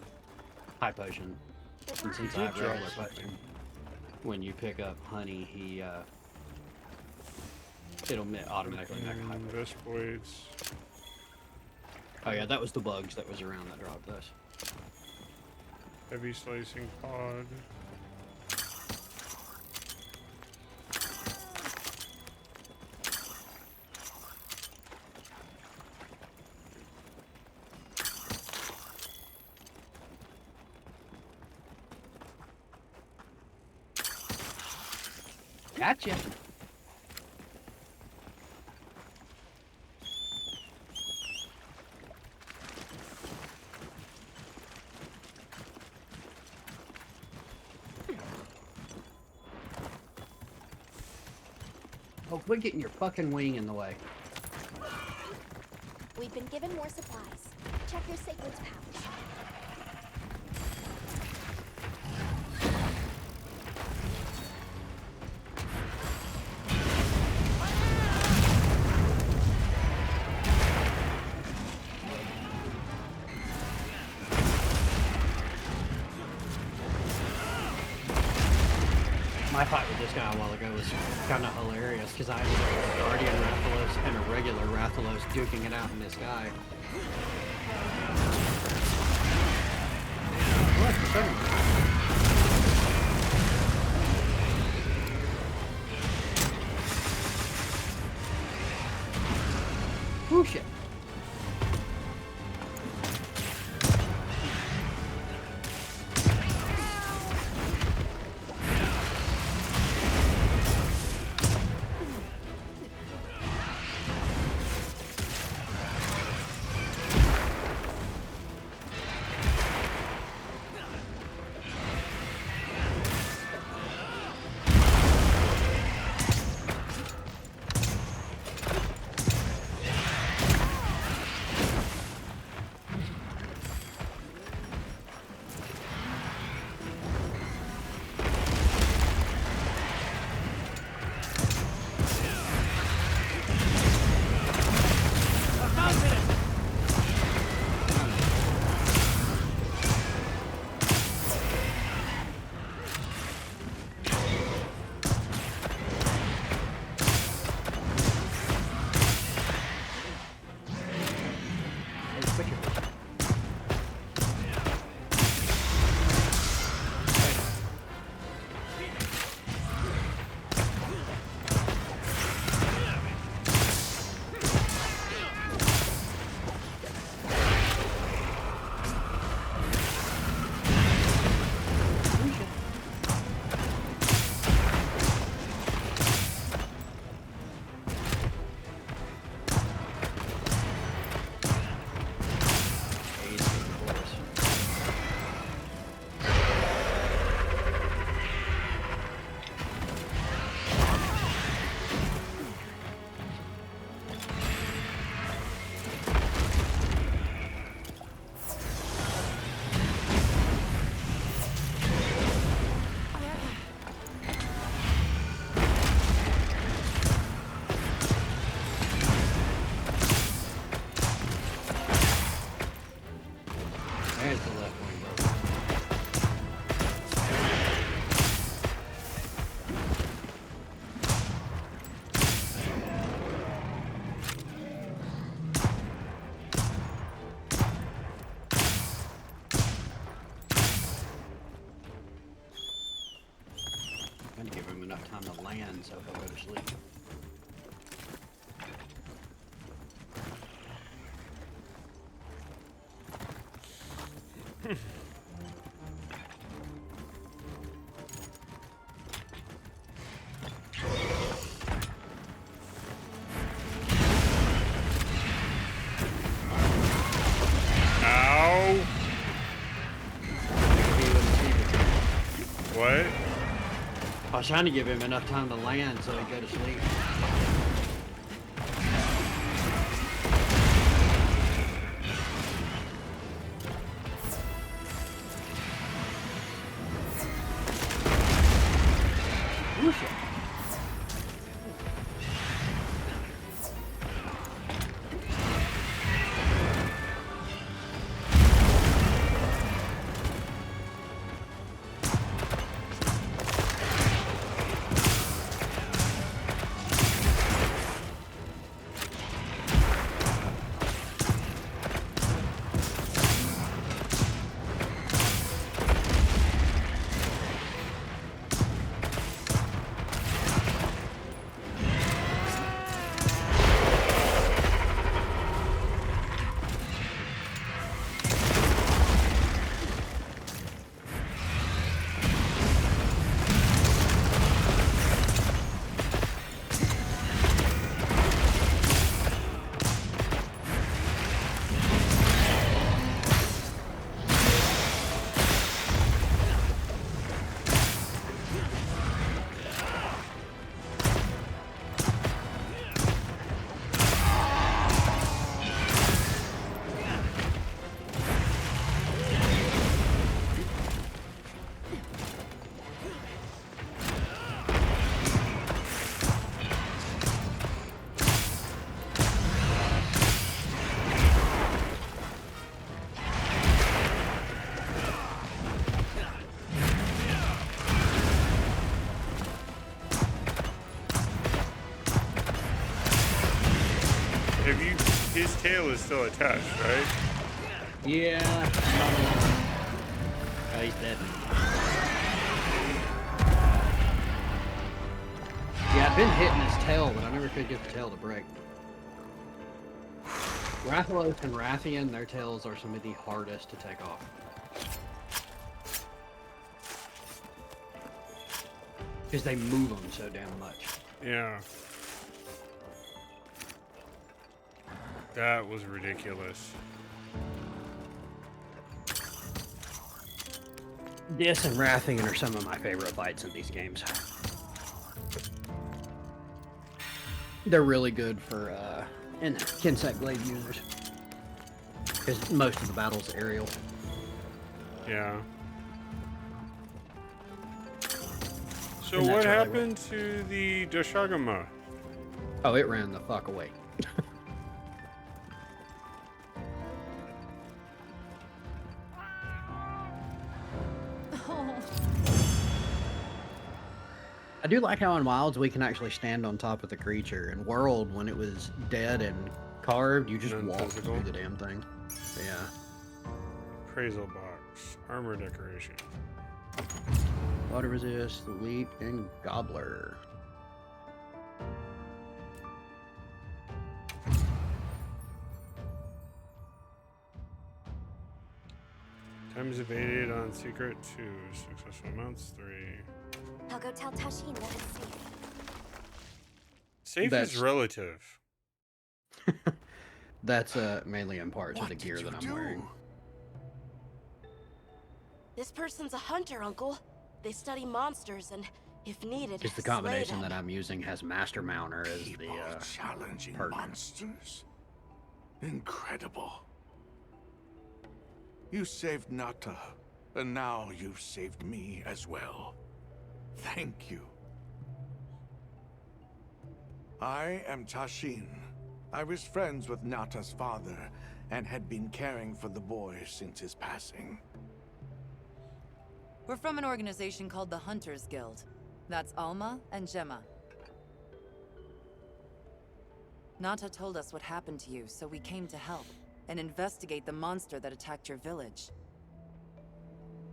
high potion. And since I have regular potion, when you pick up honey, he it'll automatically make a high potion. Vest blades. Oh yeah, that was the bugs that was around that dropped this. Heavy slicing pod. Gotcha. Oh, quit getting your fucking wing in the way. We've been given more supplies. Check your sacred's pouch. My fight with this guy a while ago was kind of hilarious because I ended up with a Guardian Rathalos and a regular Rathalos duking it out in this guy. What? Oh shit. There's the left wing, bro. I'm gonna give him enough time to land so he'll go to sleep. Ow! What? I was trying to give him enough time to land so he'd go to sleep. Have you? His tail is still attached, right? Yeah. Another one. Oh, he's dead. Yeah, I've been hitting his tail, but I never could get the tail to break. Rathalos and Rathian, their tails are some of the hardest to take off. Because they move them so damn much. Yeah. That was ridiculous. This and Rathian are some of my favorite fights in these games. They're really good for and Kensec Glaive users. Because most of the battle's aerial. Yeah. So And what that's really happened to the Doshagama? Oh, it ran the fuck away. I do like how in Wilds we can actually stand on top of the creature. In World, when it was dead and carved, you just walk through the damn thing. So, yeah. Appraisal box. Armor decoration. Water resist, leap, and gobbler. Times evaded on secret 2. Successful amounts 3. I'll go tell Tashin that it's safe. Safe is relative. That's mainly in part to the gear that I'm wearing. This person's a hunter, Uncle. They study monsters and, if needed, Because the slay combination them. that I'm using has Master Mounter as the challenging perk. monsters. Incredible. You saved Nata, and now you've saved me as well. Thank you. I am Tashin. I was friends with Nata's father and had been caring for the boy since his passing. We're from an organization called the Hunters Guild. That's Alma and Gemma. Nata told us what happened to you, so we came to help and investigate the monster that attacked your village.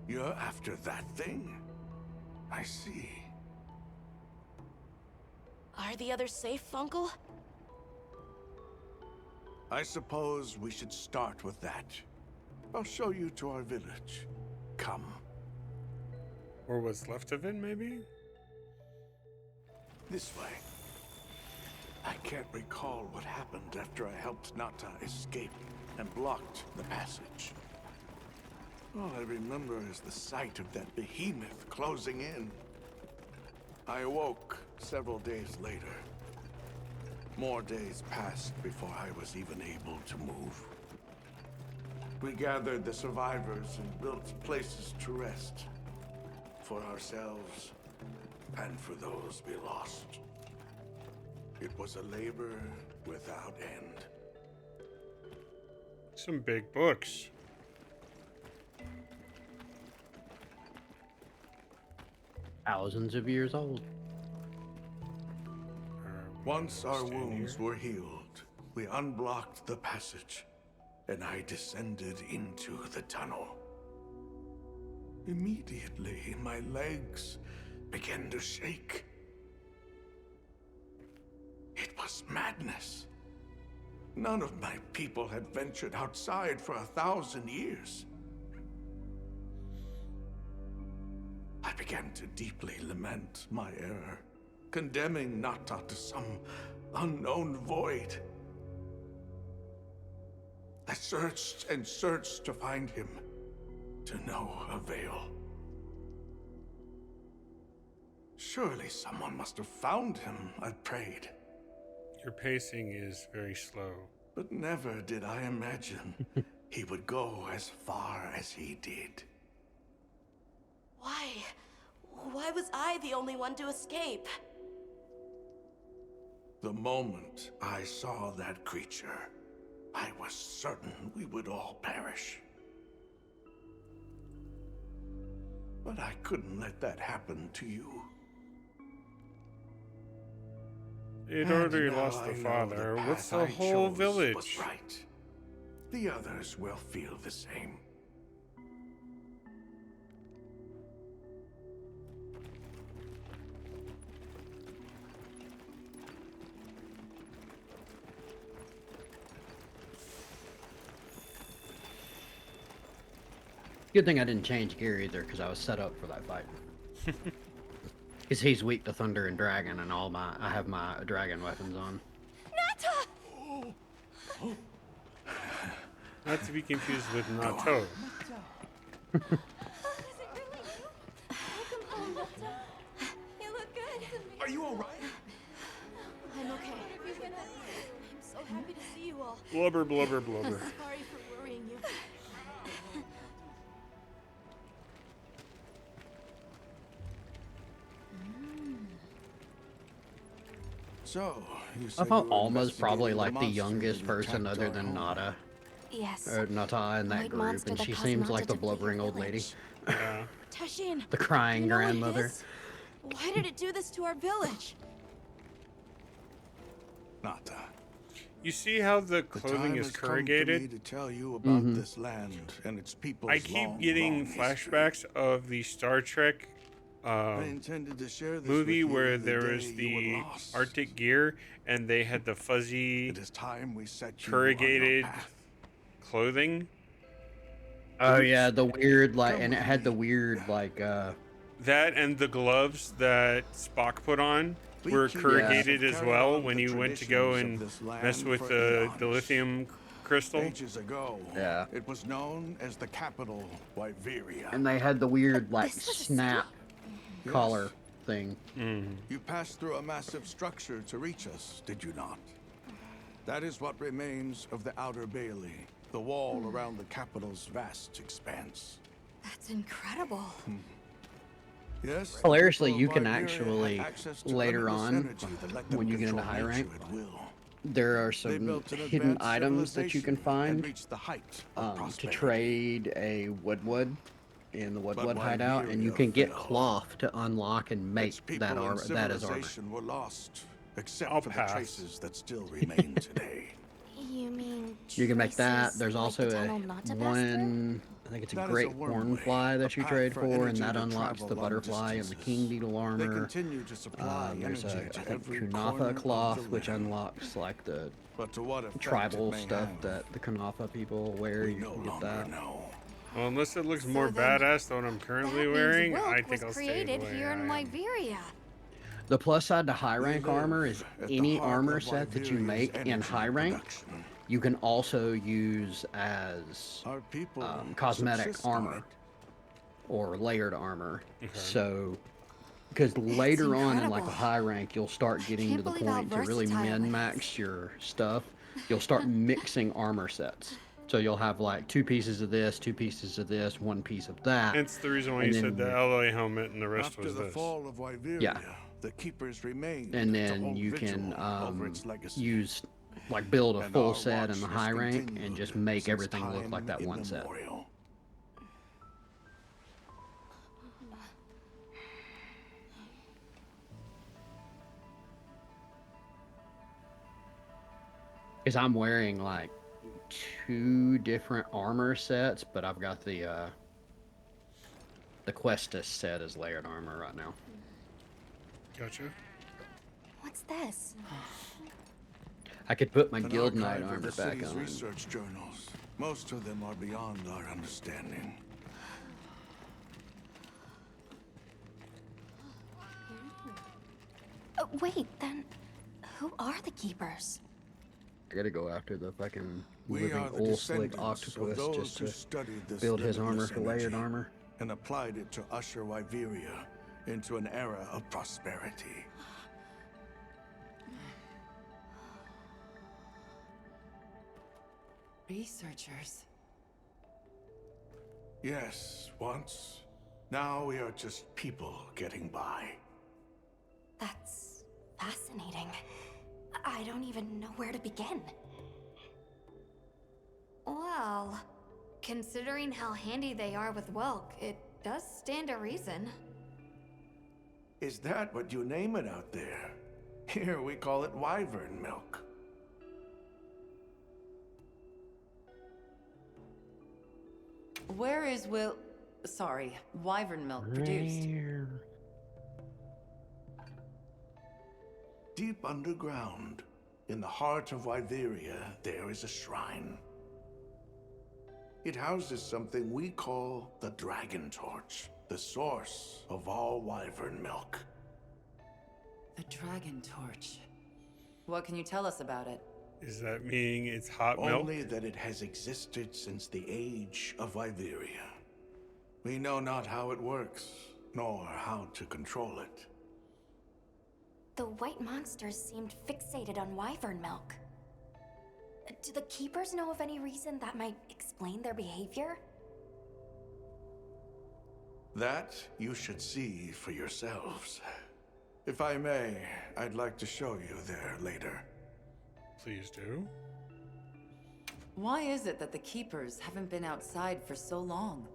You're after that thing? I see. Are the others safe, Uncle? I suppose we should start with that. I'll show you to our village. Come. Or what's left of it, maybe? This way. I can't recall what happened after I helped Nata escape and blocked the passage. All I remember is the sight of that behemoth closing in. I awoke several days later. More days passed before I was even able to move. We gathered the survivors and built places to rest. For ourselves and for those we lost. It was a labor without end. Some big books. Thousands of years old. Once our wounds were healed, we unblocked the passage, and I descended into the tunnel. Immediately, my legs began to shake. It was madness. None of my people had ventured outside for 1,000 years. I began to deeply lament my error, condemning Nata to some unknown void. I searched and searched to find him, to no avail. Surely someone must have found him, I prayed. Your pacing is very slow. But never did I imagine he would go as far as he did. Why? Why was I the only one to escape? The moment I saw that creature, I was certain we would all perish. But I couldn't let that happen to you. It And already now lost I the know father. What's path the I whole chose village? was right. The others will feel the same. Good thing I didn't change gear either, because I was set up for that fight. Because he's weak to thunder and dragon, and I have my dragon weapons on. Nata! Not to be confused with Nato. Welcome home, Nata. You look good. Are you all right? I'm okay. I'm so happy to see you all. Blubber, blubber, blubber. Sorry for worrying you. So, you I said thought you were Alma's probably investigating like the monster youngest that person attacked other our than home. Nata. Yes. Or Nata in that White group, monster and that she caused seems Nata like the to plague our blubbering old lady. village. Yeah. Tashin. The crying you know what it grandmother. is? Why did it do this to our village? Nata. You see how the The clothing time is has come for me corrugated? to tell you about Mhm. this land and its people's I keep long, getting long history. flashbacks of the Star Trek I intended to share this movie with you where the there day was you were the lost. Arctic gear and they had the fuzzy It is time we set you on your corrugated path. clothing. Oh yeah, the weird like, and it had the weird like, That and the gloves that Spock put on We were keep corrugated carried as on well the when you went to go traditions and of this land mess with for the eons. lithium crystal. Ages ago, Yeah. it was known as the capital, Wyveria. and they had the weird like this was a snap Yes. collar thing. You passed through a massive structure to reach us, did you not? That is what remains of the Outer Bailey, the wall around the capital's vast expanse. That's incredible. Yes. Hilariously, people you of can Wyveria actually had access to later limitless on, energy that let them when you get into control high rank, nature at will. there are They some built an hidden advanced items that you can civilization and find reached the height of to prosperity. trade a Woodwood in the Woodwood hideout, and you Wyveria can get fell. cloth to unlock and make Its people that and armor. That is armor. civilization were lost, except I'll for pass. the traces that still remain today. You mean You can make that. traces There's like also the a tunnel not to pass one. I think it's a That is great a wormway, hornfly that a you path trade for for, and energy that to unlocks travel the long butterfly and the distances. king beetle They armor. continue to supply There's energy a, I to think, every corner Kunafa of cloth, the which land. unlocks like the But to what effect tribal it may stuff have, that the Kunafa people wear. we You no can get longer that. know. Well, unless it looks more then badass than what I'm currently That means wearing, Wilk I think was I'll stay created the way here in I am. Wyveria. The plus side to high We rank live armor is at the any heart armor of set that you Wyveria's make in energy high rank, production. you can also use as Our people cosmetic subsist on armor it. or layered armor. Okay. So, because later on in like a incredible. high rank, you'll start getting can't to the believe how point to really versatile it min-max your stuff. You'll start mixing armor sets. So you'll have like 2 pieces of this, 2 pieces of this, 1 piece of that. Hence the reason why and you said the then- LA helmet and the rest After was the this. fall of Wyveria, Yeah. the keepers remained And to then hold you vigil can over its legacy. use like build a And full our set in watch the has high rank and continued just make since everything look time like that one set. immemorial. Because I'm wearing like 2 different armor sets, but I've got the Questus set as layered armor right now. Gotcha. What's this? I could put my An Guild Knight archive of armor the back city's on. research journals. Most of them are beyond our understanding. Wait, then who are the keepers? I gotta go after the fucking We are living the oil slick descendants of octopus those just who to studied this build his armor limitless for layered energy armor. and applied it to usher Wyveria into an era of prosperity. Researchers. Yes, once. Now we are just people getting by. That's fascinating. I don't even know where to begin. Well, considering how handy they are with Welk, it does stand to reason. Is that what you name it out there? Here we call it wyvern milk. Where is wyvern milk produced? Deep underground, in the heart of Wyveria, there is a shrine. It houses something we call the Dragon Torch, the source of all wyvern milk. The Dragon Torch. What can you tell us about it? Is that meaning it's hot milk? Only that it has existed since the age of Wyveria. We know not how it works, nor how to control it. The white monsters seemed fixated on wyvern milk. Do the keepers know of any reason that might explain their behavior? That you should see for yourselves. If I may, I'd like to show you there later. Please do. Why is it that the keepers haven't been outside for so long?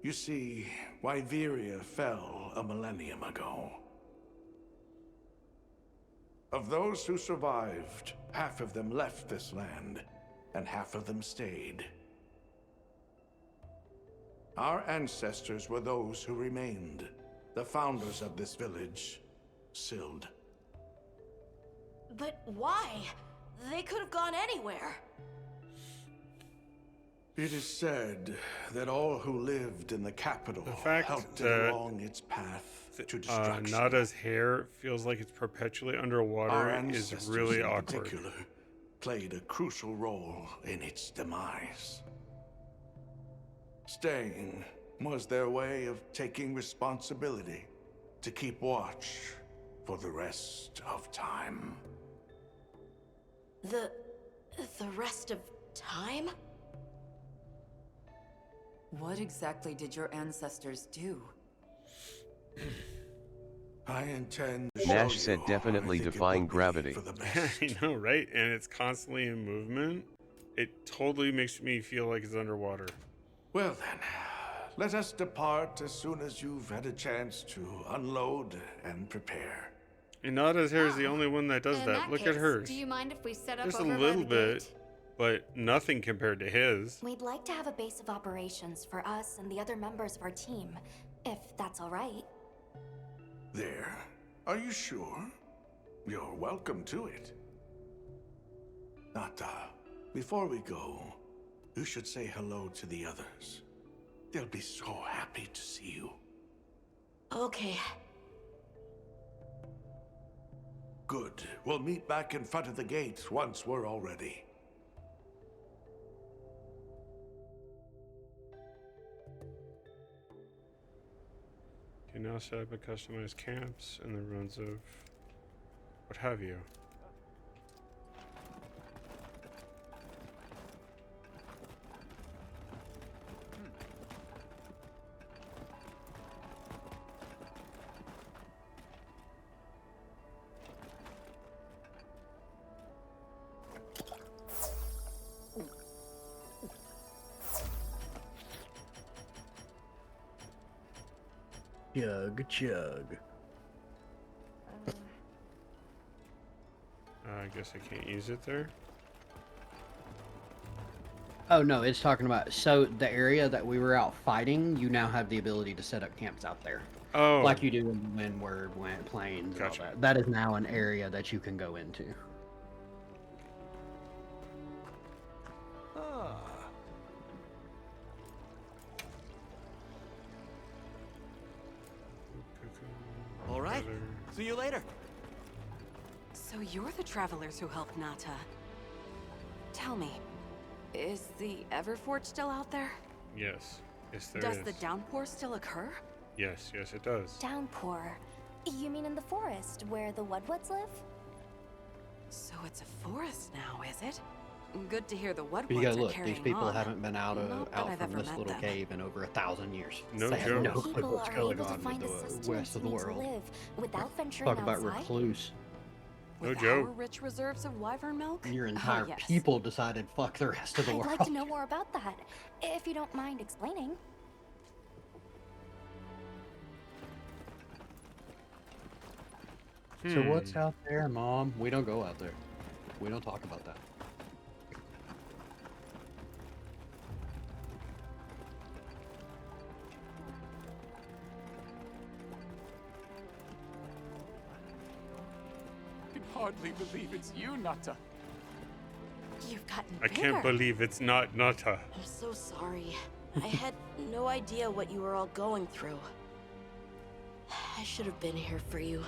You see, Wyveria fell a millennium ago. Of those who survived, half of them left this land, and half of them stayed. Our ancestors were those who remained, the founders of this village, Sild. But why? They could have gone anywhere. It is said that all who lived in the capital fact helped it that along its path to destruction. Nada's hair feels like it's perpetually underwater Our is ancestors really in awkward. particular played a crucial role in its demise. Staying was their way of taking responsibility to keep watch for the rest of time. The rest of time? What exactly did your ancestors do? I intend to Nash show said you. definitely I think it defying would be gravity. for the best. I know, right? And it's constantly in movement. It totally makes me feel like it's underwater. Well then, let us depart as soon as you've had a chance to unload and prepare. And Nada's hair is the only one that does In that. Look case, at hers. Do you mind if we set up Just a over by little the bit, gate? but nothing compared to his. We'd like to have a base of operations for us and the other members of our team, if that's all right. There. Are you sure? You're welcome to it. Nata, before we go, you should say hello to the others. They'll be so happy to see you. Okay. Good. We'll meet back in front of the gate once we're all ready. You can now set up and customize camps in the ruins of what have you. Chug, chug. I guess I can't use it there. Oh no, it's talking about, so the area that we were out fighting, you now have the ability to set up camps out there. Oh. Like you do in Windward, Plains, and all Gotcha. that. That is now an area that you can go into. All right. See you later. So you're the travelers who helped Nata. Tell me, is the Everforge still out there? Yes. Yes, there Does is. the downpour still occur? Yes, yes, it does. Downpour. You mean in the forest where the Woodwoods live? So it's a forest now, is it? Good to hear the Woodwoods But you gotta are look, carrying these people on. haven't been out Not that out I've from ever this met little them. cave in over 1,000 years. No They have joke. no clue People what's are going able to on find with the the sustenance west of the needed to world. live without venturing Talk about outside. recluse. No With joke. our rich reserves of wyvern milk? Your Oh, entire yes. people decided fuck the rest of the I'd world. like to know more about that, if you don't mind explaining. So what's out there, Mom? We don't go out there. We don't talk about that. I can hardly believe it's you, Nata. You've gotten I bigger. can't believe it's not Nata. I'm so sorry. I had no idea what you were all going through. I should have been here for you.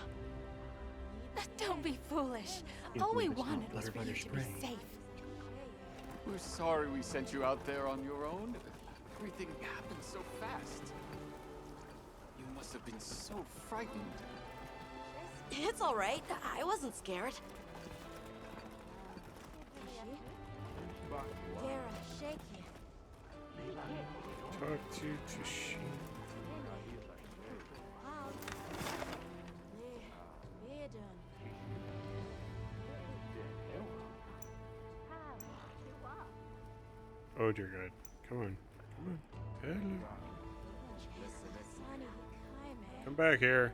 Don't be foolish. All we wanted was for you to be safe. We're sorry we sent you out there on your own. Everything happened so fast. You must have been so frightened. It's all right. I wasn't scared. Talk to Tashi. Oh dear God. Come on. Come on. Hello. Come back here.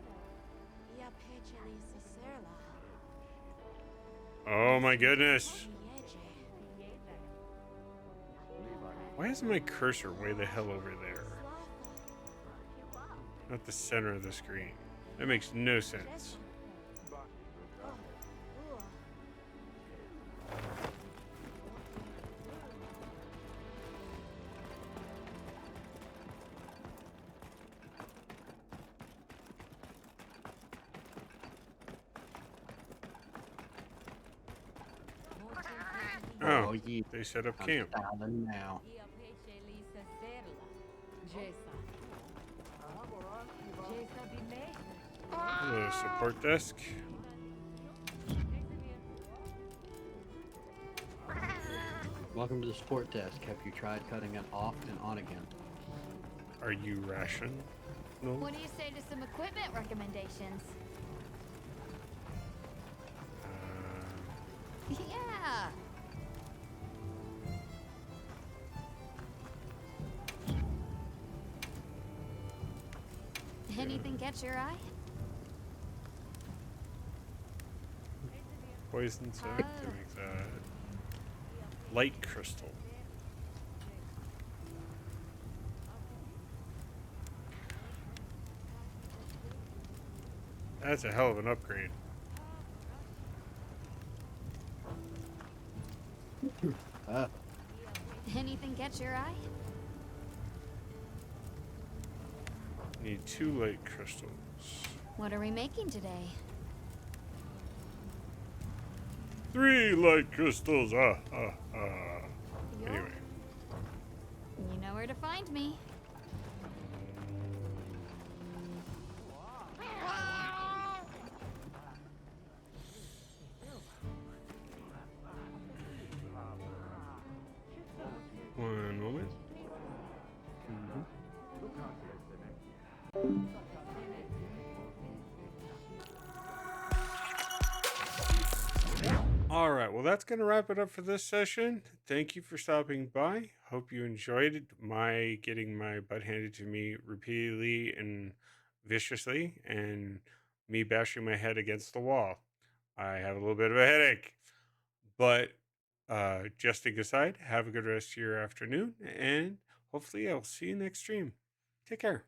Oh my goodness. Why is my cursor way the hell over there? Not the center of the screen. That makes no sense. Oh, they set up camp. Now. Hello, support desk. Welcome to the support desk. Have you tried cutting it off and on again? Are you rational? No. What do you say to some equipment recommendations? Yeah. Anything catch your eye? Poison soak to make that. Light crystal. That's a hell of an upgrade. Anything catch your eye? Need 2 light crystals. What are we making today? 3 light crystals. Anyway. You know where to find me. One moment. All right, well, that's going to wrap it up for this session. Thank you for stopping by. Hope you enjoyed my getting my butt handed to me repeatedly and viciously, and me bashing my head against the wall. I have a little bit of a headache. But jesting aside, have a good rest of your afternoon, and hopefully I'll see you next stream. Take care.